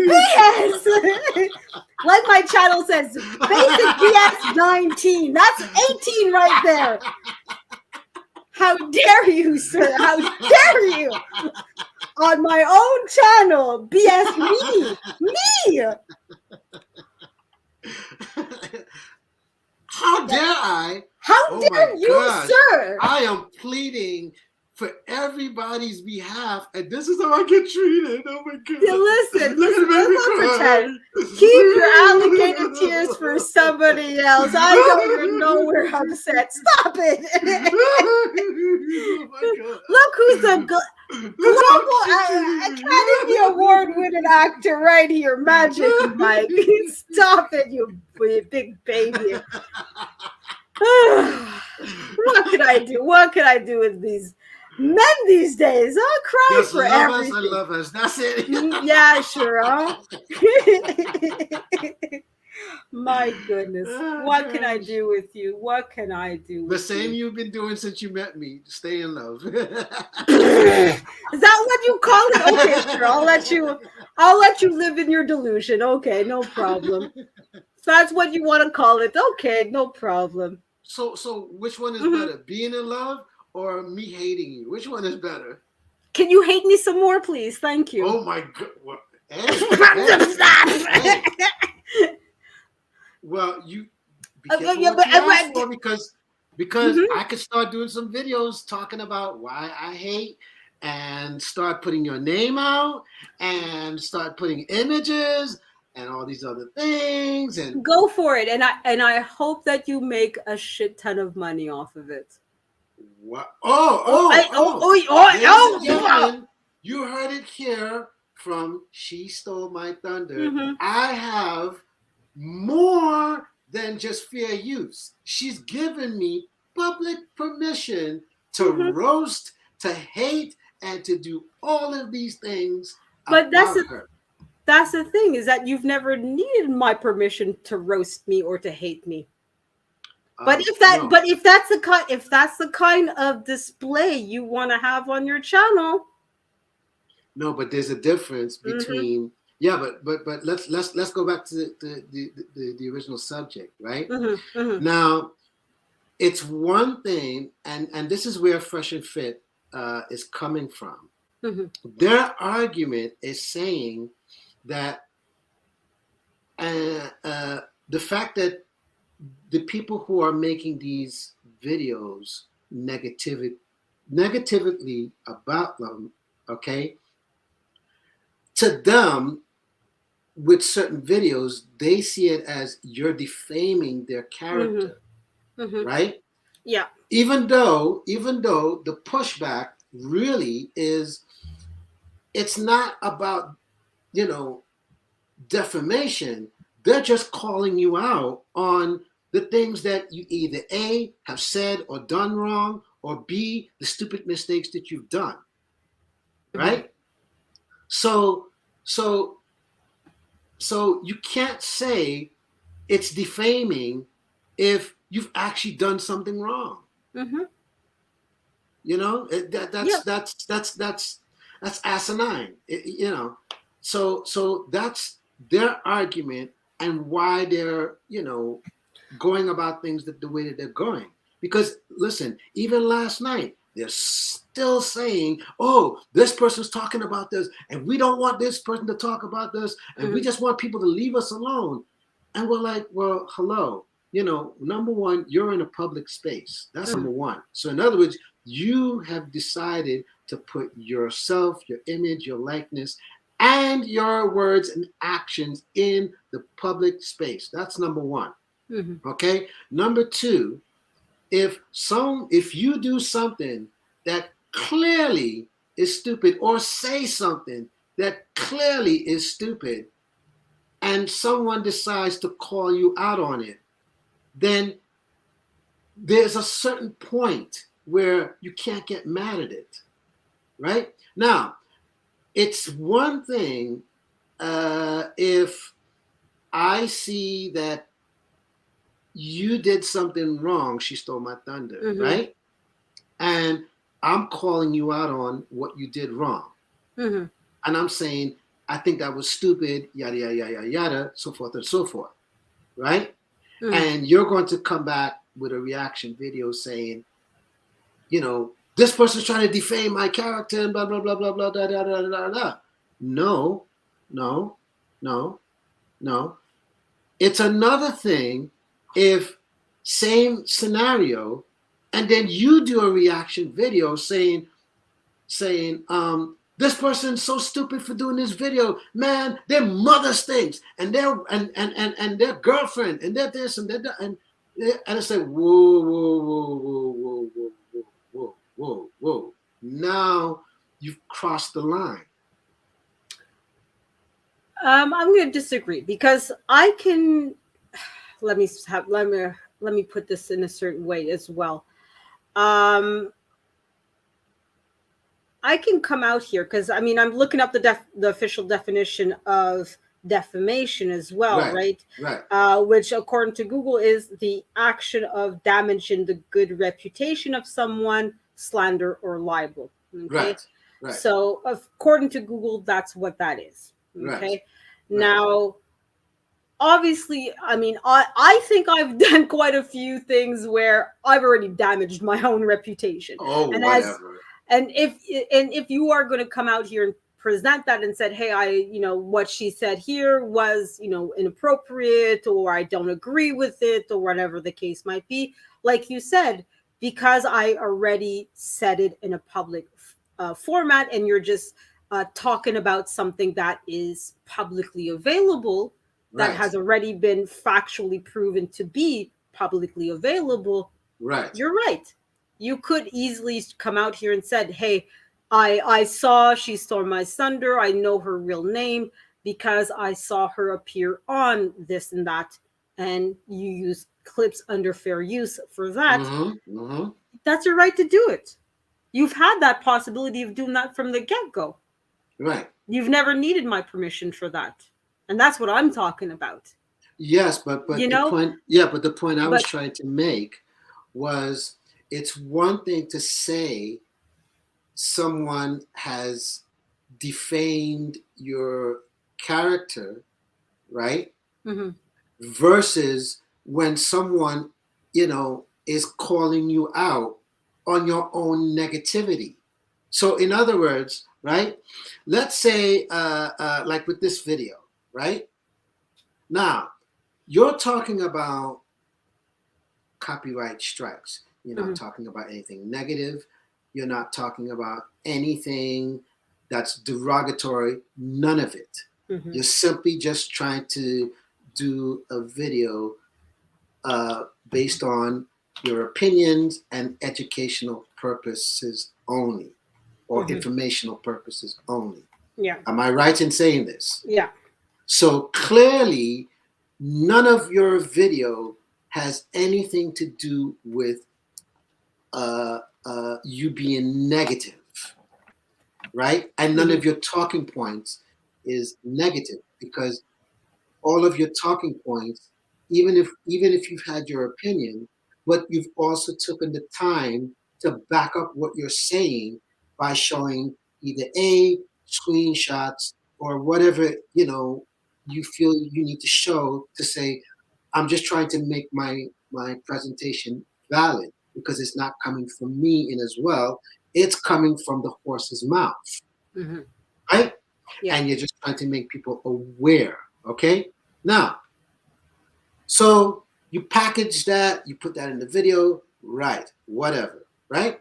Speaker 1: BS. Like my channel says, basic BS 19. That's 18 right there. How dare you, sir? How dare you? On my own channel, BS me.
Speaker 4: How dare I?
Speaker 1: How
Speaker 4: Oh
Speaker 1: dare
Speaker 4: my
Speaker 1: you,
Speaker 4: gosh.
Speaker 1: sir?
Speaker 4: I am pleading for everybody's behalf, and this is how I get treated. Oh my god!
Speaker 1: Yeah, listen,
Speaker 4: Look at
Speaker 1: let's
Speaker 4: me
Speaker 1: not
Speaker 4: cry.
Speaker 1: pretend. Keep your alligator tears for somebody else. I don't even know we're upset. Stop it.
Speaker 4: Oh my god!
Speaker 1: Look who's the global Academy Award-winning actor right here, Magic Mike. Stop it, you big baby. What can I do? What can I do with these men these days? I'll cry
Speaker 4: Just
Speaker 1: for
Speaker 4: love
Speaker 1: everything.
Speaker 4: us and love us. That's it.
Speaker 1: Yeah, sure. Huh? My goodness.
Speaker 4: Oh,
Speaker 1: What can I
Speaker 4: gosh.
Speaker 1: do with you? What can I do with
Speaker 4: The same
Speaker 1: you?
Speaker 4: you've been doing since you met me. Stay in love.
Speaker 1: Is that what you call it? Okay, sure. I'll let you live in your delusion. Okay, no problem. If that's what you want to call it. Okay, no problem.
Speaker 4: So which one is better? Being in love or me hating you? Which one is better?
Speaker 1: Can you hate me some more, please? Thank you.
Speaker 4: Oh my god. Well, hey. Well, you be careful
Speaker 1: yeah,
Speaker 4: what you
Speaker 1: but-
Speaker 4: ask for, because I could start doing some videos talking about why I hate, and start putting your name out and start putting images and all these other things, and
Speaker 1: Go for it, and I hope that you make a shit ton of money off of it.
Speaker 4: what? Ladies and gentlemen, you heard it here from She Stole My Thunder. I have more than just fair use. She's given me public permission to roast, to hate, and to do all of these things.
Speaker 1: But
Speaker 4: about her.
Speaker 1: that's the thing, is that you've never needed my permission to roast me or to hate me. But if that's the kind of display you want to have on your channel.
Speaker 4: No, but there's a difference between but let's go back to the original subject, right? Now, it's one thing, and this is where Fresh and Fit is coming from. Their argument is saying that the fact that the people who are making these videos negatively about them, okay, to them, with certain videos, they see it as you're defaming their character, right?
Speaker 1: Yeah.
Speaker 4: Even though the pushback really is, it's not about, defamation. They're just calling you out on the things that you either A, have said or done wrong, or B, the stupid mistakes that you've done, right? So you can't say it's defaming if you've actually done something wrong. That's asinine. So that's their argument, and why they're going about things the way that they're going. Because listen, even last night, they're still saying, oh, this person's talking about this, and we don't want this person to talk about this, and we just want people to leave us alone. And we're like, well, hello. Number one, you're in a public space. That's number one. So in other words, you have decided to put yourself, your image, your likeness, and your words and actions in the public space. That's number one. Okay. Number two, if you do something that clearly is stupid, or say something that clearly is stupid, and someone decides to call you out on it, then there's a certain point where you can't get mad at it, right? Now, it's one thing if I see that you did something wrong, She Stole My Thunder, right? And I'm calling you out on what you did wrong. And I'm saying, I think that was stupid, yada, yada, yada, yada, so forth and so forth, right? And you're going to come back with a reaction video saying, this person's trying to defame my character and blah, blah, blah, blah, blah, da, da, da, da, da. No, no, no, no. It's another thing if same scenario, and then you do a reaction video saying, this person's so stupid for doing this video, man. Their mother stinks, and their girlfriend, and their this and that, and it's like, whoa, whoa, whoa, whoa, whoa, whoa, whoa, whoa, whoa. Now you've crossed the line.
Speaker 1: I'm going to disagree because I can. Let me put this in a certain way as well. I can come out here because I'm looking up the official definition of defamation as well, right?
Speaker 4: Right.
Speaker 1: Which, according to Google, is the action of damaging the good reputation of someone, slander or libel. Okay?
Speaker 4: Right.
Speaker 1: So, according to Google, that's what that is. Okay.
Speaker 4: Right.
Speaker 1: Now, obviously, I think I've done quite a few things where I've already damaged my own reputation.
Speaker 4: Oh,
Speaker 1: and
Speaker 4: whatever.
Speaker 1: And if you are going to come out here and present that and said, hey, what she said here was, inappropriate, or I don't agree with it, or whatever the case might be, like you said, because I already said it in a public format, and you're just talking about something that is publicly available, that has already been factually proven to be publicly available.
Speaker 4: Right.
Speaker 1: You're right. You could easily come out here and said, hey, I saw she stole my thunder. I know her real name because I saw her appear on this and that. And you use clips under fair use for that. That's your right to do it. You've had that possibility of doing that from the get-go.
Speaker 4: Right.
Speaker 1: You've never needed my permission for that. And that's what I'm talking about.
Speaker 4: Yes, but the point I was trying to make was, it's one thing to say someone has defamed your character, right? Versus when someone, is calling you out on your own negativity. So in other words, right? Let's say, like with this video, right? Now, you're talking about copyright strikes. You're not talking about anything negative. You're not talking about anything that's derogatory. None of it. You're simply just trying to do a video based on your opinions and educational purposes only, or informational purposes only.
Speaker 1: Yeah.
Speaker 4: Am I right in saying this?
Speaker 1: Yeah.
Speaker 4: So clearly, none of your video has anything to do with you being negative, right? And none of your talking points is negative, because all of your talking points, even if you've had your opinion, but you've also taken the time to back up what you're saying by showing either screenshots or whatever you feel you need to show to say, I'm just trying to make my presentation valid, because it's not coming from me in as well. It's coming from the horse's mouth, right? Yeah. And you're just trying to make people aware, okay? Now, so you package that, you put that in the video, right, whatever, right?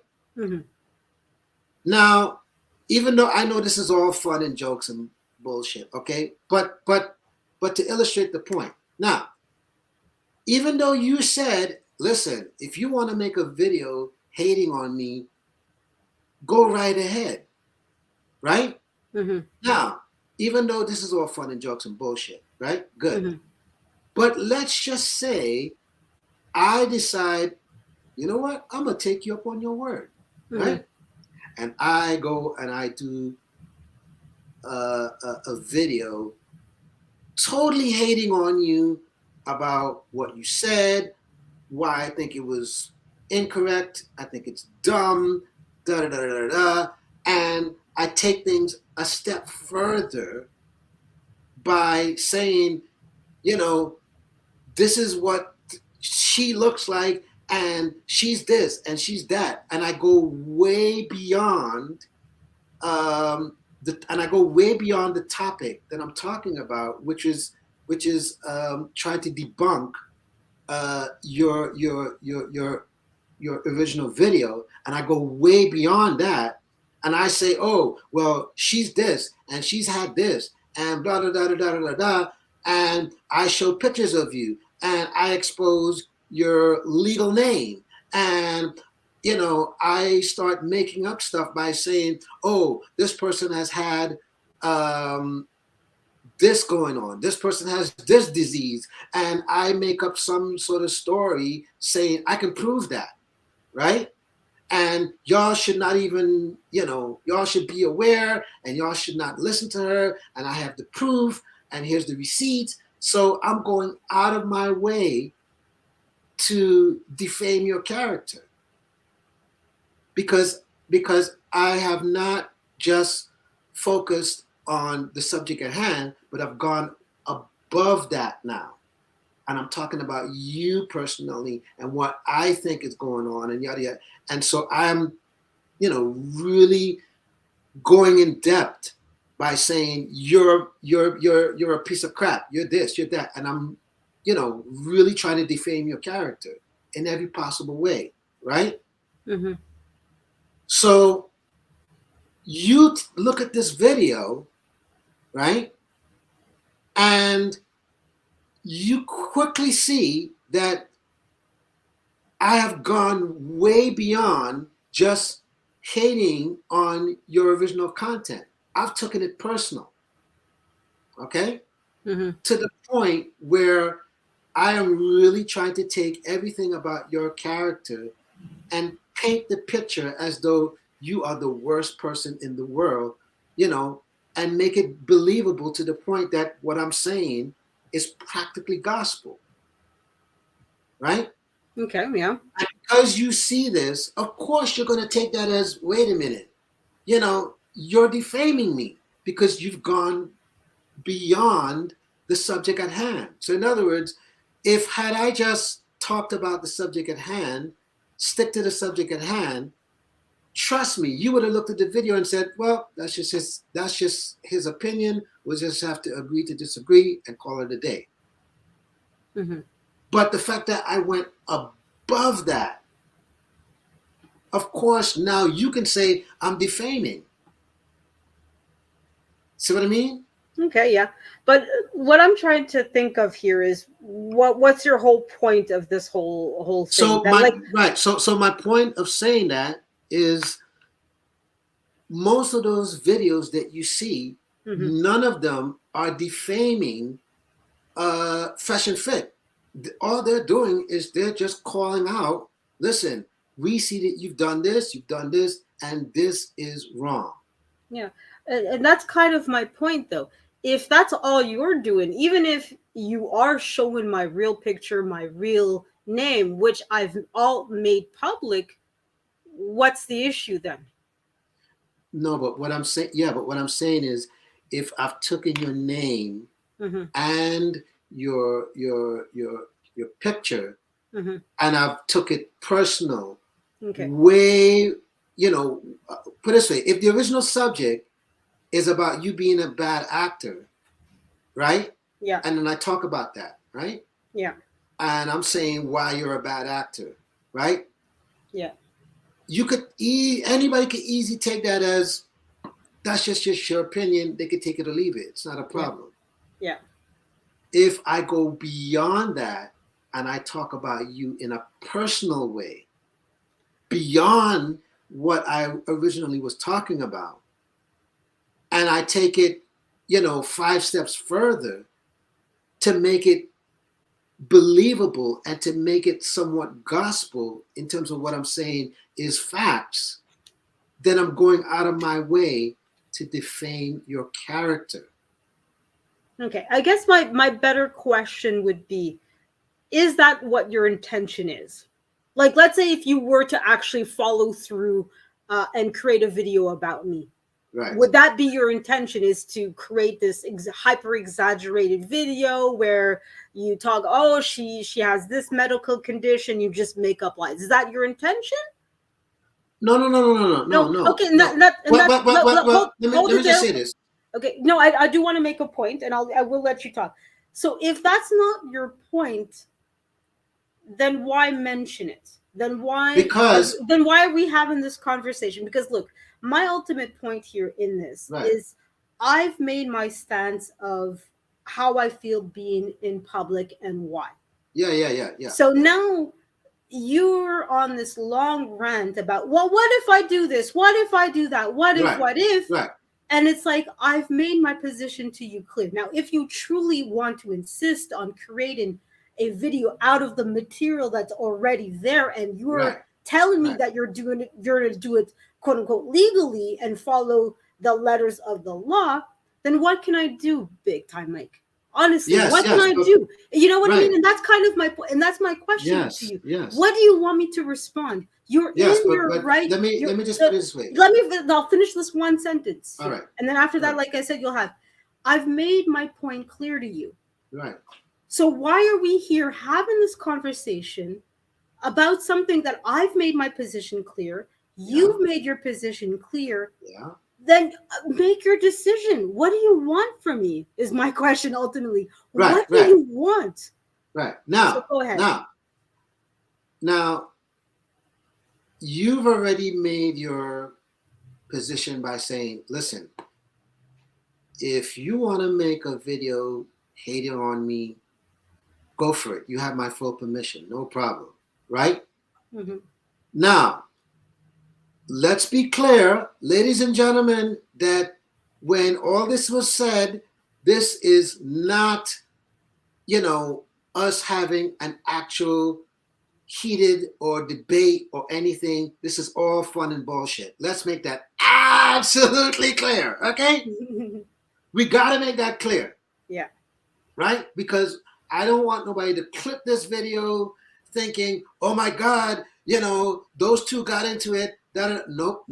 Speaker 4: Now, even though I know this is all fun and jokes and bullshit, okay? But to illustrate the point. Now, even though you said, listen, if you want to make a video hating on me, go right ahead, right? Now, even though this is all fun and jokes and bullshit, right? Good. But let's just say I decide, you know what? I'm going to take you up on your word, right? And I go and I do a video totally hating on you about what you said, why I think it was incorrect, I think it's dumb, and I take things a step further by saying, you know, this is what she looks like, and she's this and she's that, and I go way beyond and I go way beyond the topic that I'm talking about, which is trying to debunk your original video, and I go way beyond that, and I say, oh well, she's this and she's had this and blah blah blah blah blah blah, and I show pictures of you and I expose your legal name, and I start making up stuff by saying, oh, this person has had this going on, this person has this disease, and I make up some sort of story saying I can prove that, right? And y'all should not even, y'all should be aware, and y'all should not listen to her, and I have the proof, and here's the receipts. So I'm going out of my way to defame your character, because I have not just focused on the subject at hand, but I've gone above that now. And I'm talking about you personally and what I think is going on and yada yada. And so I'm, really going in depth by saying you're a piece of crap. You're this, you're that, and I'm, really trying to defame your character in every possible way, right?
Speaker 1: Mm-hmm.
Speaker 4: So you look at this video, right? And you quickly see that I have gone way beyond just hating on your original content. I've taken it personal, okay?
Speaker 1: Mm-hmm.
Speaker 4: To the point where I am really trying to take everything about your character and paint the picture as though you are the worst person in the world, and make it believable to the point that what I'm saying is practically gospel, right?
Speaker 1: Okay, yeah.
Speaker 4: And because you see this, of course you're going to take that as, wait a minute, you're defaming me because you've gone beyond the subject at hand. So in other words, had I just talked about the subject at hand, stick to the subject at hand, trust me, you would have looked at the video and said, well, that's just his opinion. We'll just have to agree to disagree and call it a day.
Speaker 1: Mm-hmm.
Speaker 4: But the fact that I went above that, of course, now you can say I'm defaming. See what I mean?
Speaker 1: Okay, yeah. But what I'm trying to think of here is what's your whole point of this whole thing?
Speaker 4: So my point of saying that is most of those videos that you see,
Speaker 1: mm-hmm.
Speaker 4: none of them are defaming Fashion Fit. All they're doing is they're just calling out, listen, we see that you've done this, and this is wrong.
Speaker 1: Yeah. And that's kind of my point, though. If that's all you're doing, even if you are showing my real picture, my real name, which I've all made public, what's the issue then?
Speaker 4: No, but what I'm saying, is, if I've taken your name
Speaker 1: mm-hmm. and
Speaker 4: your picture,
Speaker 1: mm-hmm.
Speaker 4: and I've took it personal,
Speaker 1: okay.
Speaker 4: way, put it this way, if the original subject is about you being a bad actor, right?
Speaker 1: Yeah.
Speaker 4: And then I talk about that, right?
Speaker 1: Yeah.
Speaker 4: And I'm saying why you're a bad actor, right?
Speaker 1: Yeah.
Speaker 4: Anybody could easily take that as, that's just your opinion. They could take it or leave it. It's not a problem.
Speaker 1: Yeah.
Speaker 4: If I go beyond that and I talk about you in a personal way, beyond what I originally was talking about, and I take it, 5 steps further to make it believable and to make it somewhat gospel in terms of what I'm saying is facts, then I'm going out of my way to defame your character.
Speaker 1: Okay. I guess my better question would be, is that what your intention is? Like, let's say if you were to actually follow through and create a video about me.
Speaker 4: Right.
Speaker 1: Would that be your intention, is to create this hyper exaggerated video where you talk, oh, she has this medical condition, you just make up lies? Is that your intention?
Speaker 4: No.
Speaker 1: Okay, and hold
Speaker 4: Let
Speaker 1: it
Speaker 4: me just
Speaker 1: there.
Speaker 4: say this.
Speaker 1: Okay, no, I do want to make a point, and I will let you talk. So if that's not your point, then why mention it?
Speaker 4: Because
Speaker 1: Then why are we having this conversation? Because look, my ultimate point here in this
Speaker 4: right.
Speaker 1: is I've made my stance of how I feel being in public and why.
Speaker 4: Yeah.
Speaker 1: So now you're on this long rant about, well, what if I do this? What if I do that? What if?
Speaker 4: Right.
Speaker 1: And it's like, I've made my position to you clear. Now, if you truly want to insist on creating a video out of the material that's already there, and you're
Speaker 4: Right.
Speaker 1: telling me
Speaker 4: Right.
Speaker 1: that you're going to do it, quote unquote, legally and follow the letters of the law, then what can I do, big time Mike? Honestly, what can I do? You know what I mean? And that's kind of my point. And that's my question to you.
Speaker 4: Yes.
Speaker 1: What do you want me to respond? You're in your right.
Speaker 4: Let me just put it this way.
Speaker 1: I'll finish this one sentence.
Speaker 4: All right.
Speaker 1: And then after that, like I said, I've made my point clear to you.
Speaker 4: Right.
Speaker 1: So why are we here having this conversation about something that I've made my position clear? You've made your position clear.
Speaker 4: Yeah.
Speaker 1: Then make your decision. What do you want from me? Is my question ultimately.
Speaker 4: Right,
Speaker 1: what do you want?
Speaker 4: Right. Now,
Speaker 1: so go ahead.
Speaker 4: Now, you've already made your position by saying, listen, if you want to make a video hating on me, go for it. You have my full permission. No problem. Right?
Speaker 1: Mm-hmm.
Speaker 4: Now, let's be clear, ladies and gentlemen, that when all this was said, this is not, us having an actual heated or debate or anything. This is all fun and bullshit. Let's make that absolutely clear, okay? We got to make that clear.
Speaker 1: Yeah.
Speaker 4: Right? Because I don't want nobody to clip this video thinking, oh my God, those two got into it. Nope.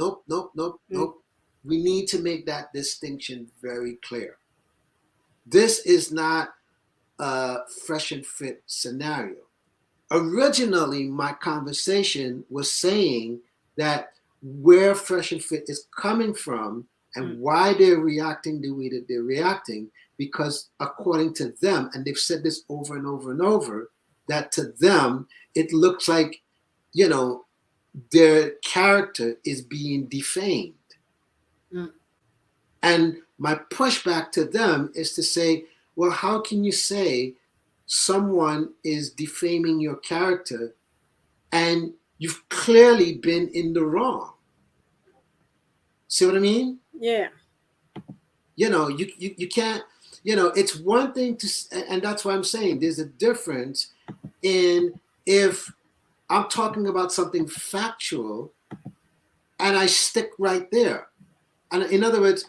Speaker 4: We need to make that distinction very clear. This is not a fresh and fit scenario. Originally, my conversation was saying that where fresh and fit is coming from and why they're reacting the way that they're reacting, because according to them, and they've said this over and over and over, that to them, it looks like, their character is being defamed. And my pushback to them is to say, well, how can you say someone is defaming your character and you've clearly been in the wrong? See what I mean?
Speaker 1: Yeah.
Speaker 4: You can't, it's one thing to, and that's why I'm saying there's a difference in if I'm talking about something factual and I stick right there. And in other words,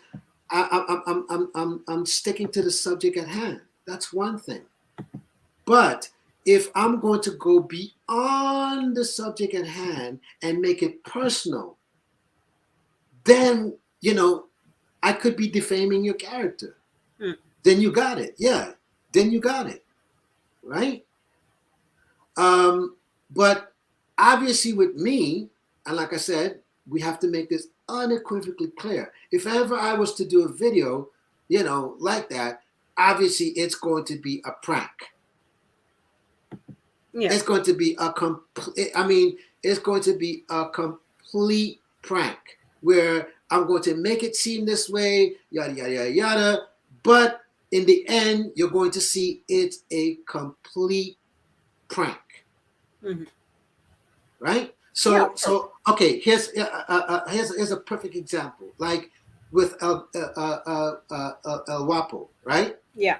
Speaker 4: I'm sticking to the subject at hand. That's one thing. But if I'm going to go beyond the subject at hand and make it personal, then, I could be defaming your character. Then you got it. Yeah. Then you got it. Right? But obviously with me, and like I said, we have to make this unequivocally clear. If ever I was to do a video, like that, obviously it's going to be a prank. Yeah. It's going to be it's going to be a complete prank where I'm going to make it seem this way, yada, yada, yada, yada. But in the end, you're going to see it's a complete prank. Mm-hmm. Right? So okay, here's a perfect example. Like with El Guapo, right?
Speaker 1: Yeah.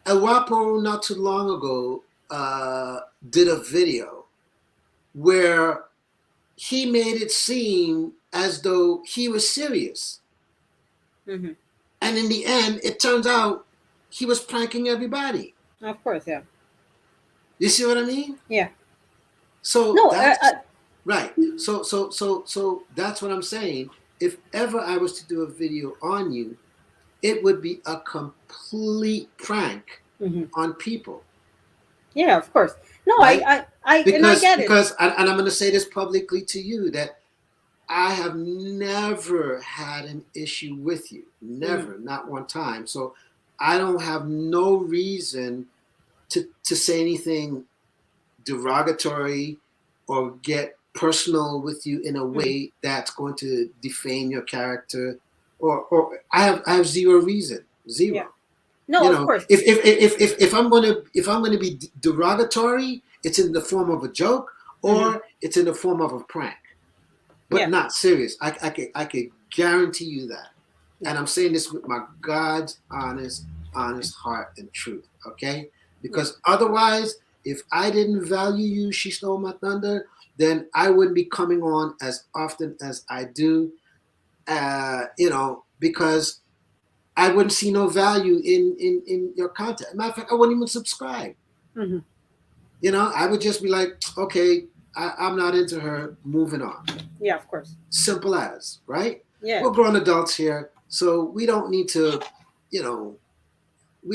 Speaker 4: El Guapo not too long ago did a video where he made it seem as though he was serious. Mm-hmm. And in the end, it turns out he was pranking everybody.
Speaker 1: Of course, yeah.
Speaker 4: You see what I mean?
Speaker 1: Yeah.
Speaker 4: So
Speaker 1: no,
Speaker 4: that's right. So that's what I'm saying. if ever I was to do a video on you, it would be a complete prank on people.
Speaker 1: Yeah, of course. No,
Speaker 4: Right?
Speaker 1: and I get it.
Speaker 4: And I'm going to say this publicly to you, that I have never had an issue with you. Never, not one time. So I don't have no reason to say anything derogatory or get personal with you in a way that's going to defame your character, or I have zero reason. Zero.
Speaker 1: Yeah. No,
Speaker 4: You
Speaker 1: of
Speaker 4: know,
Speaker 1: course.
Speaker 4: if I'm gonna be derogatory, it's in the form of a joke, or it's in the form of a prank, but not serious. I could guarantee you that, and I'm saying this with my God's honest heart and truth. Okay, because otherwise, if I didn't value you, She Stole My Thunder, then I wouldn't be coming on as often as I do. Because I wouldn't see no value in your content. Matter of fact, I wouldn't even subscribe. I would just be like, okay, I'm not into her, moving on.
Speaker 1: Yeah, of course.
Speaker 4: Simple as, right?
Speaker 1: Yeah.
Speaker 4: We're grown adults here, so we don't need to, we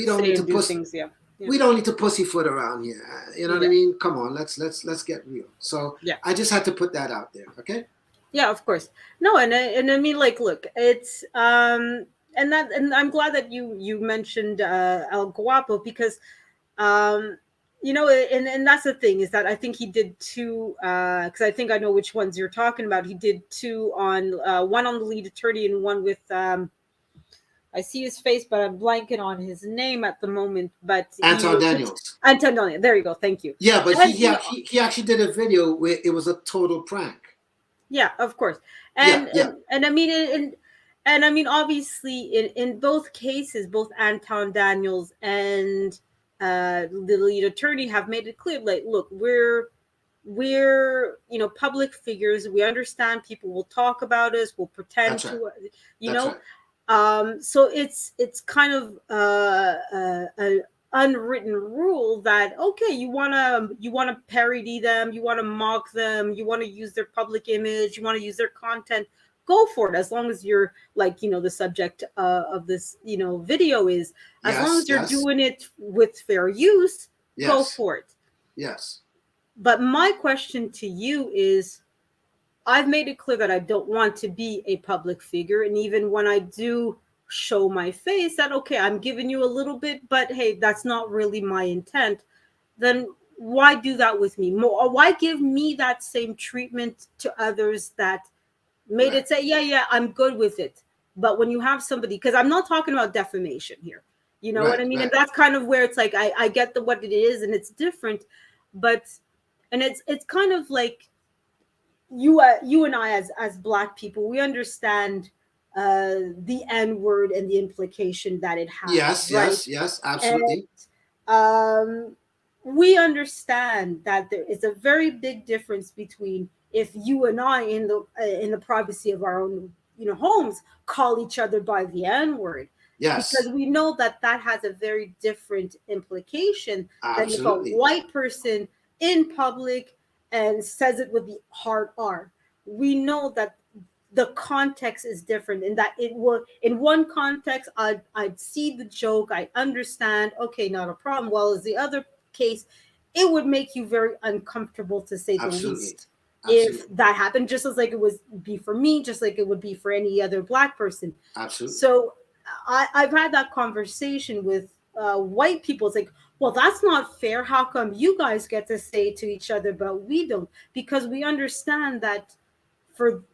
Speaker 4: don't need to we don't need to pussyfoot around here. You know what I mean? Come on, let's get real. So I just had to put that out there, okay?
Speaker 1: Yeah, of course. No, and I mean, like, look, it's and I'm glad that you mentioned El Guapo, because and that's the thing, is that I think he did two, because I think I know which ones you're talking about. He did two on one on the lead attorney and one with I see his face, but I'm blanking on his name at the moment. But
Speaker 4: Anton Daniels.
Speaker 1: Anton Daniels. There you go. Thank you.
Speaker 4: Yeah, but he actually did a video where it was a total prank.
Speaker 1: Yeah, of course. And I mean, and I mean, obviously, in both cases, both Anton Daniels and the lead attorney have made it clear, like, look, we're public figures. We understand people will talk about us, will pretend
Speaker 4: That's
Speaker 1: to,
Speaker 4: right.
Speaker 1: So it's kind of an unwritten rule that, okay, you wanna parody them, you wanna mock them, you wanna use their public image, you wanna use their content, go for it, as long as you're, like, the subject of this video is, as long as you're doing it with fair use, go for it.
Speaker 4: Yes.
Speaker 1: But my question to you is, I've made it clear that I don't want to be a public figure. And even when I do show my face, that, okay, I'm giving you a little bit, but hey, that's not really my intent. Then why do that with me? Or why give me that same treatment to others that made it say, yeah, I'm good with it. But when you have somebody, because I'm not talking about defamation here, you know what I mean? And that's kind of where it's like, I get what it is, and it's different, but, and it's kind of like, you and I, as Black people, we understand the N word and the implication that it has.
Speaker 4: Yes, absolutely.
Speaker 1: And, we understand that there is a very big difference between if you and I, in the privacy of our own homes, call each other by the N word.
Speaker 4: Yes.
Speaker 1: Because we know that has a very different implication than if a white person in public and says it with the hard R. We know that the context is different, in that it will, in one context, I'd see the joke, I understand, okay, not a problem. Well, as the other case, it would make you very uncomfortable, to say the least, if that happened, just as like it would be for me, just like it would be for any other Black person.
Speaker 4: Absolutely.
Speaker 1: So I've had that conversation with white people. It's like, well, that's not fair. How come you guys get to say to each other, but we don't? Because we understand that for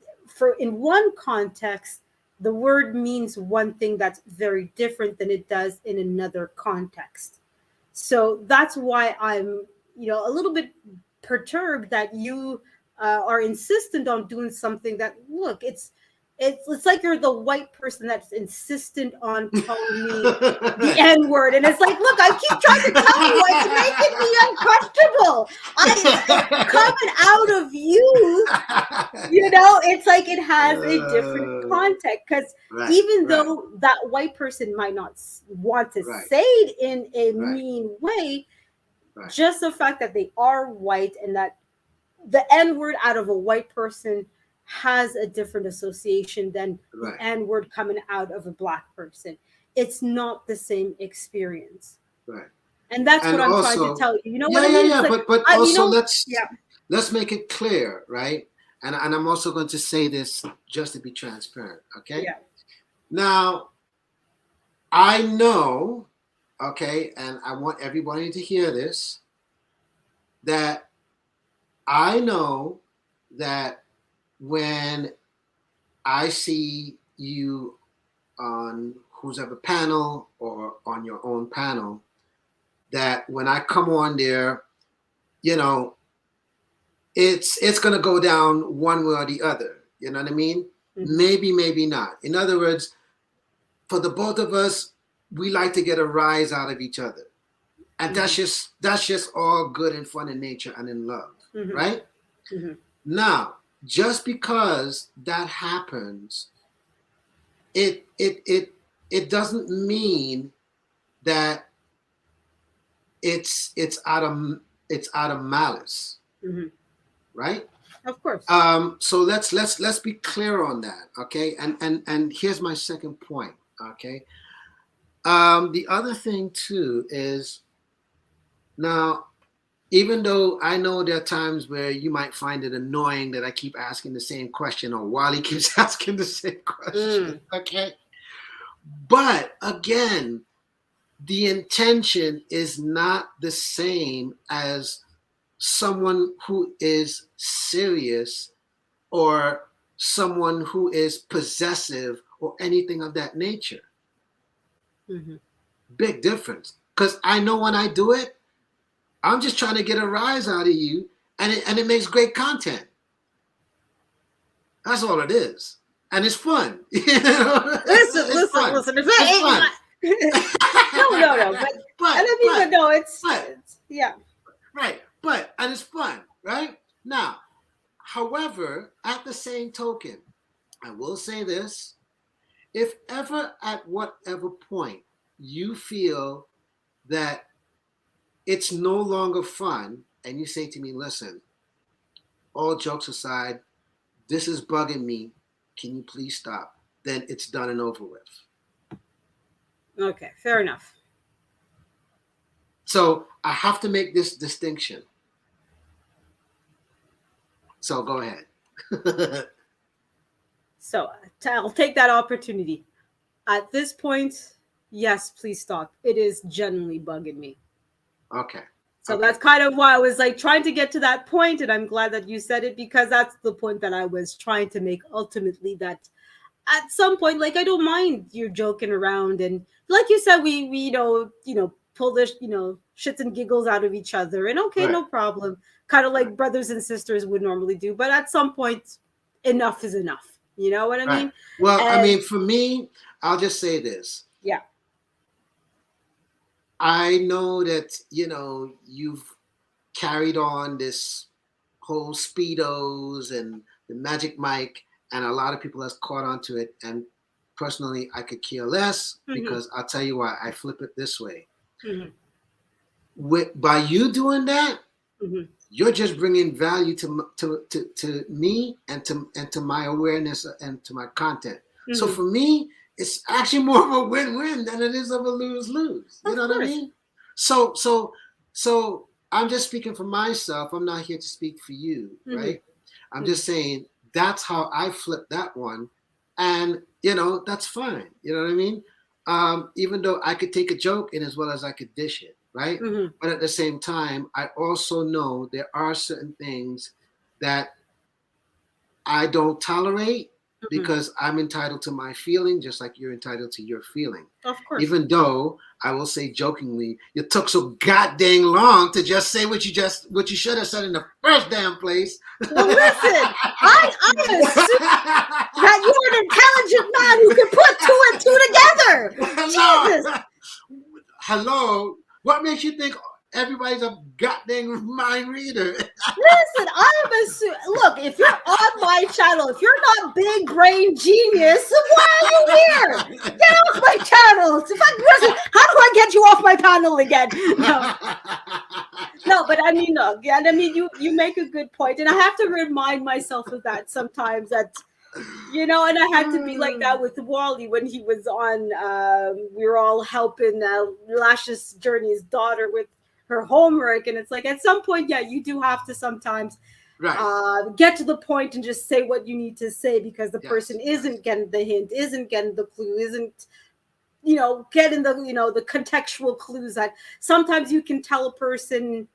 Speaker 1: in one context, the word means one thing that's very different than it does in another context. So that's why I'm, a little bit perturbed that you are insistent on doing something that, look, it's like you're the white person that's insistent on calling me the N word, and it's like, look, I keep trying to tell you, it's making me uncomfortable. It's coming out of you. It's like it has a different context, because even though that white person might not want to say it in a mean way, just the fact that they are white, and that the N word out of a white person has a different association than
Speaker 4: Right.
Speaker 1: the N word coming out of a Black person. It's not the same experience.
Speaker 4: Right.
Speaker 1: And that's
Speaker 4: And
Speaker 1: what I'm trying to
Speaker 4: also,
Speaker 1: tell you. You know what
Speaker 4: yeah,
Speaker 1: I
Speaker 4: yeah,
Speaker 1: mean? It's
Speaker 4: yeah.
Speaker 1: like,
Speaker 4: But
Speaker 1: I, you
Speaker 4: also
Speaker 1: know, yeah.
Speaker 4: let's make it clear, right? And I'm also going to say this just to be transparent, okay?
Speaker 1: Yeah.
Speaker 4: Now, I know, okay, and I want everybody to hear this, that I know that when I see you on who's ever panel or on your own panel, that when I come on there, you know, it's gonna go down one way or the other. You know what I mean?
Speaker 1: Mhm.
Speaker 4: Maybe, maybe not. In other words, for the both of us, we like to get a rise out of each other. And that's just all good and fun in nature and in love.
Speaker 1: Mhm.
Speaker 4: Right?
Speaker 1: Mhm.
Speaker 4: Now, just because that happens, it doesn't mean that it's out of malice,
Speaker 1: Mhm.
Speaker 4: right?
Speaker 1: Of course.
Speaker 4: So let's be clear on that, okay? And here's my second point, okay? The other thing too is, now, even though I know there are times where you might find it annoying that I keep asking the same question, or Wally keeps asking the same question, okay? But again, the intention is not the same as someone who is serious or someone who is possessive or anything of that nature.
Speaker 1: Mhm.
Speaker 4: Big difference. Because I know when I do it, I'm just trying to get a rise out of you, and it makes great content. That's all it is. And it's fun.
Speaker 1: Listen,
Speaker 4: It's fun.
Speaker 1: listen. If
Speaker 4: It's fun.
Speaker 1: no. But I mean, but no, it's yeah.
Speaker 4: Right. And it's fun, right? Now, however, at the same token, I will say this: if ever at whatever point you feel that it's no longer fun, and you say to me, listen, all jokes aside, this is bugging me, can you please stop? Then it's done and over with.
Speaker 1: Okay, fair enough.
Speaker 4: So I have to make this distinction. So go ahead.
Speaker 1: So I'll take that opportunity. At this point, yes, please stop. It is genuinely bugging me.
Speaker 4: Okay.
Speaker 1: So that's kind of why I was like trying to get to that point, and I'm glad that you said it, because that's the point that I was trying to make ultimately, that at some point, like, I don't mind you joking around, and like you said, we pull this, shits and giggles out of each other, and okay,
Speaker 4: Right.
Speaker 1: no problem, kind of like brothers and sisters would normally do. But at some point, enough is enough. You know what I
Speaker 4: Right.
Speaker 1: mean?
Speaker 4: Well,
Speaker 1: And,
Speaker 4: I mean, for me, I'll just say this.
Speaker 1: yeah.
Speaker 4: I know that, you've carried on this whole Speedos and the Magic Mike, and a lot of people has caught on to it. And personally, I could care less, because I'll tell you why. I flip it this way. By you doing that, you're just bringing value to me and to my awareness and to my content. So for me, it's actually more of a win-win than it is of a lose-lose. You know what I mean? So I'm just speaking for myself. I'm not here to speak for you, right? I'm just saying that's how I flip that one, and that's fine. You know what I mean? Even though I could take a joke in as well as I could dish it, right? But at the same time, I also know there are certain things that I don't tolerate, because I'm entitled to my feeling, just like you're entitled to your feeling.
Speaker 1: Of course.
Speaker 4: Even though I will say jokingly, you took so goddamn long to just say what you should have said in the first damn place.
Speaker 1: Well, listen, I assume that you're an intelligent man who can put two and two together. Jesus.
Speaker 4: Hello. What makes you think everybody's a goddamn mind reader?
Speaker 1: Listen, I'm assuming. Look, if you're on my channel, if you're not big brain genius, why are you here? Get off my channel. How do I get you off my panel again? No, but I mean, look, yeah, I mean, you make a good point, and I have to remind myself of that sometimes. That and I had to be like that with Wally when he was on. We were all helping Lash's Journey's daughter with her homework, and it's like at some point, yeah, you do have to sometimes get to the point and just say what you need to say because the person isn't getting the hint, isn't getting the clue, isn't getting the contextual clues that sometimes you can tell a person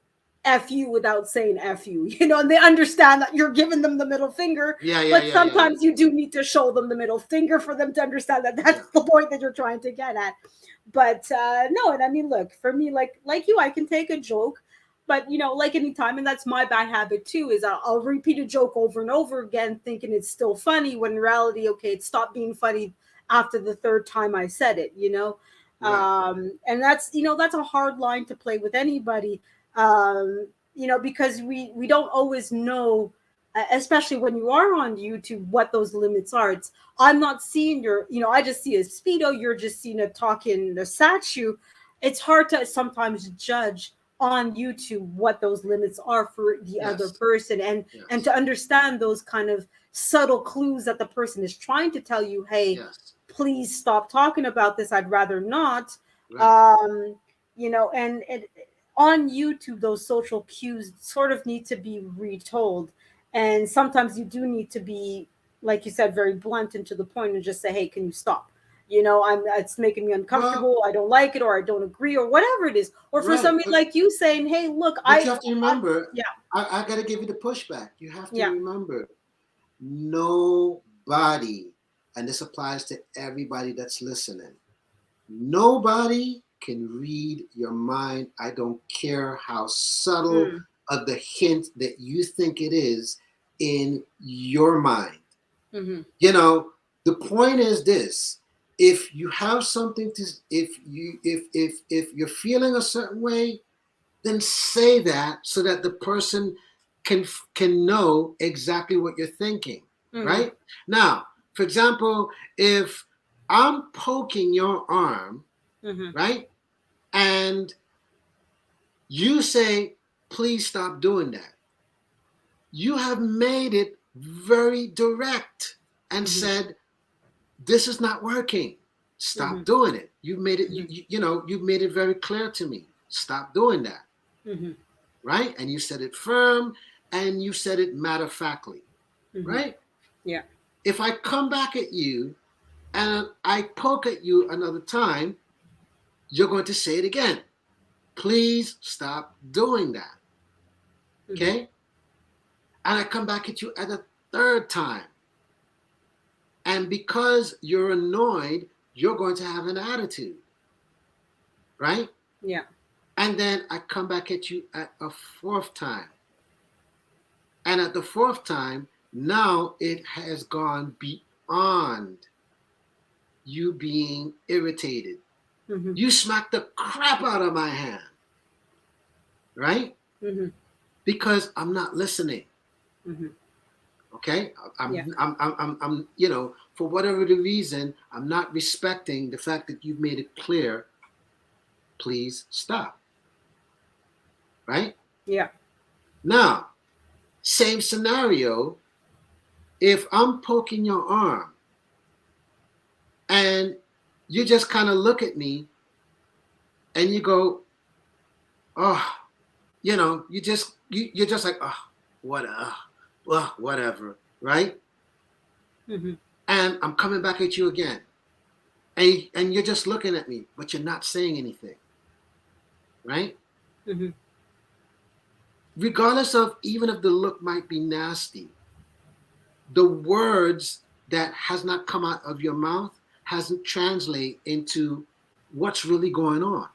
Speaker 1: F you without saying F you, and they understand that you're giving them the middle finger. But sometimes you do need to show them the middle finger for them to understand that that's the point that you're trying to get at. But no, and I mean, look, for me, like you, I can take a joke, but like any time, and that's my bad habit too, is I'll repeat a joke over and over again, thinking it's still funny, when in reality, okay, it stopped being funny after the third time I said it, and that's a hard line to play with anybody, because we don't always know, especially when you are on YouTube, what those limits are. I'm not seeing I just see a speedo, you're just seeing a talking a statue. It's hard to sometimes judge on YouTube what those limits are for the other person, and to understand those kind of subtle clues that the person is trying to tell you, hey, please stop talking about this, I'd rather not. And on YouTube, those social cues sort of need to be retold, and sometimes you do need to be, like you said, very blunt and to the point, and just say, hey, can you stop? It's making me uncomfortable. I don't like it, or I don't agree, or whatever it is. Or for somebody like you saying, hey, look,
Speaker 4: you have to remember, I got to give you the pushback. You have to remember, nobody, and this applies to everybody that's listening, nobody can read your mind. I don't care how subtle of the hint that you think it is in your mind. The point is this: if you have something to, if you're feeling a certain way, then say that so that the person can know exactly what you're thinking. Right now, for example, if I'm poking your arm, right, and you say, please stop doing that, you have made it very direct and said, this is not working, stop doing it. You've made it, you've made it very clear to me, stop doing that. Right? And you said it firm, and you said it matter-of-factly. Right?
Speaker 1: Yeah.
Speaker 4: If I come back at you and I poke at you another time, you're going to say it again. Please stop doing that. Okay? And I come back at you at a third time. And because you're annoyed, you're going to have an attitude. Right?
Speaker 1: Yeah.
Speaker 4: And then I come back at you at a fourth time. And at the fourth time, now it has gone beyond you being irritated. You smacked the crap out of my hand. Right? Because I'm not listening. Okay? I'm for whatever the reason, I'm not respecting the fact that you've made it clear, please stop. Right?
Speaker 1: Yeah.
Speaker 4: Now, same scenario, if I'm poking your arm and you just kind of look at me and you go, oh, you're just like, oh, whatever, right? And I'm coming back at you again. And you're just looking at me, but you're not saying anything, right? Regardless of, even if the look might be nasty, the words that has not come out of your mouth hasn't translated into what's really going on.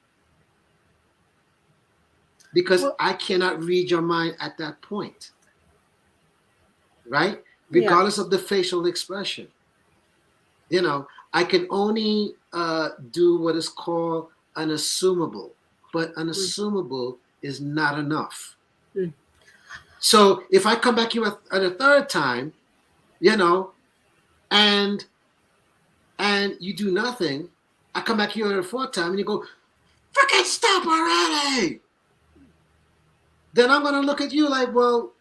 Speaker 4: Because I cannot read your mind at that point, right? Regardless of the facial expression. I can only do what is called an assumable, but an assumable is not enough. So if I come back here at a third time, and you do nothing, I come back here at a fourth time and you go, freaking stop already. then I'm going to look at you like, well,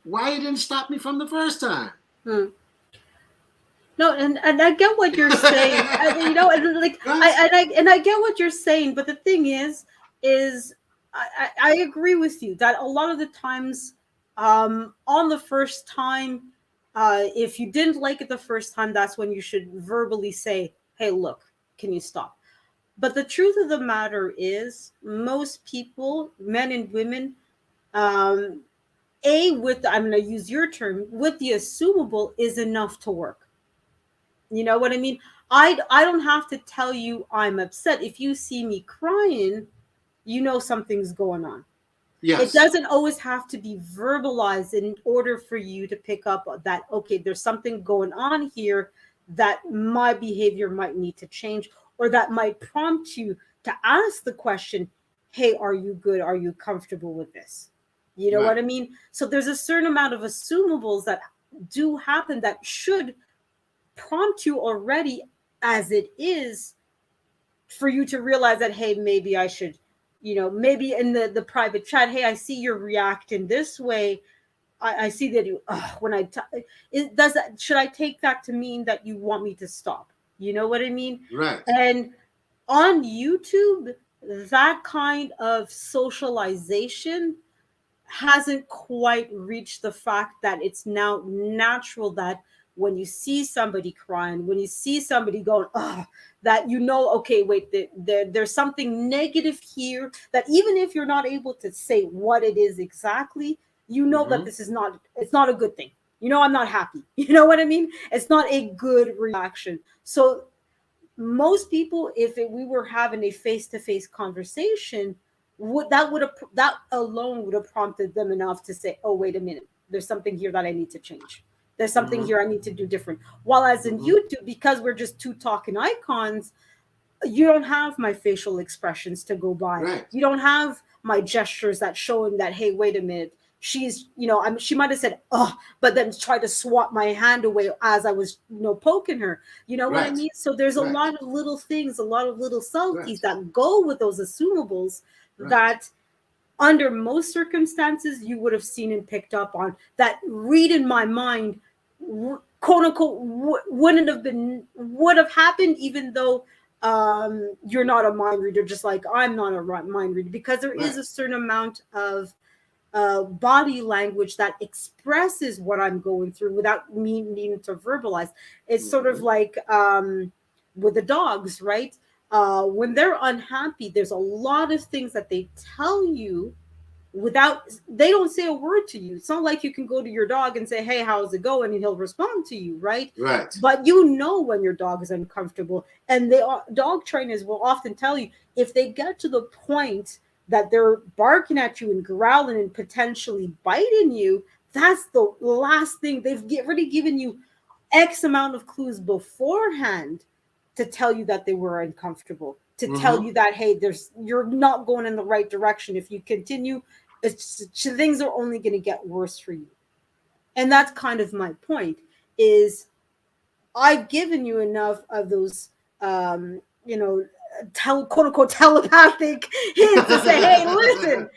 Speaker 4: why you didn't stop me from the first time?
Speaker 1: No, and I get what you're saying. And like
Speaker 4: Right?
Speaker 1: I get what you're saying, but the thing is I agree with you that a lot of the times, on the first time, if you didn't like it the first time, that's when you should verbally say, "Hey, look, can you stop?" But the truth of the matter is, most people, men and women, um, I'm going to use your term, with the assumable is enough to work. You know what I mean? I don't have to tell you I'm upset. If you see me crying, you know something's going on. It
Speaker 4: Yes.
Speaker 1: doesn't always have to be verbalized in order for you to pick up that, okay, there's something going on here that my behavior might need to change, or that might prompt you to ask the question, hey, are you good? Are you comfortable with this? You know what
Speaker 4: Right.
Speaker 1: I mean? So there's a certain amount of assumables that do happen that should prompt you already, as it is, for you to realize that, hey, maybe I should, maybe in the private chat, hey, I see you're reacting this way. I see that you, when it does that, should I take that to mean that you want me to stop? You know what I mean?
Speaker 4: Right.
Speaker 1: And on YouTube, that kind of socialization hasn't quite reached the fact that it's now natural that when you see somebody crying, when you see somebody going, oh, that okay, wait, there's something negative here, that even if you're not able to say what it is exactly, that
Speaker 4: Mm-hmm.
Speaker 1: this is not, it's not a good thing. I'm not happy. You know what I mean? It's not a good reaction. So most people, if we were having a face-to-face conversation, that alone would have prompted them enough to say, oh, wait a minute, there's something here that I need to change, there's something
Speaker 4: Mm-hmm.
Speaker 1: here I need to do different. While as in
Speaker 4: Mm-hmm.
Speaker 1: YouTube, because we're just two talking icons, you don't have my facial expressions to go by.
Speaker 4: Right.
Speaker 1: You don't have my gestures that showing that, hey, wait a minute, she's, she might have said, oh, but then try to swat my hand away as I was, poking her. You know what I
Speaker 4: Right.
Speaker 1: mean? So there's a
Speaker 4: Right.
Speaker 1: lot of little things, a lot of little
Speaker 4: Right.
Speaker 1: subtleties that go with those assumables
Speaker 4: Right.
Speaker 1: that under most circumstances you would have seen and picked up on, that read in my mind, quote unquote, would have happened, even though you're not a mind reader, just like I'm not a mind reader, because there is
Speaker 4: Right.
Speaker 1: a certain amount of body language that expresses what I'm going through without me needing to verbalize. It's sort of
Speaker 4: Mm-hmm.
Speaker 1: like with the dogs, right? When they're unhappy, there's a lot of things that they tell you without, they don't say a word to you. It's not like you can go to your dog and say, hey, how's it going, and he'll respond to you, right?
Speaker 4: Right.
Speaker 1: But when your dog is uncomfortable, and dog trainers will often tell you, if they get to the point that they're barking at you and growling and potentially biting you, that's the last thing. They've already given you X amount of clues beforehand to tell you that they were uncomfortable, to tell
Speaker 4: Mm-hmm.
Speaker 1: you that, hey, you're not going in the right direction. If you continue, things are only going to get worse for you. And that's kind of my point, is I've given you enough of those, um, you know, quote unquote telepathic hints to say, hey, listen,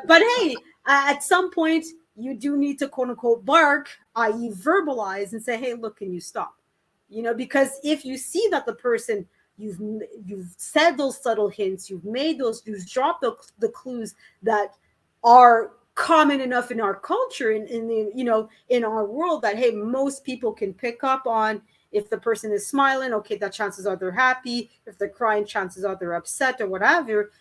Speaker 1: but hey, at some point you do need to quote unquote bark, i.e., verbalize and say, hey, look, can you stop? Because if you see that the person, you've said those subtle hints, you've dropped the clues that are common enough in our culture, in the in our world, that hey, most people can pick up on. If the person is smiling, okay, that chances are they're happy. If they're crying, chances are they're upset or whatever.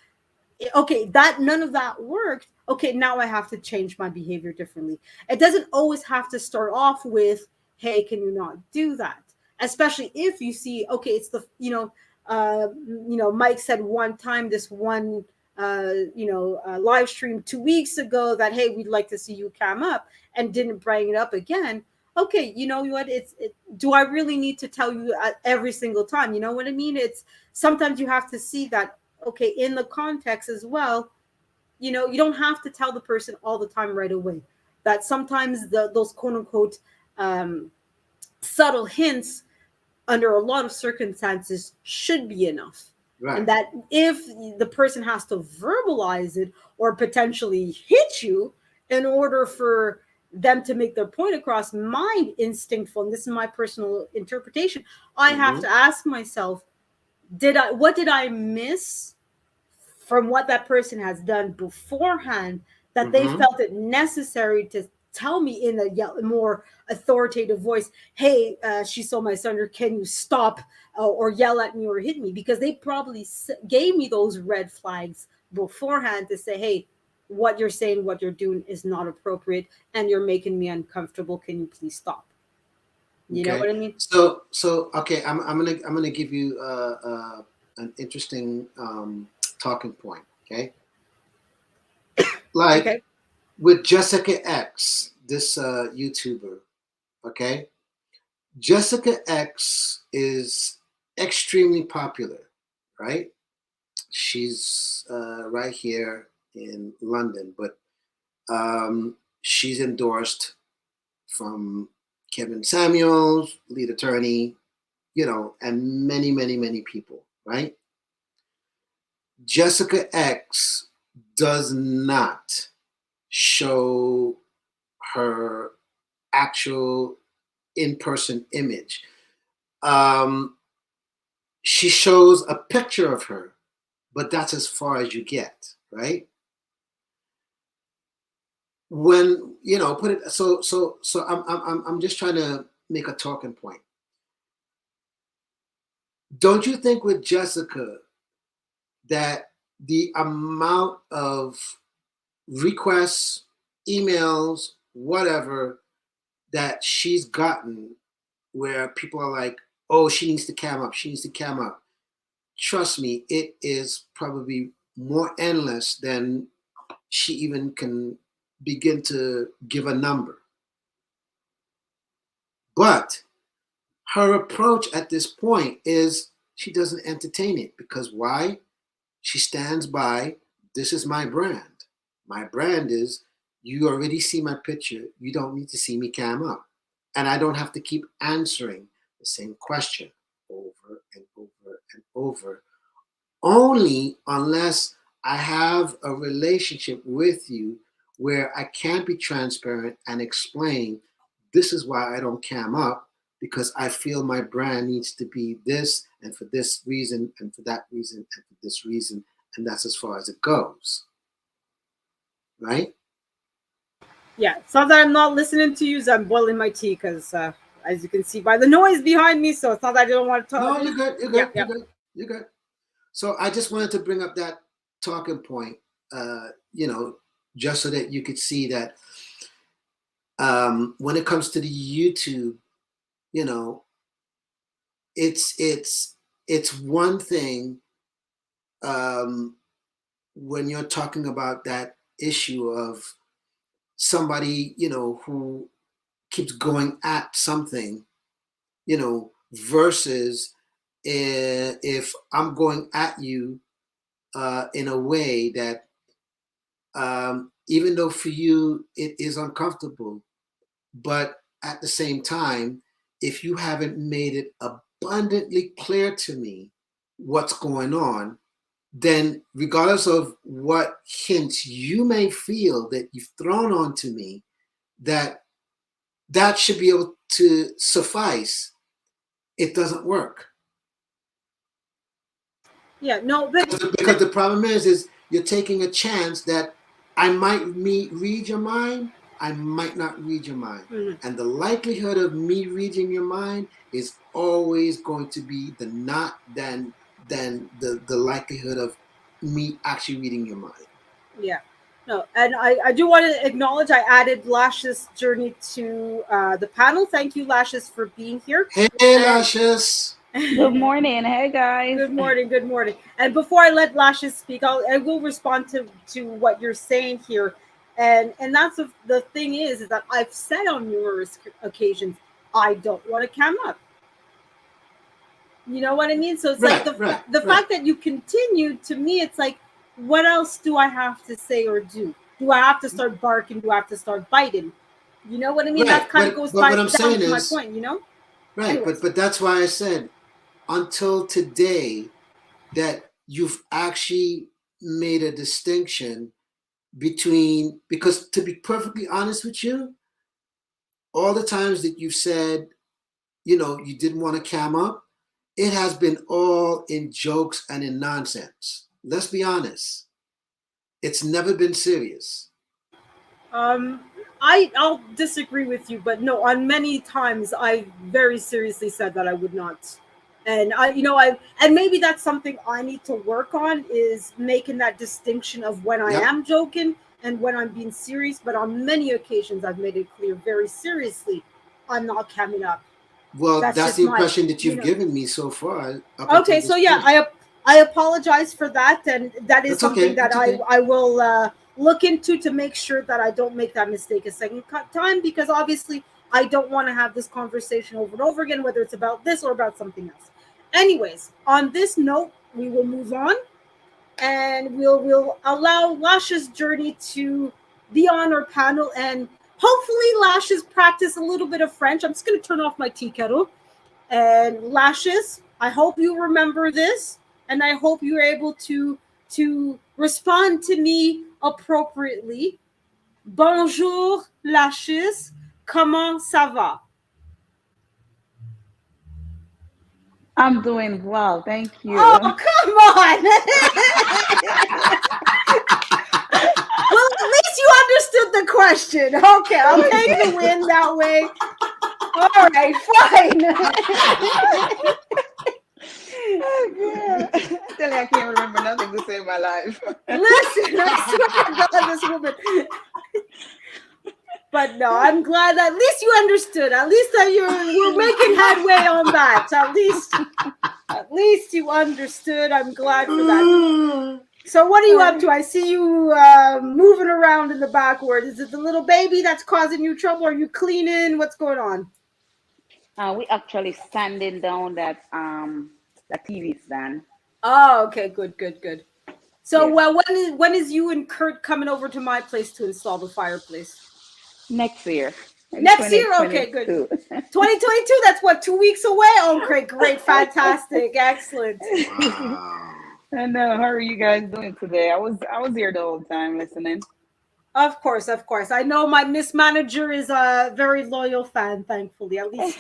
Speaker 1: Okay, that none of that worked. Okay, now I have to change my behavior differently. It doesn't always have to start off with, hey, can you not do that? Especially if you see, okay, it's the Mike said one time, this one live stream 2 weeks ago, that hey, we'd like to see you cam up, and didn't bring it up again. Okay, you know what, do I really need to tell you every single time? You know what I mean? It's sometimes you have to see that, okay, in the context as well. You don't have to tell the person all the time right away, that sometimes those quote unquote subtle hints under a lot of circumstances should be enough.
Speaker 4: Right.
Speaker 1: And that if the person has to verbalize it or potentially hit you in order for them to make their point across, my instinctful, and this is my personal interpretation, I have to ask myself, what did I miss from what that person has done beforehand that they felt it necessary to tell me in a more authoritative voice, hey, she stole my thunder, can you stop, or yell at me or hit me? Because they probably gave me those red flags beforehand to say, hey, what you're saying, what you're doing is not appropriate, and you're making me uncomfortable, can you please stop? You know
Speaker 4: Okay.
Speaker 1: what I mean?
Speaker 4: So okay, I'm gonna give you an interesting talking point. Okay, like
Speaker 1: Okay.
Speaker 4: with Jessica X, this YouTuber. Okay, Jessica X is extremely popular, right? She's right here in London, but she's endorsed from Kevin Samuels, lead attorney, and many, many, many people, right? Jessica X does not show her actual in-person image. She shows a picture of her, but that's as far as you get, right? When put it so I'm just trying to make a talking point. Don't you think with Jessica that the amount of requests, emails, whatever that she's gotten where people are like, oh, she needs to cam up, she needs to cam up. Trust me, it is probably more endless than she even can begin to give a number. But her approach at this point is she doesn't entertain it because why? She stands by, this is my brand. My brand is, you already see my picture. You don't need to see me cam up. And I don't have to keep answering the same question over and over and over, only unless I have a relationship with you where I can't be transparent and explain, this is why I don't cam up, because I feel my brand needs to be this and for this reason and for that reason and for this reason, and that's as far as it goes, right?
Speaker 1: Yeah, it's not that I'm not listening to you, so I'm boiling my tea because, as you can see by the noise behind me, so it's not that I don't want to talk.
Speaker 4: No, you're good. You're
Speaker 1: Yeah,
Speaker 4: good.
Speaker 1: yeah.
Speaker 4: You're good. You're good. So I just wanted to bring up that talking point, uh, you know, just so that you could see that when it comes to the YouTube, you know, it's one thing when you're talking about that issue of somebody, who keeps going at something, versus if I'm going at you in a way that even though for you it is uncomfortable, but at the same time, if you haven't made it abundantly clear to me what's going on, then regardless of what hints you may feel that you've thrown onto me, that should be able to suffice. It doesn't work.
Speaker 1: Yeah, no, but
Speaker 4: Because the problem is you're taking a chance that I might read your mind, I might not read your mind. And the likelihood of me reading your mind is always going to be the not than the likelihood of me actually reading your mind.
Speaker 1: yeah, no, and I do want to acknowledge I added Lash's journey to the panel. Thank you, Lashes, for being here.
Speaker 4: Hey,
Speaker 1: And
Speaker 4: Lashes.
Speaker 5: Good morning. Hey, guys.
Speaker 1: good morning, good morning. And before I let Lashes speak, I will respond to what you're saying here. And that's the thing is that I've said on numerous occasions, I don't want to cam up. You know what I mean? So it's like the fact that you continue, to me, it's like, what else do I have to say or do? Do I have to start barking? Do I have to start biting? You know what I mean? That kind of goes
Speaker 4: but what I'm
Speaker 1: down
Speaker 4: saying
Speaker 1: to my
Speaker 4: is,
Speaker 1: point, you know?
Speaker 4: right,
Speaker 1: Anyways.
Speaker 4: but that's why I said until today that you've actually made a distinction between, because to be perfectly honest with you, all the times that you've said, you didn't want to cam up, it has been all in jokes and in nonsense. Let's be honest. It's never been serious.
Speaker 1: Um, I'll disagree with you, but no, on many times I very seriously said that I would not. And and maybe that's something I need to work on, is making that distinction of when I
Speaker 4: Yep.
Speaker 1: am joking and when I'm being serious. But on many occasions I've made it clear very seriously, I'm not coming up.
Speaker 4: Well,
Speaker 1: That's
Speaker 4: that's
Speaker 1: just
Speaker 4: the
Speaker 1: my,
Speaker 4: impression that you've given me so far up
Speaker 1: Okay,
Speaker 4: until
Speaker 1: so
Speaker 4: this
Speaker 1: yeah,
Speaker 4: point.
Speaker 1: I apologize for that, and that is
Speaker 4: That's
Speaker 1: something
Speaker 4: okay.
Speaker 1: that
Speaker 4: That's okay.
Speaker 1: I will look into to make sure that I don't make that mistake a second time, because obviously I don't want to have this conversation over and over again, whether it's about this or about something else. Anyways, on this note, we will move on, and we'll allow Lash's journey to be on our panel, and hopefully Lashes practice a little bit of French. I'm just going to turn off my tea kettle. And Lashes, I hope you remember this, and I hope you're able to respond to me appropriately. Bonjour, Lashes. Comment ça va?
Speaker 5: I'm doing well, thank
Speaker 1: Oh,
Speaker 5: you.
Speaker 1: come on. Well, at least you understood the question. Okay, I'll take the win that way. All right, fine.
Speaker 5: Oh, yeah. I tell you, I can't remember nothing to save my life.
Speaker 1: Listen, I swear to God, this woman. But no, I'm glad at least you understood. At least that we're making headway on that. At least you understood. I'm glad for that. So what are you up to? I see you moving around in the backward. Is it the little baby that's causing you trouble? Are you cleaning? What's going on?
Speaker 5: We actually sanding down that TV stand.
Speaker 1: Oh, okay, good, good, good. So,
Speaker 5: Yeah.
Speaker 1: well, when is you and Kurt coming over to my place to install the fireplace?
Speaker 5: Next year, in
Speaker 1: Next year? Okay, good.
Speaker 5: 2022.
Speaker 1: 2022, that's what, 2 weeks away? Oh, great, great, fantastic, excellent.
Speaker 4: Wow.
Speaker 5: And how are you guys doing today? I was here the whole time listening.
Speaker 1: Of course, of course. I know my Miss Manager is a very loyal fan, thankfully. At least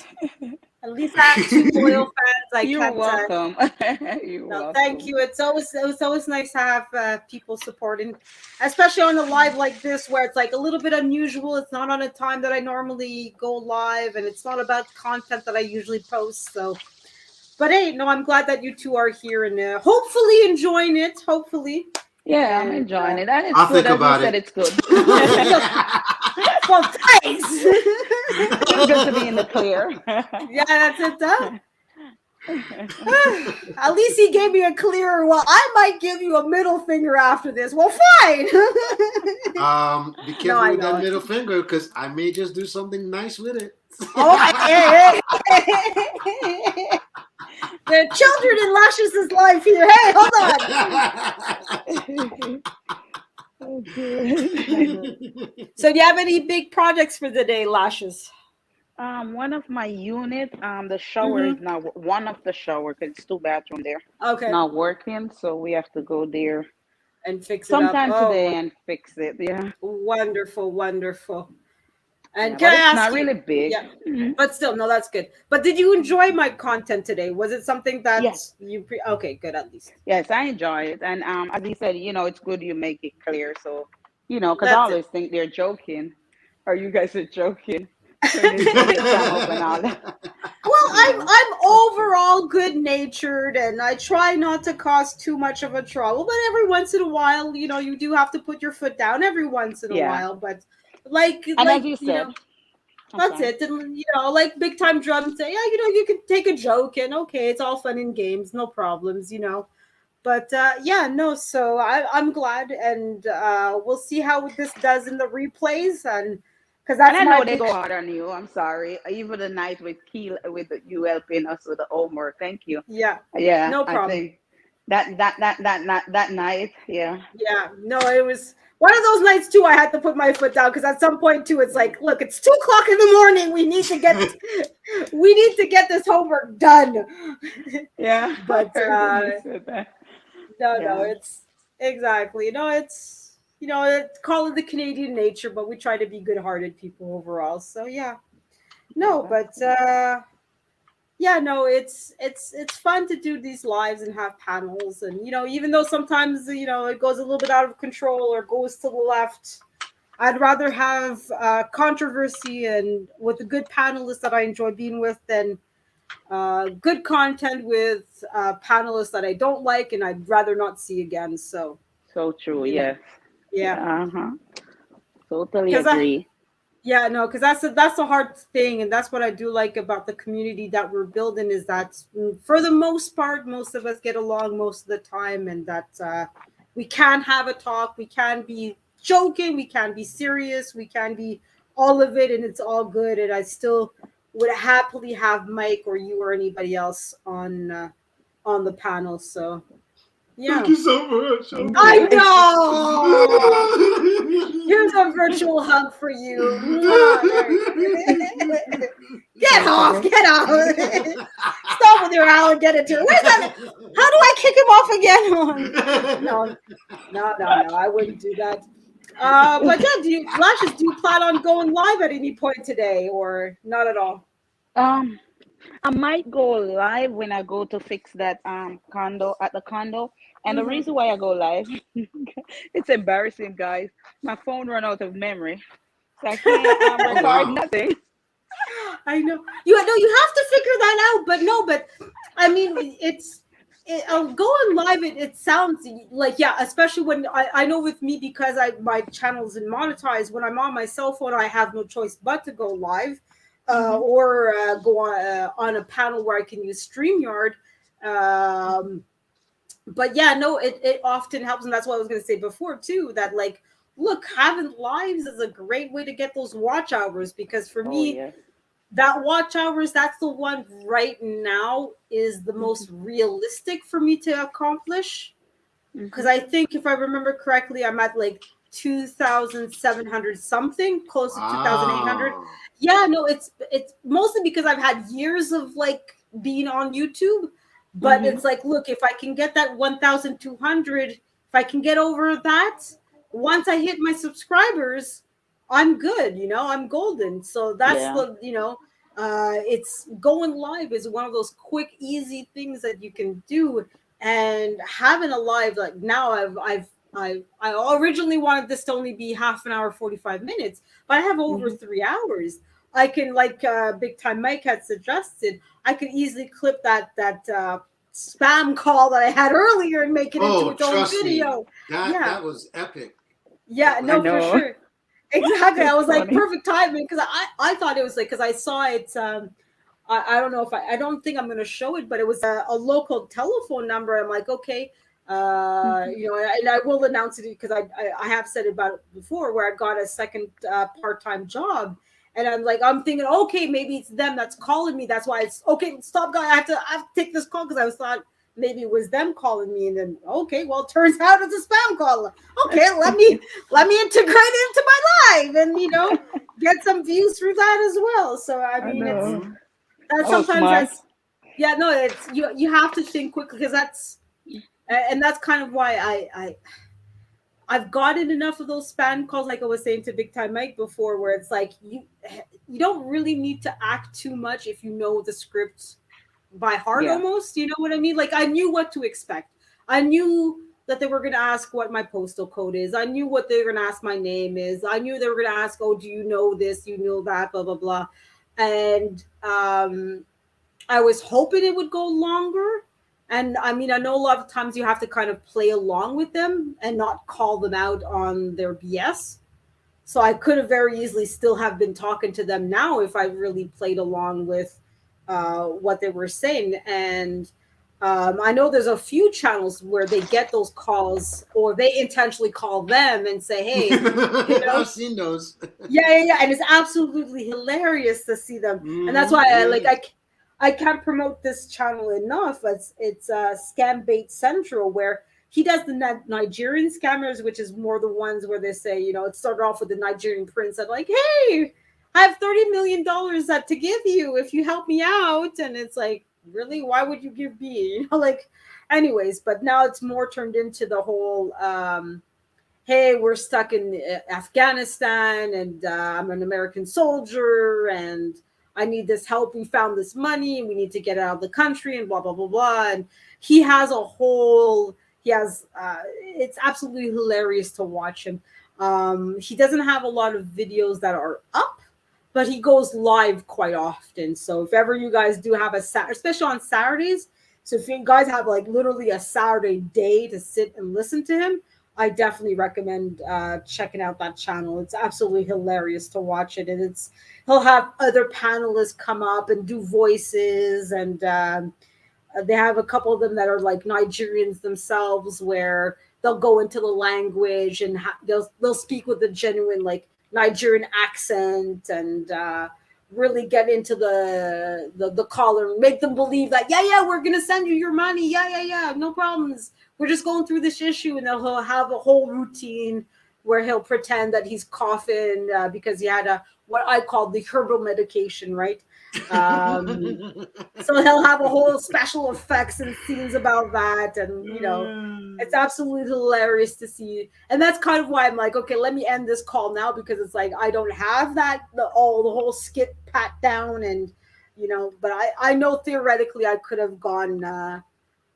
Speaker 1: I have two loyal fans. I
Speaker 5: You're
Speaker 1: can't.
Speaker 5: welcome. You're
Speaker 1: No, thank
Speaker 5: welcome.
Speaker 1: you. It's always nice to have people supporting, especially on a live like this where it's like a little bit unusual. It's not on a time that I normally go live, and it's not about content that I usually post. So, but hey, no, I'm glad that you two are here and hopefully enjoying it. Hopefully,
Speaker 5: Yeah, I'm
Speaker 1: and
Speaker 5: enjoying it, and it's
Speaker 4: I'll
Speaker 5: good
Speaker 4: think
Speaker 5: as you
Speaker 4: about
Speaker 5: said.
Speaker 4: it.
Speaker 5: It's good.
Speaker 1: well, thanks.
Speaker 5: It's good to be in the clear.
Speaker 1: Yeah, that's it. At least he gave me a clearer. Well, I might give you a middle finger after this. Well, fine.
Speaker 4: Be
Speaker 1: No,
Speaker 4: careful
Speaker 1: I
Speaker 4: with that
Speaker 1: know.
Speaker 4: middle finger, because I may just do something nice with it.
Speaker 1: Oh, hey, hey. There are children in Lashes' life here. Hey, hold on.
Speaker 5: Okay.
Speaker 1: So, do you have any big projects for the day, Lashes?
Speaker 5: One of my unit, the shower is
Speaker 1: Mm-hmm.
Speaker 5: now one of the shower, 'cause it's two bathroom there,
Speaker 1: Okay,
Speaker 5: not working, so we have to go there
Speaker 1: and fix it up.
Speaker 5: sometime
Speaker 1: Oh,
Speaker 5: today and fix it. Yeah,
Speaker 1: wonderful, wonderful. And
Speaker 5: yeah,
Speaker 1: can
Speaker 5: but
Speaker 1: I
Speaker 5: it's
Speaker 1: ask
Speaker 5: not
Speaker 1: you?
Speaker 5: really big.
Speaker 1: Yeah,
Speaker 5: Mhm.
Speaker 1: but still, no, that's good. But did you enjoy my content today? Was it something that
Speaker 5: Yes,
Speaker 1: okay, good at least.
Speaker 5: yes, I enjoy it, and as he said, it's good you make it clear, so because I
Speaker 1: That's it.
Speaker 5: always think they're joking, or you guys are joking when they put the cam up and all that.
Speaker 1: Well,
Speaker 5: You
Speaker 1: I'm
Speaker 5: know,
Speaker 1: I'm
Speaker 5: okay.
Speaker 1: overall good natured, and I try not to cause too much of a trouble. But every once in a while, you do have to put your foot down every once in a
Speaker 5: Yeah,
Speaker 1: while. But like
Speaker 5: and as
Speaker 1: like
Speaker 5: you said, I'm
Speaker 1: that's
Speaker 5: sorry.
Speaker 1: it. And like big time drum say, yeah, you could take a joke, and okay, it's all fun and games, no problems. But yeah, no. So I'm glad, and we'll see how this does in the replays, and because
Speaker 5: And
Speaker 1: that's
Speaker 5: I
Speaker 1: my
Speaker 5: know they
Speaker 1: big
Speaker 5: go hard on you. I'm sorry. Even the night with Keel, with you helping us with the homework. Thank you.
Speaker 1: yeah,
Speaker 5: Yeah,
Speaker 1: no
Speaker 5: I
Speaker 1: problem.
Speaker 5: think that night. Yeah,
Speaker 1: Yeah, no, it was one of those nights too. I had to put my foot down because at some point too, it's like, look, it's 2 o'clock in the morning. We need to get this homework done.
Speaker 5: yeah. I
Speaker 1: But
Speaker 5: heard when you said that.
Speaker 1: No, it's exactly. No, it's call it the Canadian nature, but we try to be good-hearted people overall. So yeah, no,
Speaker 5: Yeah,
Speaker 1: but yeah, no, it's fun to do these lives and have panels, and even though sometimes it goes a little bit out of control or goes to the left, I'd rather have controversy and with a good panelist that I enjoy being with than good content with panelists that I don't like and I'd rather not see again. So
Speaker 5: so true.
Speaker 1: yeah,
Speaker 5: Yes.
Speaker 1: yeah,
Speaker 5: Uh-huh. Totally
Speaker 1: because I
Speaker 5: agree.
Speaker 1: yeah, no, because that's the hard thing, and that's what I do like about the community that we're building is that for the most part, most of us get along most of the time, and that we can have a talk, we can be joking, we can be serious, we can be all of it, and it's all good. And I still would happily have Mike or you or anybody else on the panel. So
Speaker 4: Thank
Speaker 1: yeah,
Speaker 4: you so much. Oh
Speaker 5: Thank
Speaker 1: I
Speaker 5: you.
Speaker 1: know. Here's a
Speaker 4: my
Speaker 1: virtual hug for you. Mwah, there you go. Get off,
Speaker 5: Totally.
Speaker 1: get off. Stop with your alligator. Where's that? How do I kick him off again? No, I wouldn't do that. But yeah, Lashes, do you plan on going live at any point today or not at all?
Speaker 5: Um, I might go live when I go to fix that condo at the condo. And the
Speaker 1: Mm-hmm.
Speaker 5: reason why I go live, it's embarrassing, guys. My phone run out of memory, so I can't
Speaker 4: Oh
Speaker 5: record
Speaker 4: wow.
Speaker 5: nothing.
Speaker 1: I know you have to figure that out, but no, but I mean going live. It sounds like yeah, especially when I know with me because my channel isn't monetized. When I'm on my cell phone, I have no choice but to go live,
Speaker 5: Hmm.
Speaker 1: or go on a panel where I can use StreamYard. Um, but yeah, no, it often helps, and that's what I was going to say before too. That like, look, having lives is a great way to get those watch hours because for
Speaker 5: Oh
Speaker 1: me
Speaker 5: yes.
Speaker 1: that watch hours, that's the one right now is the most
Speaker 5: Hmm.
Speaker 1: realistic for me to accomplish. Because
Speaker 5: Hmm.
Speaker 1: I think if I remember correctly, I'm at like 2,700 something, close to 2,800.
Speaker 4: Wow.
Speaker 1: Yeah, no, it's mostly because I've had years of like being on YouTube. But
Speaker 5: Hmm.
Speaker 1: it's like, look, if I can get that 1,200, if I can get over that, once I hit my subscribers, I'm good, I'm golden. So that's
Speaker 5: Yeah.
Speaker 1: it's going live is one of those quick, easy things that you can do. And having a live like now I originally wanted this to only be half an hour 45 minutes, but I have over
Speaker 5: Hmm.
Speaker 1: 3 hours. I can like Big Time Mike had suggested, I could easily clip that spam call that I had earlier and make it into
Speaker 4: Oh,
Speaker 1: its own
Speaker 4: trust me.
Speaker 1: video.
Speaker 4: That
Speaker 1: Yeah,
Speaker 4: was epic.
Speaker 1: yeah,
Speaker 4: That was
Speaker 5: I
Speaker 1: no, for
Speaker 5: know.
Speaker 1: sure. Exactly. I
Speaker 5: It's
Speaker 1: was like
Speaker 5: funny.
Speaker 1: perfect timing because I thought it was like because I saw it. I don't know if I don't think I'm going to show it, but it was a local telephone number. I'm like, okay,
Speaker 5: Hmm.
Speaker 1: and I will announce it because I have said about it before where I got a second part time job, and I'm thinking, okay, maybe it's them that's calling me. That's why it's okay. Stop, guy. I have to take this call because I was thought maybe it was them calling me, and then okay, well, it turns out it's a spam call. Okay, let me integrate it into my life, and get some views through that as well. So I
Speaker 5: I
Speaker 1: mean, it's
Speaker 5: know.
Speaker 4: Mhm.
Speaker 1: that
Speaker 5: That was
Speaker 1: sometimes
Speaker 5: smart.
Speaker 1: that's yeah, no, it's you have to think quickly because that's kind of why I've gotten enough of those spam calls, like I was saying to Big Time Mike before, where it's like you don't really need to act too much if you know the script by heart
Speaker 5: Yeah.
Speaker 1: almost. You know what I mean? Like I knew what to expect. I knew that they were going to ask what my postal code is. I knew what they were going to ask my name is. I knew they were going to ask, oh, do you know this? You know that? Blah blah blah. And I was hoping it would go longer. And I mean, I know a lot of times you have to kind of play along with them and not call them out on their BS. So I could have very easily still have been talking to them now if I really played along with what they were saying. And I know there's a few channels where they get those calls or they intentionally call them and say, hey, you know,
Speaker 4: I've seen those.
Speaker 1: yeah, and it's absolutely hilarious to see them, and that's
Speaker 4: Hmm.
Speaker 1: why
Speaker 4: It is.
Speaker 1: I can't promote this channel enough. It's Scam Bait Central where he does the Nigerian scammers, which is more the ones where they say, it started off with the Nigerian prince that like, hey, I have $30 million to give you if you help me out, and it's like, really? Why would you give me? Like, anyways. But now it's more turned into the whole. Hey, we're stuck in Afghanistan, and I'm an American soldier, and I need this help. We found this money, and we need to get out of the country, and blah blah blah blah. And he has a whole. He has. It's absolutely hilarious to watch him. He doesn't have a lot of videos that are up, but he goes live quite often. So if ever you guys do have especially on Saturdays, so if you guys have like literally a Saturday day to sit and listen to him, I definitely recommend checking out that channel. It's absolutely hilarious to watch it, and he'll have other panelists come up and do voices, and they have a couple of them that are like Nigerians themselves, where they'll go into the language and they'll speak with a genuine like Nigerian accent, and really get into the caller and make them believe that yeah, we're gonna send you your money, yeah, no problems, we're just going through this issue. And then he'll have a whole routine where he'll pretend that he's coughing because he had a what I call the herbal medication, right? um so he'll have a whole special effects and scenes about that, and it's absolutely hilarious to see. And that's kind of why I'm like, okay, let me end this call now, because it's like I don't have the whole skit pat down, and but I know theoretically I could have gone a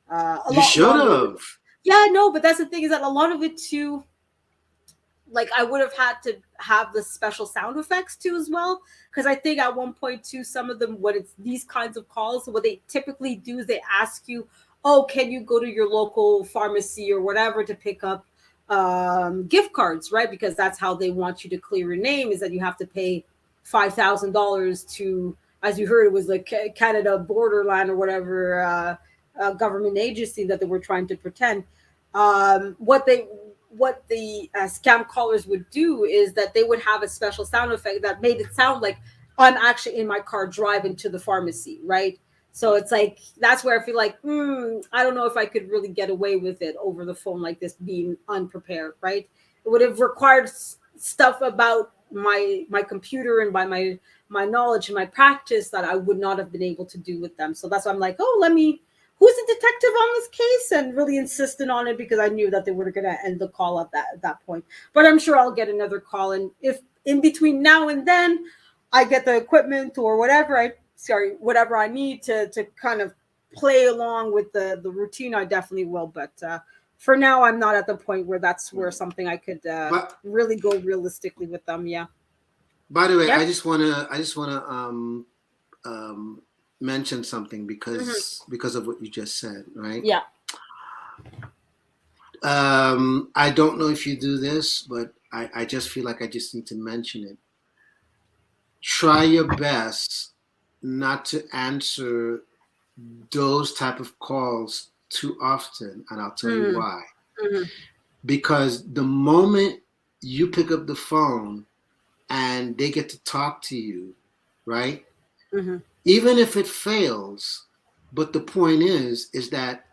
Speaker 4: You
Speaker 1: lot
Speaker 4: should
Speaker 1: longer.
Speaker 4: have.
Speaker 1: Yeah, no, but that's the thing, is that a lot of it too, like I would have had to have the special sound effects too as well, because I think at one point too, some of them, when it's these kinds of calls, what they typically do is they ask you, oh, can you go to your local pharmacy or whatever to pick up gift cards, right? Because that's how they want you to clear your name, is that you have to pay $5,000 to, as you heard, it was like Canada Borderland or whatever government agency that they were trying to pretend. What the scam callers would do is that they would have a special sound effect that made it sound like I'm actually in my car driving to the pharmacy, right? So it's like that's where I feel like I don't know if I could really get away with it over the phone like this, being unprepared, right? It would have required stuff about my computer and by my knowledge and my practice that I would not have been able to do with them. So that's why I'm like, oh, let me, who's the detective on this case, and really insistent on it, because I knew that they were going to end the call at that point. But I'm sure I'll get another call, and if in between now and then I get the equipment or whatever I need to kind of play along with the routine, I definitely will. But for now, I'm not at the point where that's where something I could
Speaker 4: But
Speaker 1: really go realistically with them. Yeah.
Speaker 4: by the way,
Speaker 1: Yep.
Speaker 4: I just wanna mention something because of what you just said, right?
Speaker 1: Yeah.
Speaker 4: I don't know if you do this, but I just feel like I just need to mention it. Try your best not to answer those type of calls too often, and I'll tell you why. Because the moment you pick up the phone and they get to talk to you, right? Even if it fails, but the point is that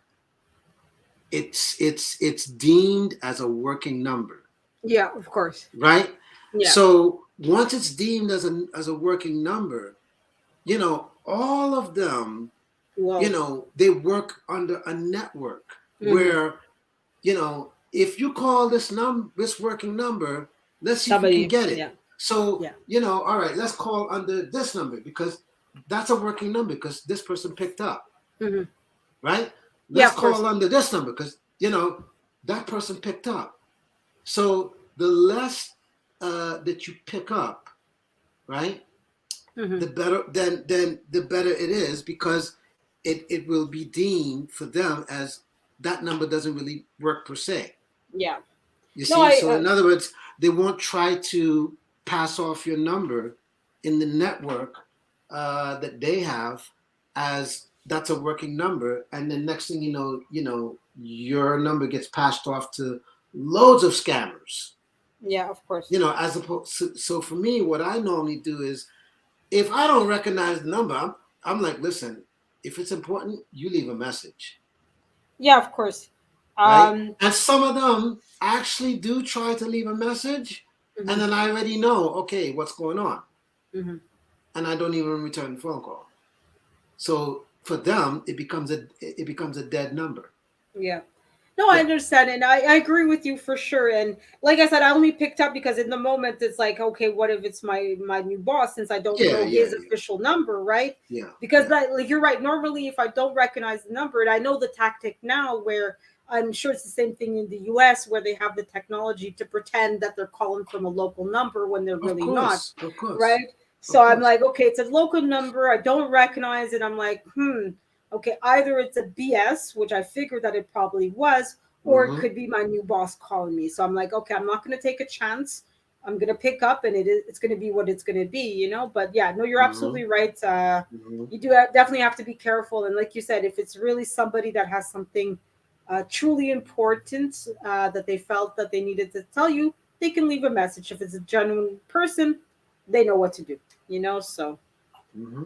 Speaker 4: it's deemed as a working number.
Speaker 1: Yeah, of course.
Speaker 4: Right?
Speaker 1: Yeah.
Speaker 4: So once it's deemed as a working number, all of them, they work under a network where, if you call this working number, let's see if we can get it. Yeah. So, all right, let's call under this number because that's a working number because this person picked up. Right? Let's call under this number because, that person picked up. So the less that you pick up, right? The better then the better it is, because it will be deemed for them as that number doesn't really work per se.
Speaker 1: Yeah.
Speaker 4: You see, so in other words, they won't try to pass off your number in the network that they have as that's a working number, and the next thing you know, your number gets passed off to loads of scammers.
Speaker 1: Yeah, of course.
Speaker 4: As opposed to, so for me, what I normally do is, if I don't recognize the number, I'm like, listen, if it's important, you leave a message.
Speaker 1: Yeah, of course.
Speaker 4: Right? And some of them actually do try to leave a message, and then I already know, okay, what's going on. And I don't even return the phone call. So for them it becomes a dead number.
Speaker 1: Yeah. No, I
Speaker 4: Yeah.
Speaker 1: understand, and I agree with you for sure. And like I said, I only picked up because in the moment it's like, okay, what if it's my new boss since I don't
Speaker 4: Yeah,
Speaker 1: know
Speaker 4: yeah,
Speaker 1: his official number, right?
Speaker 4: yeah,
Speaker 1: Because
Speaker 4: yeah.
Speaker 1: that, like you're right. Normally, if I don't recognize the number, and I know the tactic now, where I'm sure it's the same thing in the U.S. where they have the technology to pretend that they're calling from a local number when they're
Speaker 4: Of
Speaker 1: really not,
Speaker 4: course, of course,
Speaker 1: right?
Speaker 4: of
Speaker 1: So I'm
Speaker 4: course.
Speaker 1: like, okay, it's a local number. I don't recognize it. I'm like, okay, either it's a BS, which I figured that it probably was, or it
Speaker 4: Mm-hmm.
Speaker 1: could be my new boss calling me. So I'm like, okay, I'm not going to take a chance. I'm going to pick up, and it's going to be what it's going to be, you know. But yeah, no, you're
Speaker 4: Mm-hmm.
Speaker 1: absolutely right.
Speaker 4: Mm-hmm.
Speaker 1: You do definitely have to be careful, and like you said, if it's really somebody that has something truly important that they felt that they needed to tell you, they can leave a message. If it's a genuine person, they know what to do, you know. So,
Speaker 4: Mm-hmm.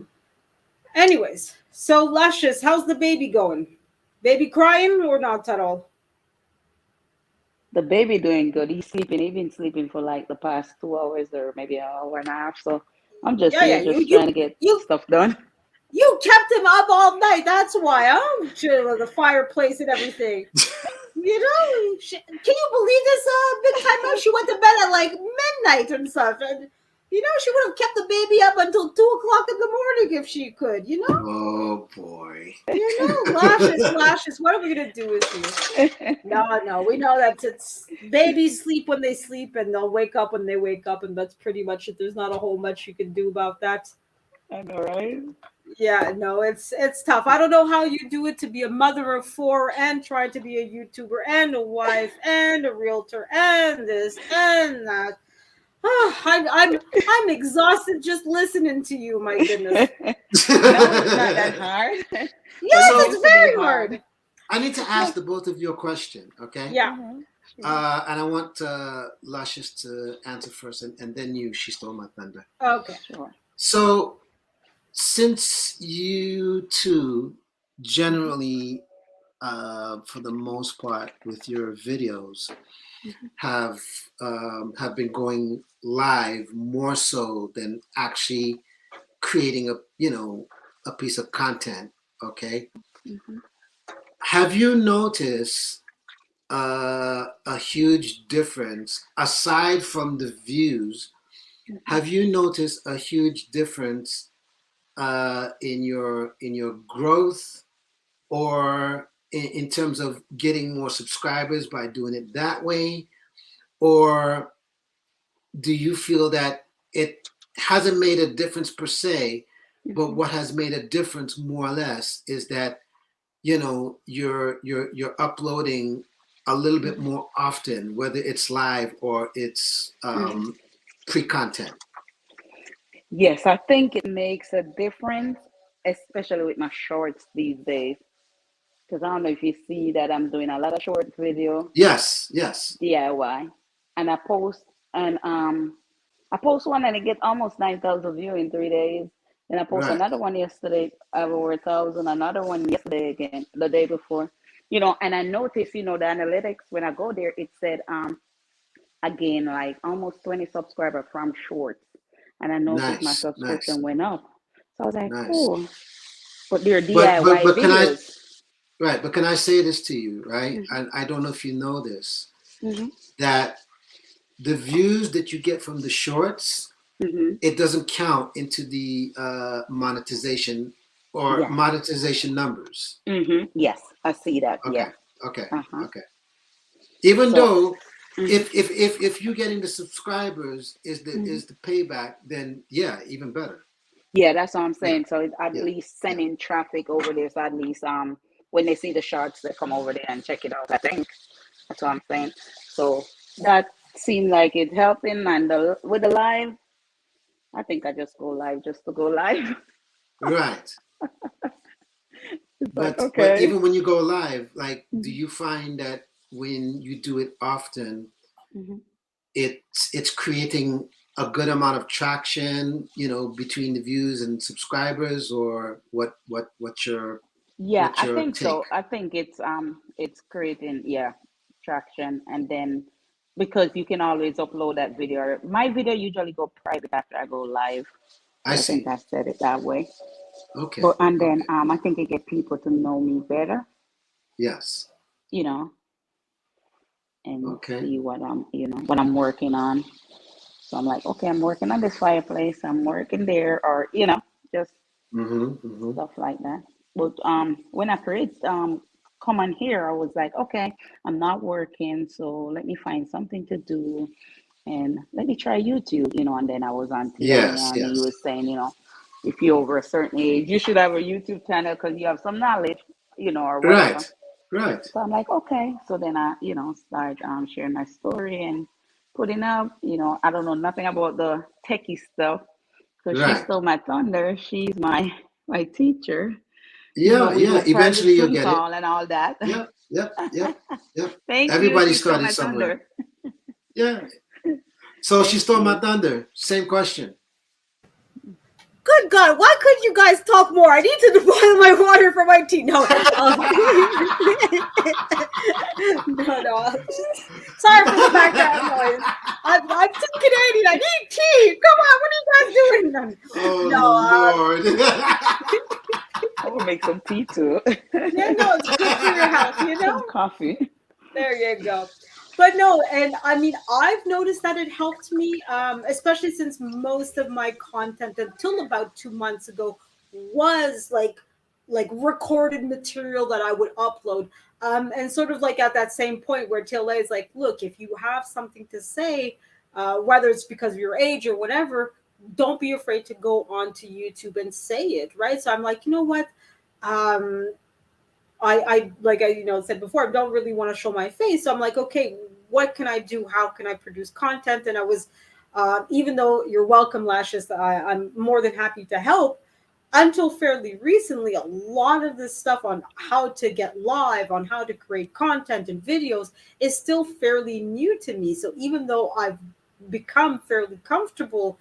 Speaker 1: anyways, so Luscious, how's the baby going? Baby crying or not at all?
Speaker 5: The baby doing good. He's sleeping. He's been sleeping for like the past 2 hours or maybe an hour and a half. So I'm just
Speaker 1: Yeah,
Speaker 5: here,
Speaker 1: yeah.
Speaker 5: just trying to get
Speaker 1: You
Speaker 5: stuff done.
Speaker 1: You kept him up all night. That's why. I'm sure the fireplace and everything. You know, can you believe this big time out? She went to bed at like midnight and stuff. And, you know, she would have kept the baby up until 2 o'clock in the morning if she could, you know?
Speaker 4: Oh boy.
Speaker 1: You know, lashes, lashes. What are we going to do with you? No, no. We know that it's babies sleep when they sleep and they'll wake up when they wake up. And that's pretty much it. There's not a whole much you can do about that.
Speaker 5: I know, right?
Speaker 1: Yeah, no, it's tough. I don't know how you do it to be a mother of four and try to be a YouTuber and a wife and a realtor and this and that. I'm exhausted just listening to you. My goodness.
Speaker 5: No, it's not that hard. But
Speaker 1: Yes,
Speaker 5: it
Speaker 4: So
Speaker 1: it's
Speaker 5: used to be
Speaker 1: very
Speaker 5: hard.
Speaker 1: hard.
Speaker 4: I need to
Speaker 1: No,
Speaker 4: ask the both of you a question, okay?
Speaker 1: yeah.
Speaker 5: Hmm. Sure.
Speaker 4: And I want Luscious to answer first, and then you. She stole my thunder.
Speaker 1: Okay.
Speaker 5: Sure.
Speaker 4: So, since you two
Speaker 5: Hmm.
Speaker 4: generally, for the most part, with your videos,
Speaker 5: Hmm.
Speaker 4: have have been going live more so than actually creating a piece of content. Okay,
Speaker 5: Hmm.
Speaker 4: have you noticed a huge difference aside from the views?
Speaker 5: Hmm.
Speaker 4: Have you noticed a huge difference in your growth or in terms of getting more subscribers by doing it that way? Or do you feel that it hasn't made a difference per se, but
Speaker 5: Hmm.
Speaker 4: what has made a difference more or less is that you're uploading a little bit
Speaker 5: Hmm.
Speaker 4: more often, whether it's live or it's
Speaker 5: Hmm.
Speaker 4: pre-content?
Speaker 5: Yes, I think it makes a difference, especially with my shorts these days. Because I don't know if you see that I'm doing a lot of short video
Speaker 4: Yes, yes.
Speaker 5: DIY, and I post one and it get almost 9,000 views in 3 days. Then I post
Speaker 4: Right.
Speaker 5: another one yesterday, I have over 1,000. Another one yesterday again, the day before. And I noticed, the analytics when I go there, it said again like almost 20 subscriber from shorts, and I noticed my
Speaker 4: Nice, nice,
Speaker 5: subscription went up. So I was like,
Speaker 4: nice.
Speaker 5: cool. But they're
Speaker 4: But
Speaker 5: DIY
Speaker 4: can I,
Speaker 5: videos.
Speaker 4: right, but can I say this to you, right?
Speaker 5: Hmm.
Speaker 4: I don't know if you know this,
Speaker 5: Hmm.
Speaker 4: that the views that you get from the shorts,
Speaker 5: Hmm.
Speaker 4: it doesn't count into the monetization or
Speaker 5: Yes.
Speaker 4: monetization numbers.
Speaker 5: Yes, I see that.
Speaker 4: Okay,
Speaker 5: Yeah.
Speaker 4: okay,
Speaker 5: Uh-huh.
Speaker 4: okay. Even
Speaker 5: So,
Speaker 4: though
Speaker 5: mhm,
Speaker 4: if you getting the subscribers
Speaker 5: mhm.
Speaker 4: is the payback, then yeah, even better.
Speaker 5: Yeah, that's what I'm
Speaker 4: Yeah,
Speaker 5: saying. So it at
Speaker 4: yeah,
Speaker 5: least
Speaker 4: yeah.
Speaker 5: sending traffic over there. So at least when they see the shorts, they come over there and check it out. I think that's what I'm saying. So that seemed like it helping, and with the live, I think I just go live just to go live.
Speaker 4: Right.
Speaker 5: It's like
Speaker 4: But
Speaker 5: okay.
Speaker 4: even when you go live, like, do
Speaker 5: Mhm,
Speaker 4: you find that when you do it often,
Speaker 5: mhm.
Speaker 4: it's creating a good amount of traction, between the views and subscribers, or
Speaker 5: Yeah,
Speaker 4: what's
Speaker 5: I
Speaker 4: your
Speaker 5: think
Speaker 4: take?
Speaker 5: so. I think it's creating traction, and then because you can always upload that video. My video usually go private after I go live. So
Speaker 4: I
Speaker 5: I think
Speaker 4: see.
Speaker 5: I said it that way.
Speaker 4: Okay.
Speaker 5: But and then
Speaker 4: Okay.
Speaker 5: I think it get people to know me better,
Speaker 4: Yes.
Speaker 5: you know, and
Speaker 4: Okay.
Speaker 5: see what what I'm working on. So I'm like, okay, I'm working on this fireplace. I'm working there, or just
Speaker 4: Mm-hmm. Mm-hmm.
Speaker 5: stuff like that. But when I first come on here, I was like, okay, I'm not working, so let me find something to do and let me try YouTube, and then I was on TLA
Speaker 4: Yes.
Speaker 5: and he
Speaker 4: Yes.
Speaker 5: was saying, if you're over a certain age, you should have a YouTube channel because you have some knowledge, or whatever.
Speaker 4: Right. Right.
Speaker 5: So I'm like, okay. So then I, start sharing my story and putting up, I don't know nothing about the techie stuff because she
Speaker 4: Right.
Speaker 5: stole my thunder. She's my teacher.
Speaker 4: Yeah.
Speaker 5: We
Speaker 4: Yeah.
Speaker 5: do private
Speaker 4: Eventually you'll
Speaker 5: Zoom
Speaker 4: get it.
Speaker 5: call and all that.
Speaker 4: Yep. Yep. Yep. Yep.
Speaker 5: Thank you.
Speaker 4: Everybody
Speaker 5: She stole
Speaker 4: started
Speaker 5: my
Speaker 4: somewhere.
Speaker 5: thunder.
Speaker 4: Yeah. So she
Speaker 5: Thank
Speaker 4: stole my
Speaker 5: you.
Speaker 4: thunder. Same question.
Speaker 1: Good God, why couldn't you guys talk more? I need to boil my water for my tea. No, no. Sorry for the background noise. I'm too Canadian. I need tea. Come on, what are you guys doing?
Speaker 4: Oh
Speaker 1: No,
Speaker 4: Lord.
Speaker 5: I will make some tea too.
Speaker 1: yeah, no, it's good for your health,
Speaker 5: Some coffee.
Speaker 1: There you go. But no, and I mean, I've noticed that it helped me, especially since most of my content until about 2 months ago was like recorded material that I would upload. And sort of like at that same point where TLA is like, look, if you have something to say, whether it's because of your age or whatever, don't be afraid to go onto YouTube and say it, right? So I'm like, you know what? Um, I like I said before, I don't really want to show my face. So I'm like, okay, what can I do? How can I produce content? And I was, even though you're welcome, Lashes, I'm more than happy to help. Until fairly recently, a lot of this stuff on how to get live, on how to create content and videos is still fairly new to me. So even though I've become fairly comfortable,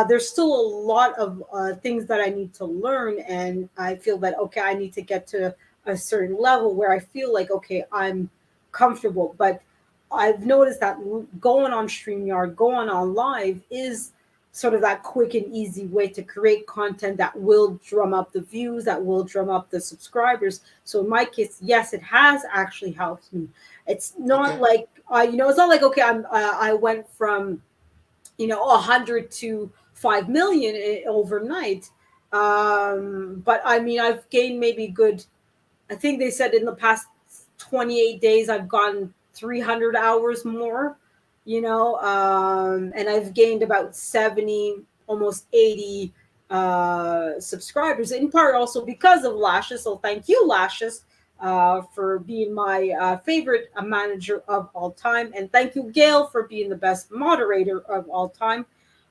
Speaker 1: there's still a lot of things that I need to learn. And I feel that, okay, I need to get to a certain level where I feel like, okay, I'm comfortable. But I've noticed that going on StreamYard, going on live is sort of that quick and easy way to create content that will drum up the views, that will drum up the subscribers. So in my case, yes, it has actually helped me. It's not
Speaker 4: Okay.
Speaker 1: like it's not like, okay, I went from 100 to 5 million overnight. But I mean, I've gained maybe good, I think they said in the past 28 days, I've gone 300 hours more, and I've gained about 70, almost 80 subscribers, in part also because of Lashes. So thank you, Lashes, for being my favorite manager of all time. And thank you, Gail, for being the best moderator of all time.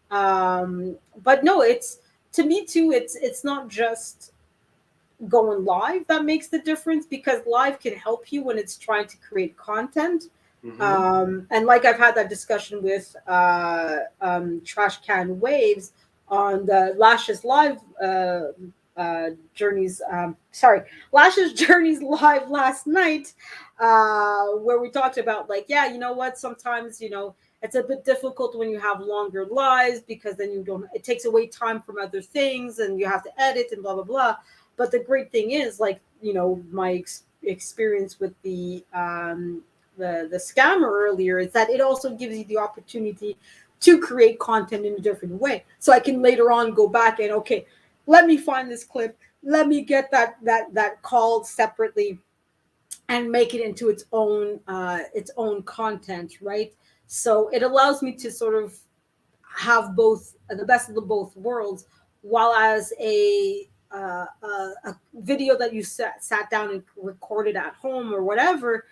Speaker 1: But no, it's, to me too, it's not just going live that makes the difference, because live can help you when it's trying to create content.
Speaker 4: Mm-hmm.
Speaker 1: And like I've had that discussion with Trash Can Waves on the Lashes Live journeys. Sorry, Lashes Journeys Live last night, where we talked about, like, yeah, you know what? Sometimes it's a bit difficult when you have longer lives, because then it takes away time from other things, and you have to edit and blah blah blah. But the great thing is, like, my experience with the scammer earlier, is that it also gives you the opportunity to create content in a different way. So I can later on go back and, okay, let me find this clip, let me get that call separately, and make it into its own content, right? So it allows me to sort of have both, the best of the both worlds, while as a video that you sat down and recorded at home or whatever,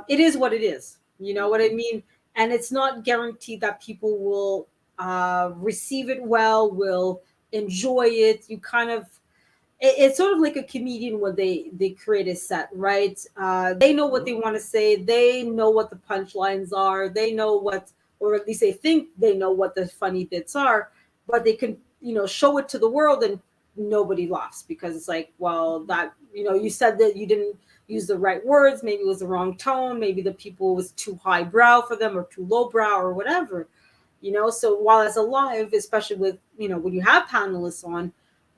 Speaker 1: it is what it is. You know what I mean? And it's not guaranteed that people will receive it well, will enjoy it. You kind of, it's sort of like a comedian when they create a set, right? They know what they want to say, they know what the punchlines are, they know what, or at least they think they know what the funny bits are, but they can show it to the world, and nobody laughs, because it's like, well, that you said that you didn't use the right words, maybe it was the wrong tone, maybe the people was too highbrow for them or too lowbrow or whatever. you know. So while as a live, especially with, you know, when you have panelists on,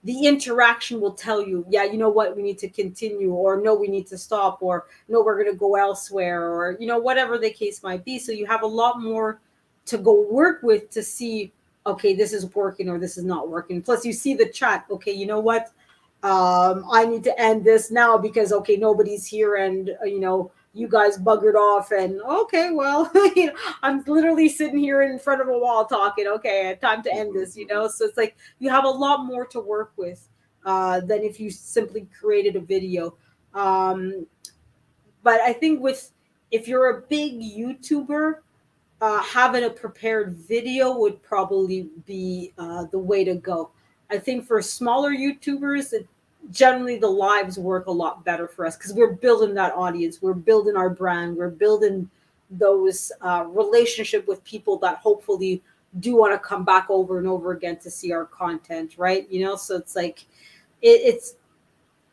Speaker 1: the interaction will tell you, yeah, you know what, we need to continue, or no, we need to stop, or no, we're going to go elsewhere, or, you know, whatever the case might be. So you have a lot more to go work with to see, okay, this is working or this is not working. Plus you see the chat, okay, you know what, I need to end this now because, okay, nobody's here, and you know, you guys buggered off, and okay, well, you know, I'm literally sitting here in front of a wall talking, okay, time to end this, you know. So it's like you have a lot more to work with than if you simply created a video. um, but I think with, if you're a big YouTuber, having a prepared video would probably be the way to go. I think for smaller YouTubers, generally the lives work a lot better for us because we're building that audience, we're building our brand, we're building those relationship with people that hopefully do want to come back over and over again to see our content, right? You know, so it's like it's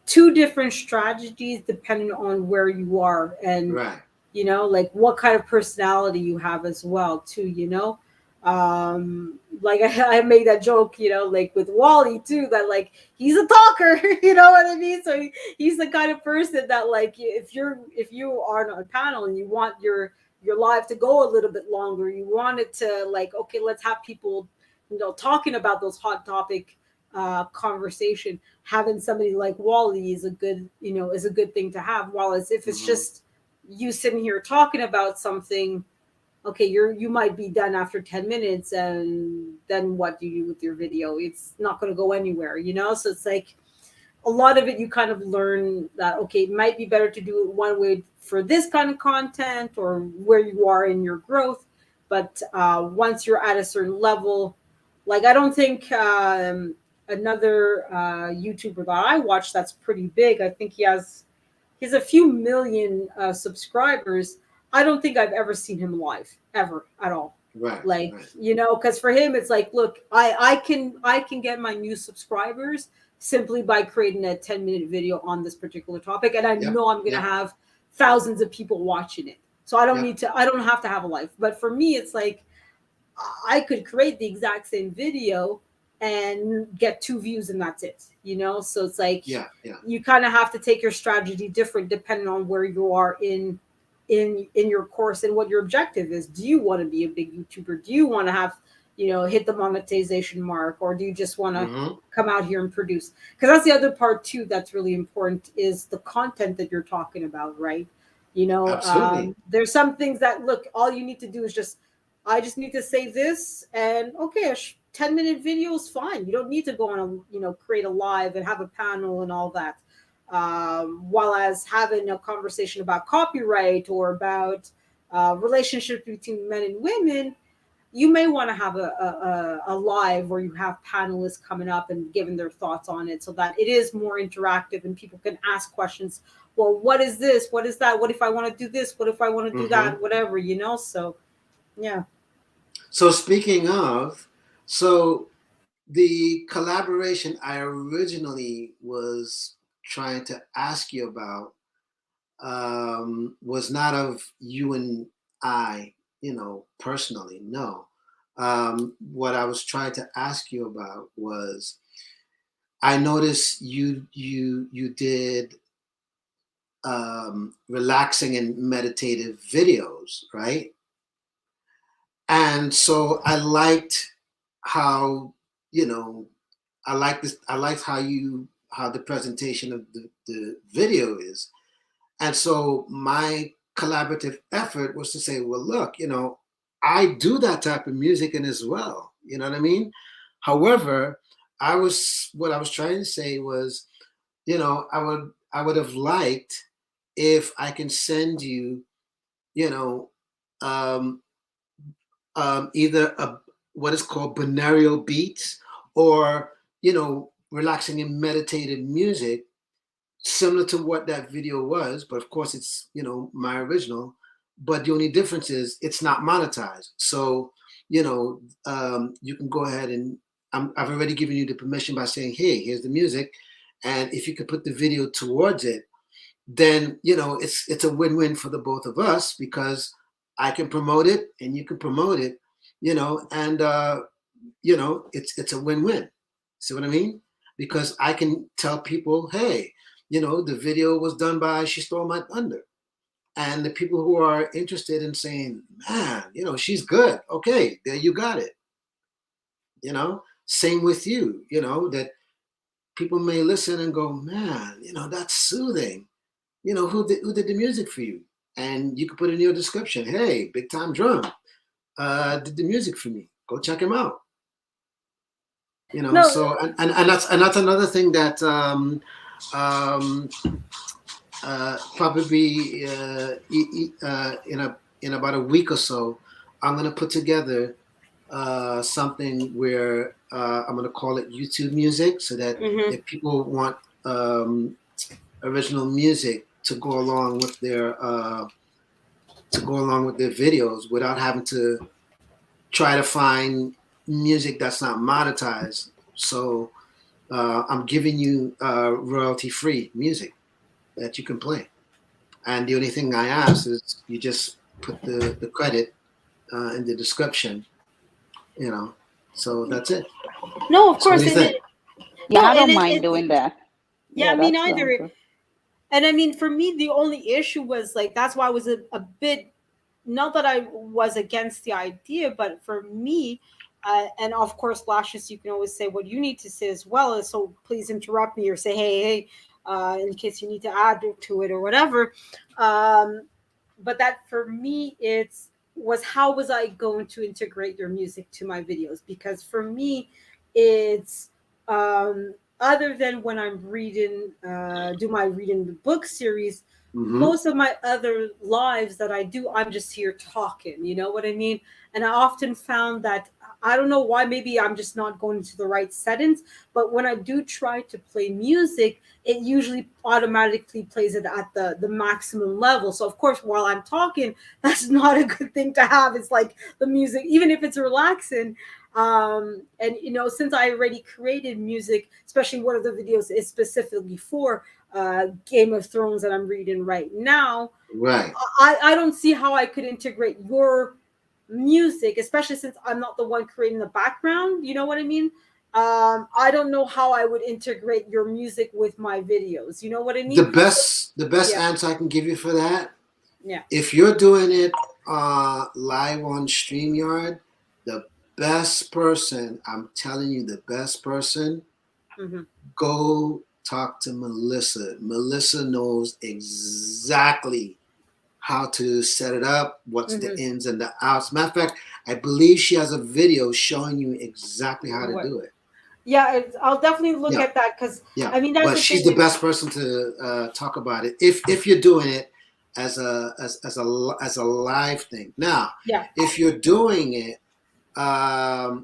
Speaker 1: two different strategies depending on where you are, and
Speaker 4: Right.
Speaker 1: you know, like what kind of personality you have as well too, you know. Like I made that joke, you know, like with Wally too, that like he's a talker, you know what I mean. So he's the kind of person that, like, if you are on a panel and you want your live to go a little bit longer, you want it to, like, okay, let's have people, you know, talking about those hot topic conversation. Having somebody like Wally is a good, you know, is a good thing to have. While as if it's just you sitting here talking about something, okay, you might be done after 10 minutes, and then what do you do with your video? It's not going to go anywhere, you know. So it's like a lot of it you kind of learn that, okay, it might be better to do it one way for this kind of content or where you are in your growth. But once you're at a certain level, like I don't think another YouTuber that I watch that's pretty big, I think he's a few million subscribers. I don't think I've ever seen him live ever at all.
Speaker 4: Right.
Speaker 1: Like,
Speaker 4: Right.
Speaker 1: you know, because for him it's like, look, I can get my new subscribers simply by creating a 10-minute video on this particular topic, and I
Speaker 4: Yep.
Speaker 1: know I'm going to
Speaker 4: Yep.
Speaker 1: have thousands of people watching it. So
Speaker 4: Yep.
Speaker 1: I don't have to have a life. But for me it's like I could create the exact same video and get 2 views and that's it, you know? So it's like
Speaker 4: Yeah. Yeah.
Speaker 1: you kind of have to take your strategy different depending on where you are in your course and what your objective is. Do you want to be a big YouTuber? Do you want to have, you know, hit the monetization mark, or do you just want to
Speaker 4: Mm-hmm.
Speaker 1: come out here and produce? Because that's the other part too that's really important, is the content that you're talking about, right? You know,
Speaker 4: Absolutely.
Speaker 1: there's some things that, look, all you need to do is just, I just need to say this, and okay, a 10-minute video is fine. You don't need to go on a, you know, create a live and have a panel and all that. While as having a conversation about copyright or about relationships between men and women, you may want to have a live where you have panelists coming up and giving their thoughts on it, so that it is more interactive and people can ask questions. Well, what is this? What is that? What if I want to do this? What if I want to do
Speaker 4: Mm-hmm.
Speaker 1: that? Whatever, you know? So, yeah.
Speaker 4: So speaking of, so the collaboration I originally was trying to ask you about was not of you and I, you know, personally. No. What I was trying to ask you about was, I noticed you did relaxing and meditative videos, right? And so I liked how, you know, I like this. I liked how the presentation of the video is. And so my collaborative effort was to say, well, look, you know, I do that type of music and as well. You know what I mean? However, what I was trying to say was, you know, I would have liked if I can send you, you know, um, either what is called binaural beats, or, you know, relaxing and meditative music similar to what that video was, but of course it's, you know, my original. But the only difference is it's not monetized. So, you know, you can go ahead and I've already given you the permission by saying, hey, here's the music, and if you could put the video towards it, then, you know, it's a win-win for the both of us, because I can promote it and you can promote it. And it's a win-win. See what I mean? Because I can tell people, hey, the video was done by She Stole My Thunder. And the people who are interested in saying, man, she's good. Okay, there you got it. Same with you, that people may listen and go, man, that's soothing. Who did the music for you? And you can put in your description, hey, Big Time Drum did the music for me. Go check him out.
Speaker 1: No,
Speaker 4: So and that's another thing that um, probably in about a week or so, I'm gonna put together something where I'm gonna call it YouTube music, so that
Speaker 1: mhm.
Speaker 4: if people want original music to go along with their videos without having to try to find music that's not monetized. So I'm giving you royalty-free music that you can play. And the only thing I ask is you just put the credit in the description, So that's it.
Speaker 1: No, of
Speaker 4: So what do
Speaker 1: course,
Speaker 4: you think?
Speaker 5: Yeah,
Speaker 1: no,
Speaker 5: I
Speaker 1: and
Speaker 5: don't mind
Speaker 1: it
Speaker 5: doing that.
Speaker 1: yeah,
Speaker 5: Yeah,
Speaker 1: me
Speaker 5: that's
Speaker 1: neither.
Speaker 5: good.
Speaker 1: And I mean, for me, the only issue was like that's why I was a bit, not that I was against the idea, but for me, and of course, Lashes, you can always say what you need to say as well. So please interrupt me or say, hey, in case you need to add to it or whatever. Um, but that for me, it's was how was I going to integrate your music to my videos? Because for me, it's other than when I'm reading, do my reading the book series,
Speaker 4: Mm-hmm.
Speaker 1: most of my other lives that I do, I'm just here talking. You know what I mean? And I often found that I don't know why, maybe I'm just not going to the right settings, but when I do try to play music, it usually automatically plays it at the maximum level. So of course, while I'm talking, that's not a good thing to have. It's like the music, even if it's relaxing. And since I already created music, especially one of the videos is specifically for Game of Thrones that I'm reading right now,
Speaker 4: Right.
Speaker 1: I don't see how I could integrate your music, especially since I'm not the one creating the background. You know what I mean? I don't know how I would integrate your music with my videos. You know what I
Speaker 4: The
Speaker 1: mean? So,
Speaker 4: best the best
Speaker 1: yeah,
Speaker 4: answer I can give you for that,
Speaker 1: yeah.
Speaker 4: if you're doing it live on StreamYard, the best person, I'm telling you, the best person,
Speaker 1: Hmm.
Speaker 4: go talk to Melissa. Melissa knows exactly how to set it up, what's the
Speaker 1: Hmm.
Speaker 4: ins and the outs. Matter of fact, I believe she has a video showing you exactly how to
Speaker 1: What?
Speaker 4: do it.
Speaker 1: Yeah, I'll definitely look
Speaker 4: Yeah,
Speaker 1: at that because
Speaker 4: yeah.
Speaker 1: I mean that's
Speaker 4: But
Speaker 1: the
Speaker 4: she's
Speaker 1: thing
Speaker 4: the
Speaker 1: is
Speaker 4: best person to talk about it if you're doing it as a live thing. Now,
Speaker 1: yeah.
Speaker 4: if you're doing it, as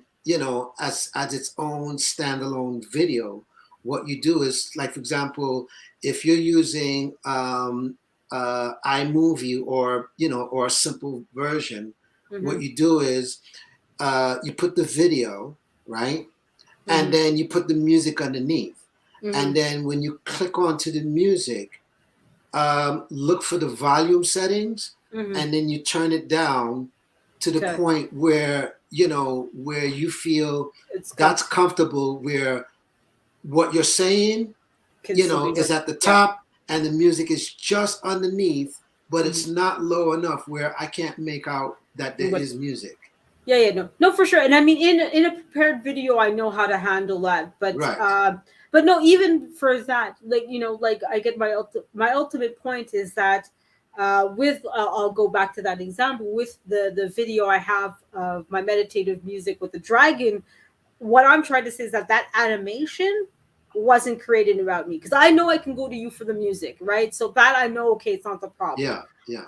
Speaker 4: its own standalone video, what you do is, like, for example, if you're using iMovie or a simple version, what
Speaker 1: Hmm.
Speaker 4: you do is you put the video, right, and
Speaker 1: Hmm.
Speaker 4: then you put the music underneath,
Speaker 1: Hmm.
Speaker 4: and then when you click onto the music, look for the volume settings,
Speaker 1: Hmm.
Speaker 4: and then you turn it down to the
Speaker 1: Okay,
Speaker 4: point where you feel
Speaker 1: it's got
Speaker 4: that's comfortable, where what you're saying,
Speaker 1: can still be
Speaker 4: is
Speaker 1: heard.
Speaker 4: at the
Speaker 1: Yeah.
Speaker 4: top and the music is just underneath, but
Speaker 1: Hmm.
Speaker 4: it's not low enough where I can't make out that there
Speaker 1: But
Speaker 4: is music.
Speaker 1: yeah, yeah, no, no, for sure. And I mean, in a prepared video, I know how to handle that.
Speaker 4: Right.
Speaker 1: But no, even for that, like like I get my ultimate point is that with I'll go back to that example with the video I have of my meditative music with the dragon. What I'm trying to say is that that animation wasn't created about me because I know I can go to you for the music, right? So that I know, okay, it's not the problem.
Speaker 4: Yeah. Yeah.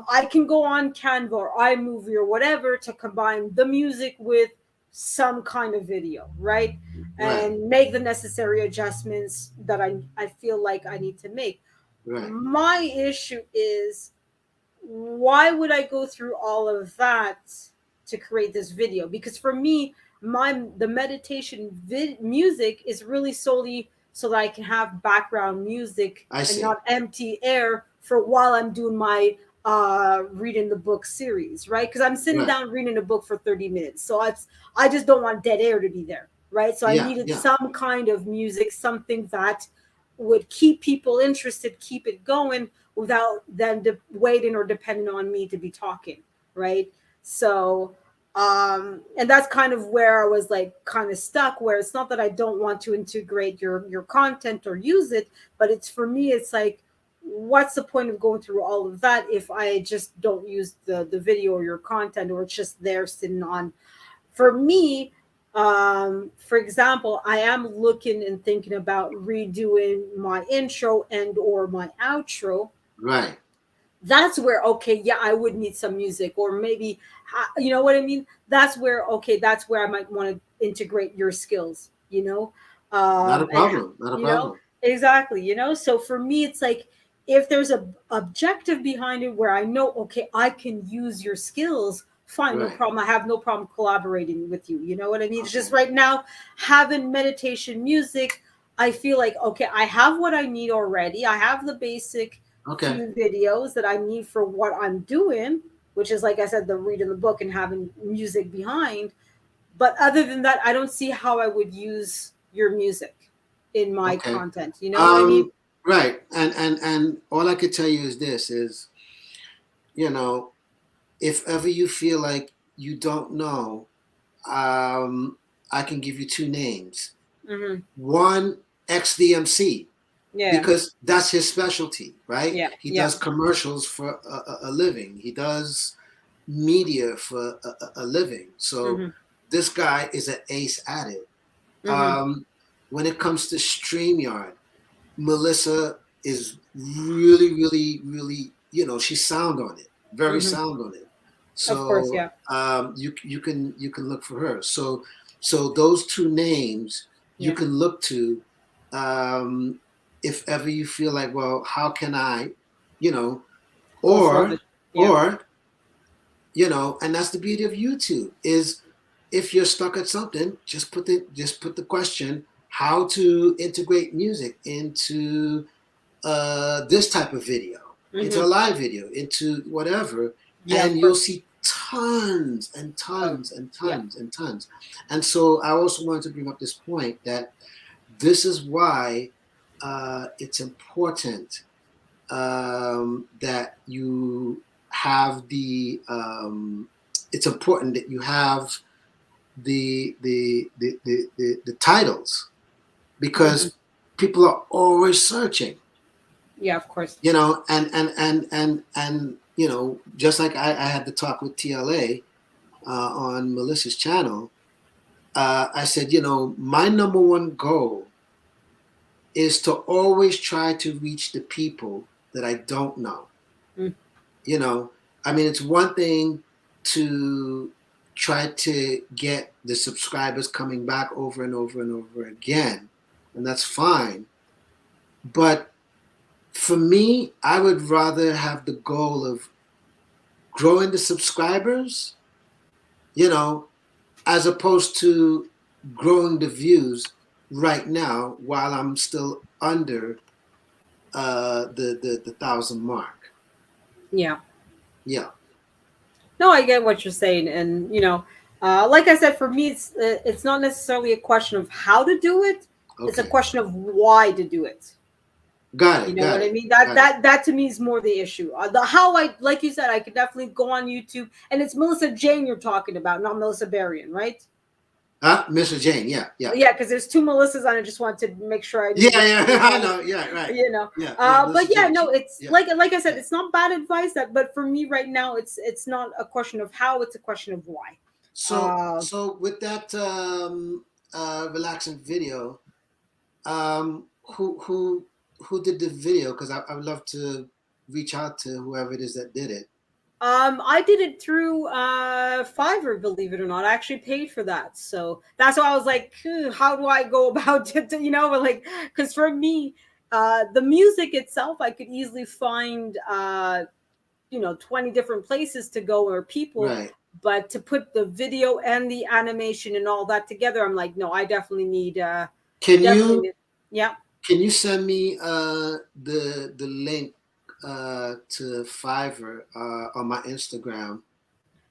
Speaker 1: I can go on Canva or iMovie or whatever to combine the music with some kind of video, right?
Speaker 4: Right.
Speaker 1: And make the necessary adjustments that I feel like I need to make.
Speaker 4: Right.
Speaker 1: My issue is why would I go through all of that to create this video? Because for me, the meditation music is really solely so that I can have background music
Speaker 4: I
Speaker 1: and
Speaker 4: see.
Speaker 1: not empty air for while I'm doing my reading the book series, right? Because I'm sitting
Speaker 4: Right.
Speaker 1: down reading a book for 30 minutes. So I just don't want dead air to be there, right? So I
Speaker 4: Yeah.
Speaker 1: needed
Speaker 4: Yeah.
Speaker 1: some kind of music, something that would keep people interested, keep it going without them waiting or depending on me to be talking, right? So and that's kind of where I was like kind of stuck, where it's not that I don't want to integrate your content or use it, but it's for me it's like, what's the point of going through all of that if I just don't use the video or your content, or it's just there sitting on. For me, for example, I am looking and thinking about redoing my intro and or my outro.
Speaker 4: Right.
Speaker 1: That's where, okay, yeah, I would need some music, or maybe, you know what I mean? That's where, okay, that's where I might want to integrate your skills,
Speaker 4: Not a
Speaker 1: and
Speaker 4: problem. Not a
Speaker 1: you know
Speaker 4: problem.
Speaker 1: exactly, so for me it's like, if there's a objective behind it where I know, okay, I can use your skills, fine, no
Speaker 4: Right.
Speaker 1: problem, I have no problem collaborating with you, you know what I mean? It's
Speaker 4: Okay.
Speaker 1: just right now, having meditation music, I feel like, okay, I have what I need already, I have the basic
Speaker 4: Okay.
Speaker 1: few videos that I need for what I'm doing, which is, like I said, the reading the book and having music behind. But other than that, I don't see how I would use your music in my
Speaker 4: Okay.
Speaker 1: content. You know what I mean?
Speaker 4: Right. And all I could tell you is this: is, you know, if ever you feel like you don't know, I can give you two names.
Speaker 1: Mm-hmm.
Speaker 4: One, XDMC,
Speaker 1: Yeah.
Speaker 4: because that's his specialty, right?
Speaker 1: Yeah.
Speaker 4: He
Speaker 1: Yeah.
Speaker 4: does commercials for a living. He does media for a living. So
Speaker 1: Mm-hmm.
Speaker 4: this guy is an ace at it.
Speaker 1: Mm-hmm.
Speaker 4: When it comes to StreamYard, Melissa is really, really, really, she's sound on it, very
Speaker 1: Mm-hmm.
Speaker 4: sound on it.
Speaker 1: Of course.
Speaker 4: So
Speaker 1: Yeah.
Speaker 4: you can look for her. So those two names you
Speaker 1: Yeah.
Speaker 4: can look to, um, if ever you feel like, well, how can I, you know,
Speaker 1: Go further.
Speaker 4: or
Speaker 1: Yeah.
Speaker 4: or and that's the beauty of YouTube is, if you're stuck at something, just put the question, how to integrate music into this type of video, into
Speaker 1: Mm-hmm.
Speaker 4: a live video, into whatever,
Speaker 1: Yeah.
Speaker 4: and
Speaker 1: Of
Speaker 4: you'll
Speaker 1: course.
Speaker 4: see tons and
Speaker 1: Oh.
Speaker 4: tons and
Speaker 1: Yeah.
Speaker 4: tons and tons. And so I also wanted to bring up this point that this is why it's important that you have it's important that you have the titles,
Speaker 1: Mm-hmm.
Speaker 4: because people are always searching,
Speaker 1: Yeah. Of course.
Speaker 4: and just like I had the talk with TLA on Melissa's channel. I said, my number one goal is to always try to reach the people that I don't know.
Speaker 1: Mm.
Speaker 4: You know, I mean, it's one thing to try to get the subscribers coming back over and over and over again, and that's fine. But for me, I would rather have the goal of growing the subscribers, you know, as opposed to growing the views right now while I'm still under the 1,000 mark.
Speaker 1: Yeah.
Speaker 4: Yeah.
Speaker 1: No, I get what you're saying, and like I said, for me, it's not necessarily a question of how to do it; it's a
Speaker 4: Okay.
Speaker 1: question of why to do it.
Speaker 4: Got
Speaker 1: You
Speaker 4: it.
Speaker 1: know
Speaker 4: Got
Speaker 1: what I
Speaker 4: it.
Speaker 1: mean? That
Speaker 4: Got it.
Speaker 1: that that to me is more the issue. The how, I like you said, I could definitely go on YouTube, and it's Melissa Jane you're talking about, not Melissa Berrien, right?
Speaker 4: Mr. Jane. Yeah. Yeah.
Speaker 1: Yeah, because there's two Melissas, and I just wanted to make sure I knew
Speaker 4: Yeah.
Speaker 1: which
Speaker 4: Yeah.
Speaker 1: one you're
Speaker 4: I
Speaker 1: talking
Speaker 4: know.
Speaker 1: about.
Speaker 4: Yeah. Right.
Speaker 1: You know,
Speaker 4: Yeah. Yeah.
Speaker 1: but
Speaker 4: Mr.
Speaker 1: yeah,
Speaker 4: Jane.
Speaker 1: no, it's
Speaker 4: Yeah.
Speaker 1: like I said,
Speaker 4: Yeah.
Speaker 1: it's not bad advice. But for me right now, it's not a question of how; it's a question of why.
Speaker 4: So
Speaker 1: Uh,
Speaker 4: so with that relaxing video, who did the video? Because I would love to reach out to whoever it is that did it.
Speaker 1: I did it through Fiverr, believe it or not. I actually paid for that, so that's why I was like, how do I go about it? But like, because for me, the music itself, I could easily find 20 different places to go or people,
Speaker 4: Right.
Speaker 1: but to put the video and the animation and all that together, I'm like, no, I definitely need
Speaker 4: Can
Speaker 1: definitely
Speaker 4: you
Speaker 1: need, yeah.
Speaker 4: can you send me the link to Fiverr on my Instagram.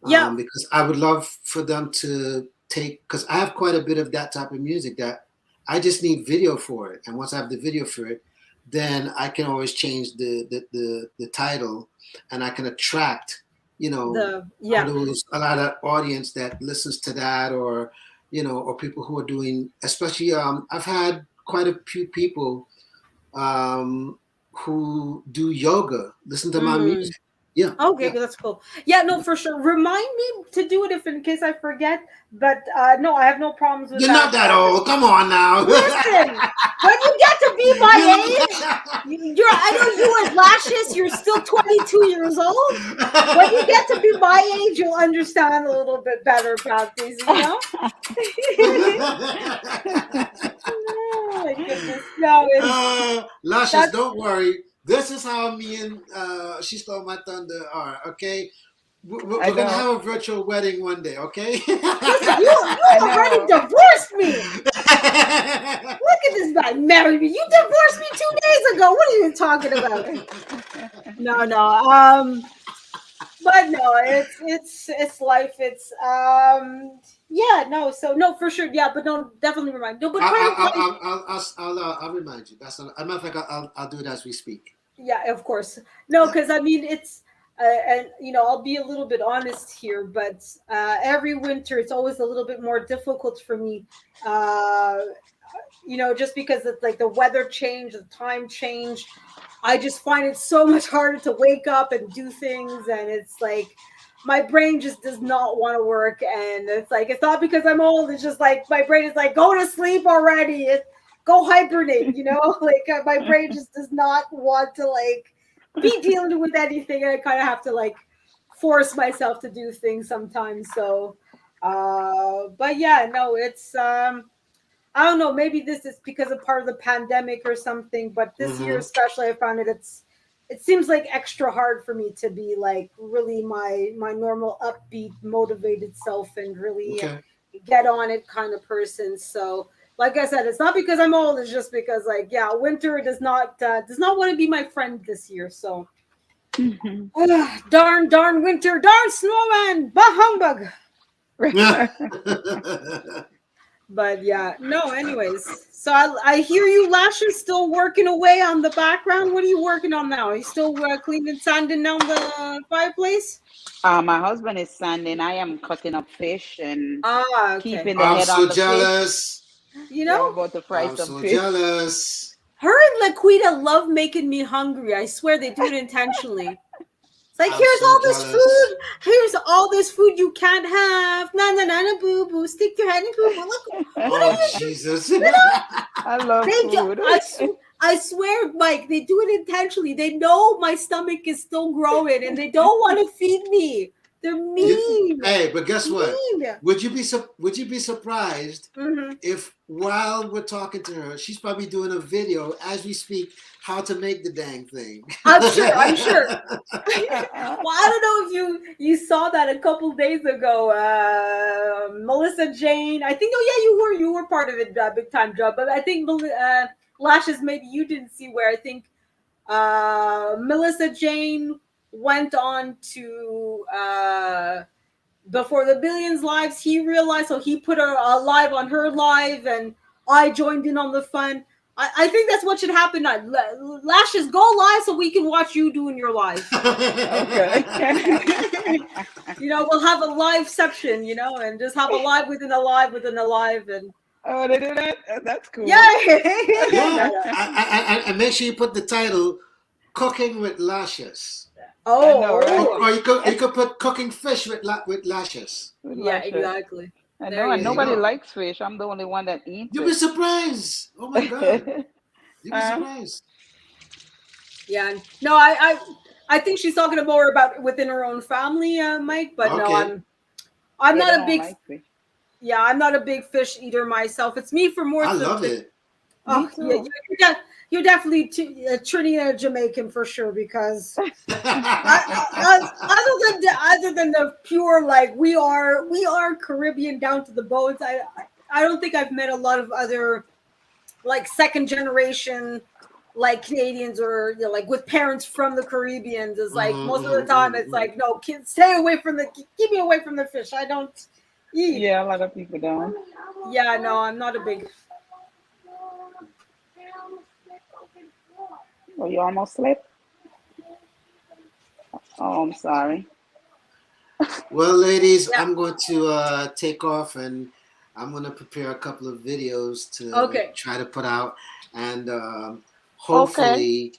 Speaker 1: Yeah.
Speaker 4: Because I would love for them to take, because I have quite a bit of that type of music that I just need video for it. And once I have the video for it, then I can always change the title, and I can attract, you know, a lot of audience that listens to that, or, you know, or people who are doing, especially, I've had quite a few people who do yoga listen to my music. Yeah.
Speaker 1: Okay,
Speaker 4: Yeah.
Speaker 1: that's cool. Yeah, no, for sure. Remind me to do it if in case I forget. But no, I have no problems with
Speaker 4: You're
Speaker 1: that.
Speaker 4: not that old. Come on now.
Speaker 1: Listen, when you get to be my age, I know you as Lashes, you're still 22 years old. When you get to be my age, you'll understand a little bit better about these, you know? Oh my goodness. No,
Speaker 4: Lashes, don't worry. This is how me and She Stole My Thunder are, okay? We're going to have a virtual wedding one day, okay?
Speaker 1: Listen, you already divorced me. Look at this guy married me. You divorced me 2 days ago. What are you talking about? No. But no, it's life. It's yeah, no. So no, for sure, yeah. But no, definitely remind. No, but
Speaker 4: I'll remind you. That's not, a matter of fact, I'll do it as we speak.
Speaker 1: Yeah, of course. No, because I mean it's and you know I'll be a little bit honest here, but every winter it's always a little bit more difficult for me. You know, just because it's like the weather change, the time change. I just find it so much harder to wake up and do things, and it's like my brain just does not want to work, and it's like it's not because I'm old. It's just like my brain is like go to sleep already. Go hibernate, you know, like my brain just does not want to like be dealing with anything, and I kind of have to like force myself to do things sometimes. So but yeah, no, it's I don't know, maybe this is because of part of the pandemic or something, but this year especially I found it seems like extra hard for me to be like really my normal upbeat motivated self and really get on it kind of person. So like I said, it's not because I'm old, it's just because like yeah, winter does not want to be my friend this year. So darn winter, darn snowman, bah humbug. But yeah, no, anyways. So I hear you, Lashes, still working away on the background. What are you working on now? Are you still cleaning, sanding down the fireplace?
Speaker 5: My husband is sanding. I am cutting up fish and keeping the
Speaker 4: I'm
Speaker 5: head
Speaker 4: so
Speaker 5: on the
Speaker 4: jealous.
Speaker 5: fish.
Speaker 1: You know?
Speaker 5: I'm about to fry
Speaker 4: I'm
Speaker 5: some
Speaker 4: so
Speaker 5: fish.
Speaker 4: jealous.
Speaker 1: Her and Laquita love making me hungry. I swear they do it intentionally. It's like, here's
Speaker 4: so
Speaker 1: all
Speaker 4: jealous.
Speaker 1: this food. Here's all this food you can't have. Na boo boo. Stick your head in boo boo. Look, what are you
Speaker 4: Jesus.
Speaker 1: You know?
Speaker 5: I love food.
Speaker 1: I swear, Mike, they do it intentionally. They know my stomach is still growing and they don't want to feed me. They're mean.
Speaker 4: Hey, but guess what? Would you be surprised if while we're talking to her, she's probably doing a video as we speak how to make the dang thing?
Speaker 1: I'm sure. Well, I don't know if you saw that a couple days ago. Melissa Jane, I think. Oh yeah, you were part of it, Big Time Job. But I think Lashes, maybe you didn't see where I think Melissa Jane went on to before the Billions lives. He realized, so he put a live on her live, and I joined in on the fun. I think that's what should happen now. Lashes, go live so we can watch you doing your live.
Speaker 5: Okay.
Speaker 1: You know, we'll have a live section, you know, and just have a live within a live within a live. And
Speaker 5: oh, they do that? That's cool.
Speaker 1: Yeah.
Speaker 4: And make sure you put the title Cooking with Lashes.
Speaker 1: Oh,
Speaker 5: know, right?
Speaker 4: Or you could put Cooking Fish with Lashes.
Speaker 1: Yeah, exactly.
Speaker 5: I know, and nobody likes fish. I'm the only one that eats
Speaker 4: You'll be surprised. Oh my God. You'll be surprised.
Speaker 1: Yeah. No, I think she's talking more about within her own family, Mike. But no, I'm not a big I'm not a big fish eater myself. It's me for more.
Speaker 4: I love it.
Speaker 1: Oh, yeah, you're definitely Trinidad Jamaican for sure, because other than the pure, like we are Caribbean down to the bones. I don't think I've met a lot of other like second generation like Canadians or like with parents from the Caribbeans. It's like most of the time it's like, no, kids, stay away from keep me away from the fish. I don't eat.
Speaker 5: Yeah, a lot of people don't.
Speaker 1: Yeah, no, I'm not a big.
Speaker 5: Oh, you almost slept? Oh, I'm sorry.
Speaker 4: Well, ladies,
Speaker 1: Yeah.
Speaker 4: I'm going to take off, and I'm going to prepare a couple of videos to try to put out, and hopefully,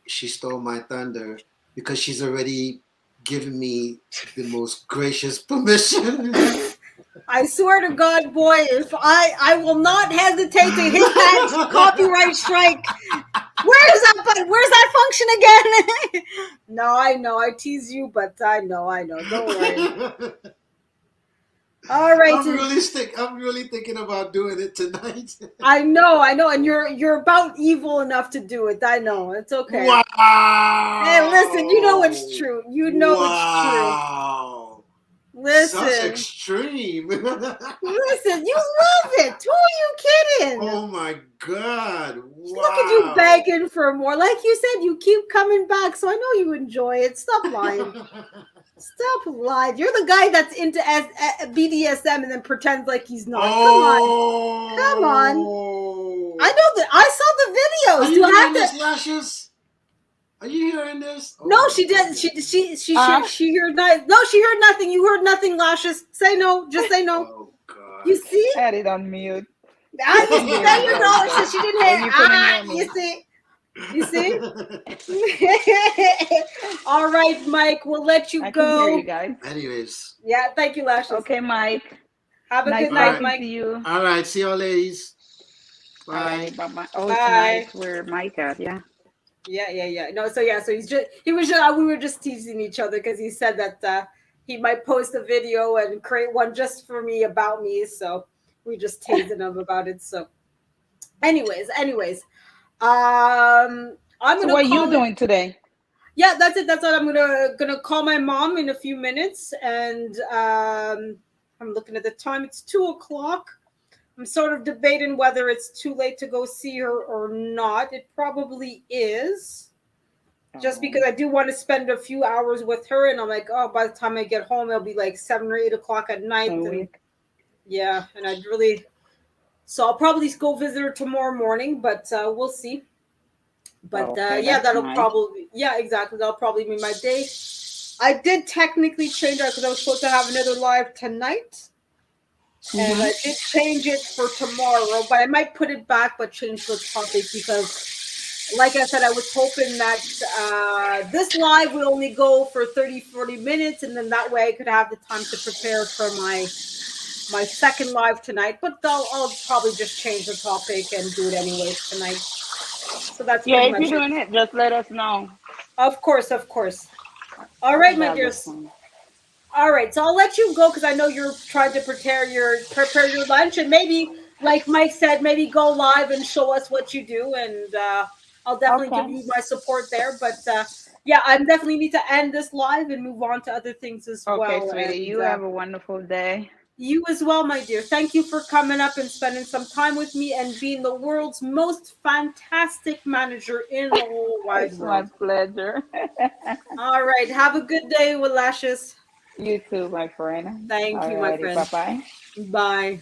Speaker 4: she stole my thunder because she's already given me the most gracious permission.
Speaker 1: I swear to God, boy, if I will not hesitate to hit that copyright strike. Where's that function again? No, I know, I tease you, but I know. Don't worry. All right.
Speaker 4: I'm really thinking about doing it tonight.
Speaker 1: I know, and you're about evil enough to do it. I know. It's okay.
Speaker 4: Wow.
Speaker 1: Hey, listen, you know it's true. You know it's true.
Speaker 4: Wow.
Speaker 1: Listen.
Speaker 4: Such extreme.
Speaker 1: Listen, you love it. Who are you kidding?
Speaker 4: Oh my God. Wow.
Speaker 1: Look at you begging for more. Like you said, you keep coming back, so I know you enjoy it. Stop lying. Stop lying. You're the guy that's into BDSM and then pretends like he's not.
Speaker 4: Oh.
Speaker 1: Come on. I know that. I saw the videos.
Speaker 4: Are you hearing this, Lashes? Are you hearing this?
Speaker 1: No,
Speaker 4: Oh,
Speaker 1: she didn't. She heard nothing. No, she heard nothing. You heard nothing, Lashes. Say no. Just say no.
Speaker 4: Oh God.
Speaker 1: You see?
Speaker 5: Had it on mute.
Speaker 1: There you go. So she didn't hear. You see? All right, Mike. We'll let you
Speaker 5: I
Speaker 1: go.
Speaker 5: can hear you guys.
Speaker 4: Anyways.
Speaker 1: Yeah. Thank you, Lashes.
Speaker 5: Okay, Mike.
Speaker 1: Have a
Speaker 5: Nice
Speaker 1: good night,
Speaker 5: talking
Speaker 1: Mike.
Speaker 5: to you.
Speaker 4: All right. See y'all, ladies. Bye.
Speaker 5: All right, bye-bye. Oh,
Speaker 1: Bye.
Speaker 5: tonight where Mike at? Yeah.
Speaker 1: Yeah. No, so we were just teasing each other because he said that he might post a video and create one just for me about me. So we just teasing him about it. So, anyways, I'm
Speaker 5: So
Speaker 1: gonna.
Speaker 5: what are you doing today?
Speaker 1: Yeah, that's it. That's what I'm gonna call my mom in a few minutes, and I'm looking at the time. It's 2:00. I'm sort of debating whether it's too late to go see her or not. It probably is, just because I do want to spend a few hours with her, and I'm like, oh, by the time I get home, it'll be like 7 or 8 o'clock at night. And, yeah, and so I'll probably go visit her tomorrow morning, but we'll see. But yeah, that'll probably, exactly. That'll probably be my day. I did technically change that because I was supposed to have another live tonight. And I did change it for tomorrow, but I might put it back, but change the topic because, like I said, I was hoping that this live would only go for 30-40 minutes, and then that way I could have the time to prepare for my second live tonight. But I'll probably just change the topic and do it anyways tonight. So that's pretty much
Speaker 5: if you're doing it, just let us know.
Speaker 1: Of course. All right, my dears. All right, so I'll let you go because I know you're trying to prepare your lunch, and maybe, like Mike said, maybe go live and show us what you do, and I'll definitely give you my support there. But yeah, I definitely need to end this live and move on to other things as well.
Speaker 5: Okay, sweetie, you have a wonderful day.
Speaker 1: You as well, my dear. Thank you for coming up and spending some time with me and being the world's most fantastic manager in the whole wide world.
Speaker 5: It's my pleasure.
Speaker 1: All right, have a good day with Lashes.
Speaker 5: You too, my friend.
Speaker 1: Thank you, my friend.
Speaker 5: Bye-bye.
Speaker 1: Bye.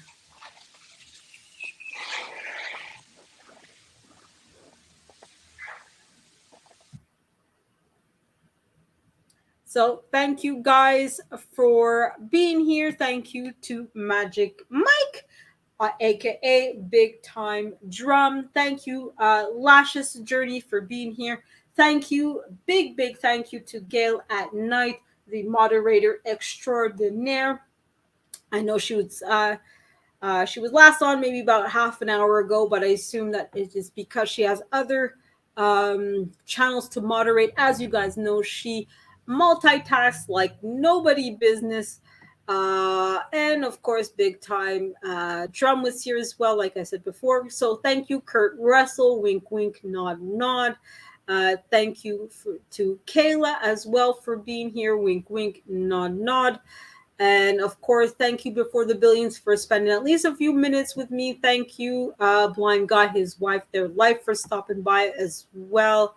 Speaker 1: So thank you guys for being here. Thank you to Magic Mike, aka Big Time Drum. Thank you, Lashes Journey, for being here. Thank you, big thank you to Gail at Night, the moderator extraordinaire. I know she was last on maybe about half an hour ago, but I assume that it is because she has other channels to moderate. As you guys know, she multitasks like nobody business. And of course, Big Time Drum was here as well, like I said before. So thank you, Kurt Russell, wink, wink, nod, nod. Thank you to Kayla as well for being here, wink, wink, nod, nod. And of course, thank you Before the Billions for spending at least a few minutes with me. Thank you, Blind Guy, his wife, their life, for stopping by as well.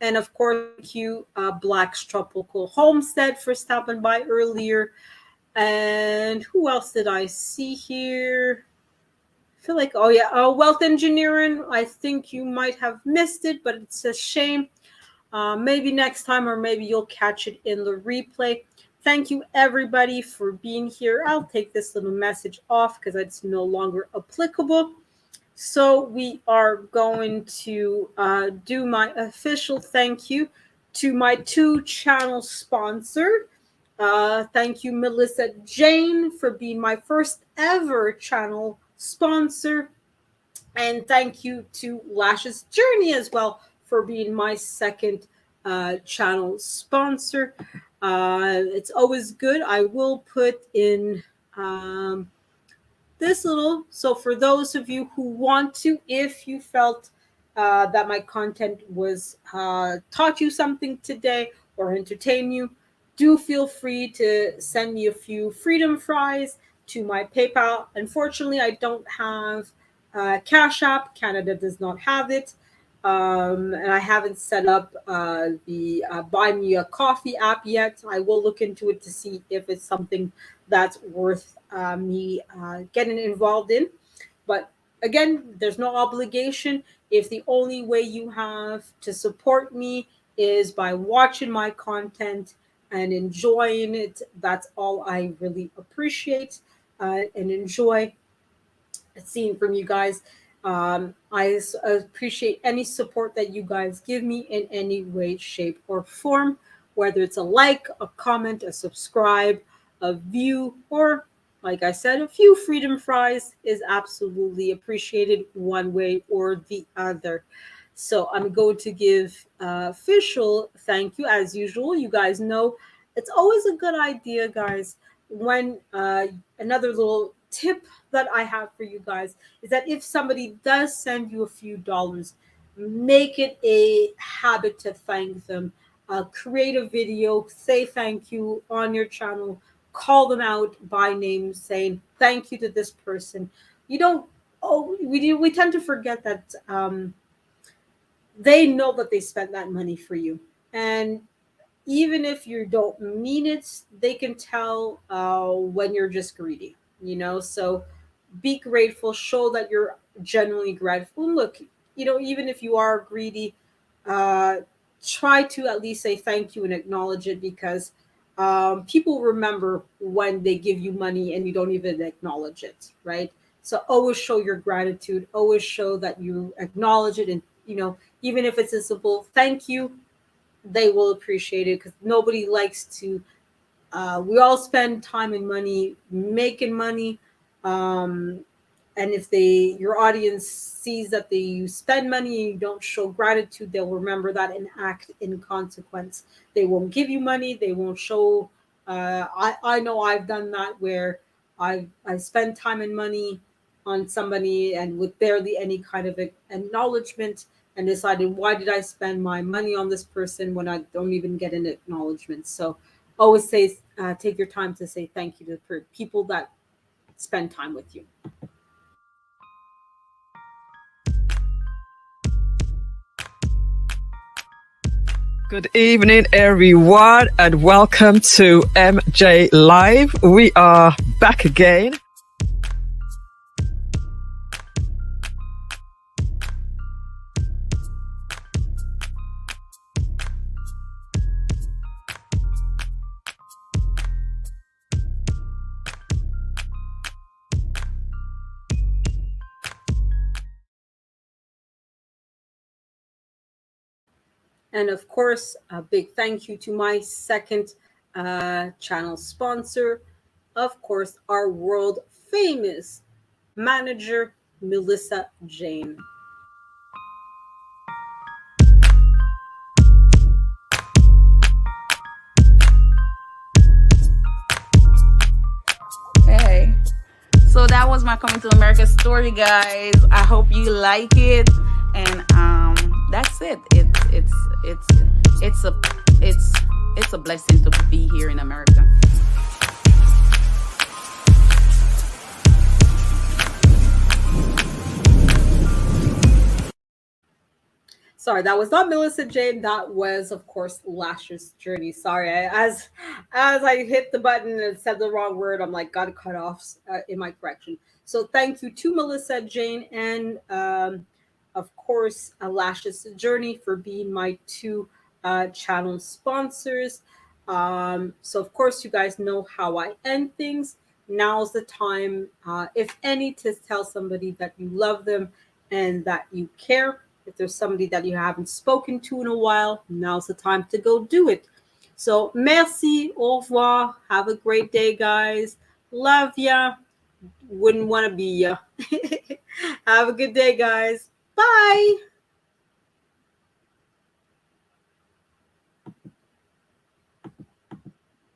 Speaker 1: And of course, thank you, Black's Tropical Homestead, for stopping by earlier. And who else did I see here? I feel like, oh yeah, Wealth Engineering. I think you might have missed it, but it's a shame. Maybe next time, or maybe you'll catch it in the replay. Thank you, everybody, for being here. I'll take this little message off because it's no longer applicable. So we are going to do my official thank you to my 2-channel sponsor. Thank you, Melissa Jane, for being my first ever channel sponsor. And thank you to Lash's Journey as well for being my second channel sponsor. It's always good. I will put in this little, so for those of you who want to, if you felt that my content was taught you something today or entertain you, do feel free to send me a few freedom fries to my PayPal. Unfortunately, I don't have Cash App. Canada does not have it. And I haven't set up the Buy Me a Coffee app yet. I will look into it to see if it's something that's worth me getting involved in. But again, there's no obligation. If the only way you have to support me is by watching my content and enjoying it, that's all I really appreciate and enjoy seeing from you guys. I appreciate any support that you guys give me in any way, shape, or form, whether it's a like, a comment, a subscribe, a view, or, like I said, a few freedom fries is absolutely appreciated one way or the other. So I'm going to give official thank you as usual. You guys know it's always a good idea, guys, when another little tip that I have for you guys is that if somebody does send you a few dollars, make it a habit to thank them. Create a video, say thank you on your channel, call them out by name, saying thank you to this person. You don't. Oh, we tend to forget that they know that they spent that money for you, and even if you don't mean it, they can tell when you're just greedy. So be grateful, show that you're genuinely grateful. And look, even if you are greedy, try to at least say thank you and acknowledge it, because people remember when they give you money and you don't even acknowledge it, right? So always show your gratitude, always show that you acknowledge it. And even if it's a simple thank you, they will appreciate it, because nobody likes to we all spend time and money making money, and if your audience sees that you spend money and you don't show gratitude, they'll remember that and act in consequence. They won't give you money, they won't show. I know I've done that, where I spend time and money on somebody and with barely any kind of acknowledgement, and decided, why did I spend my money on this person when I don't even get an acknowledgement? So always say, take your time to say thank you to people that spend time with you.
Speaker 6: Good evening, everyone, and welcome to MJ Live. We are back again.
Speaker 1: And of course, a big thank you to my second channel sponsor, of course, our world famous manager, Melissa Jane.
Speaker 5: Hey, so that was my Coming to America story, guys. I hope you like it, and that's it. It's a blessing to be here in America.
Speaker 1: Sorry, that was not Melissa Jane. That was, of course, Lash's Journey. Sorry, as I hit the button and said the wrong word, I'm like, got to cut off in my correction. So thank you to Melissa Jane and, of course, Lash's Journey for being my two channel sponsors. So, of course, you guys know how I end things. Now's the time, if any, to tell somebody that you love them and that you care. If there's somebody that you haven't spoken to in a while, now's the time to go do it. So, merci, au revoir. Have a great day, guys. Love ya. Wouldn't want to be ya. Have a good day, guys. Bye.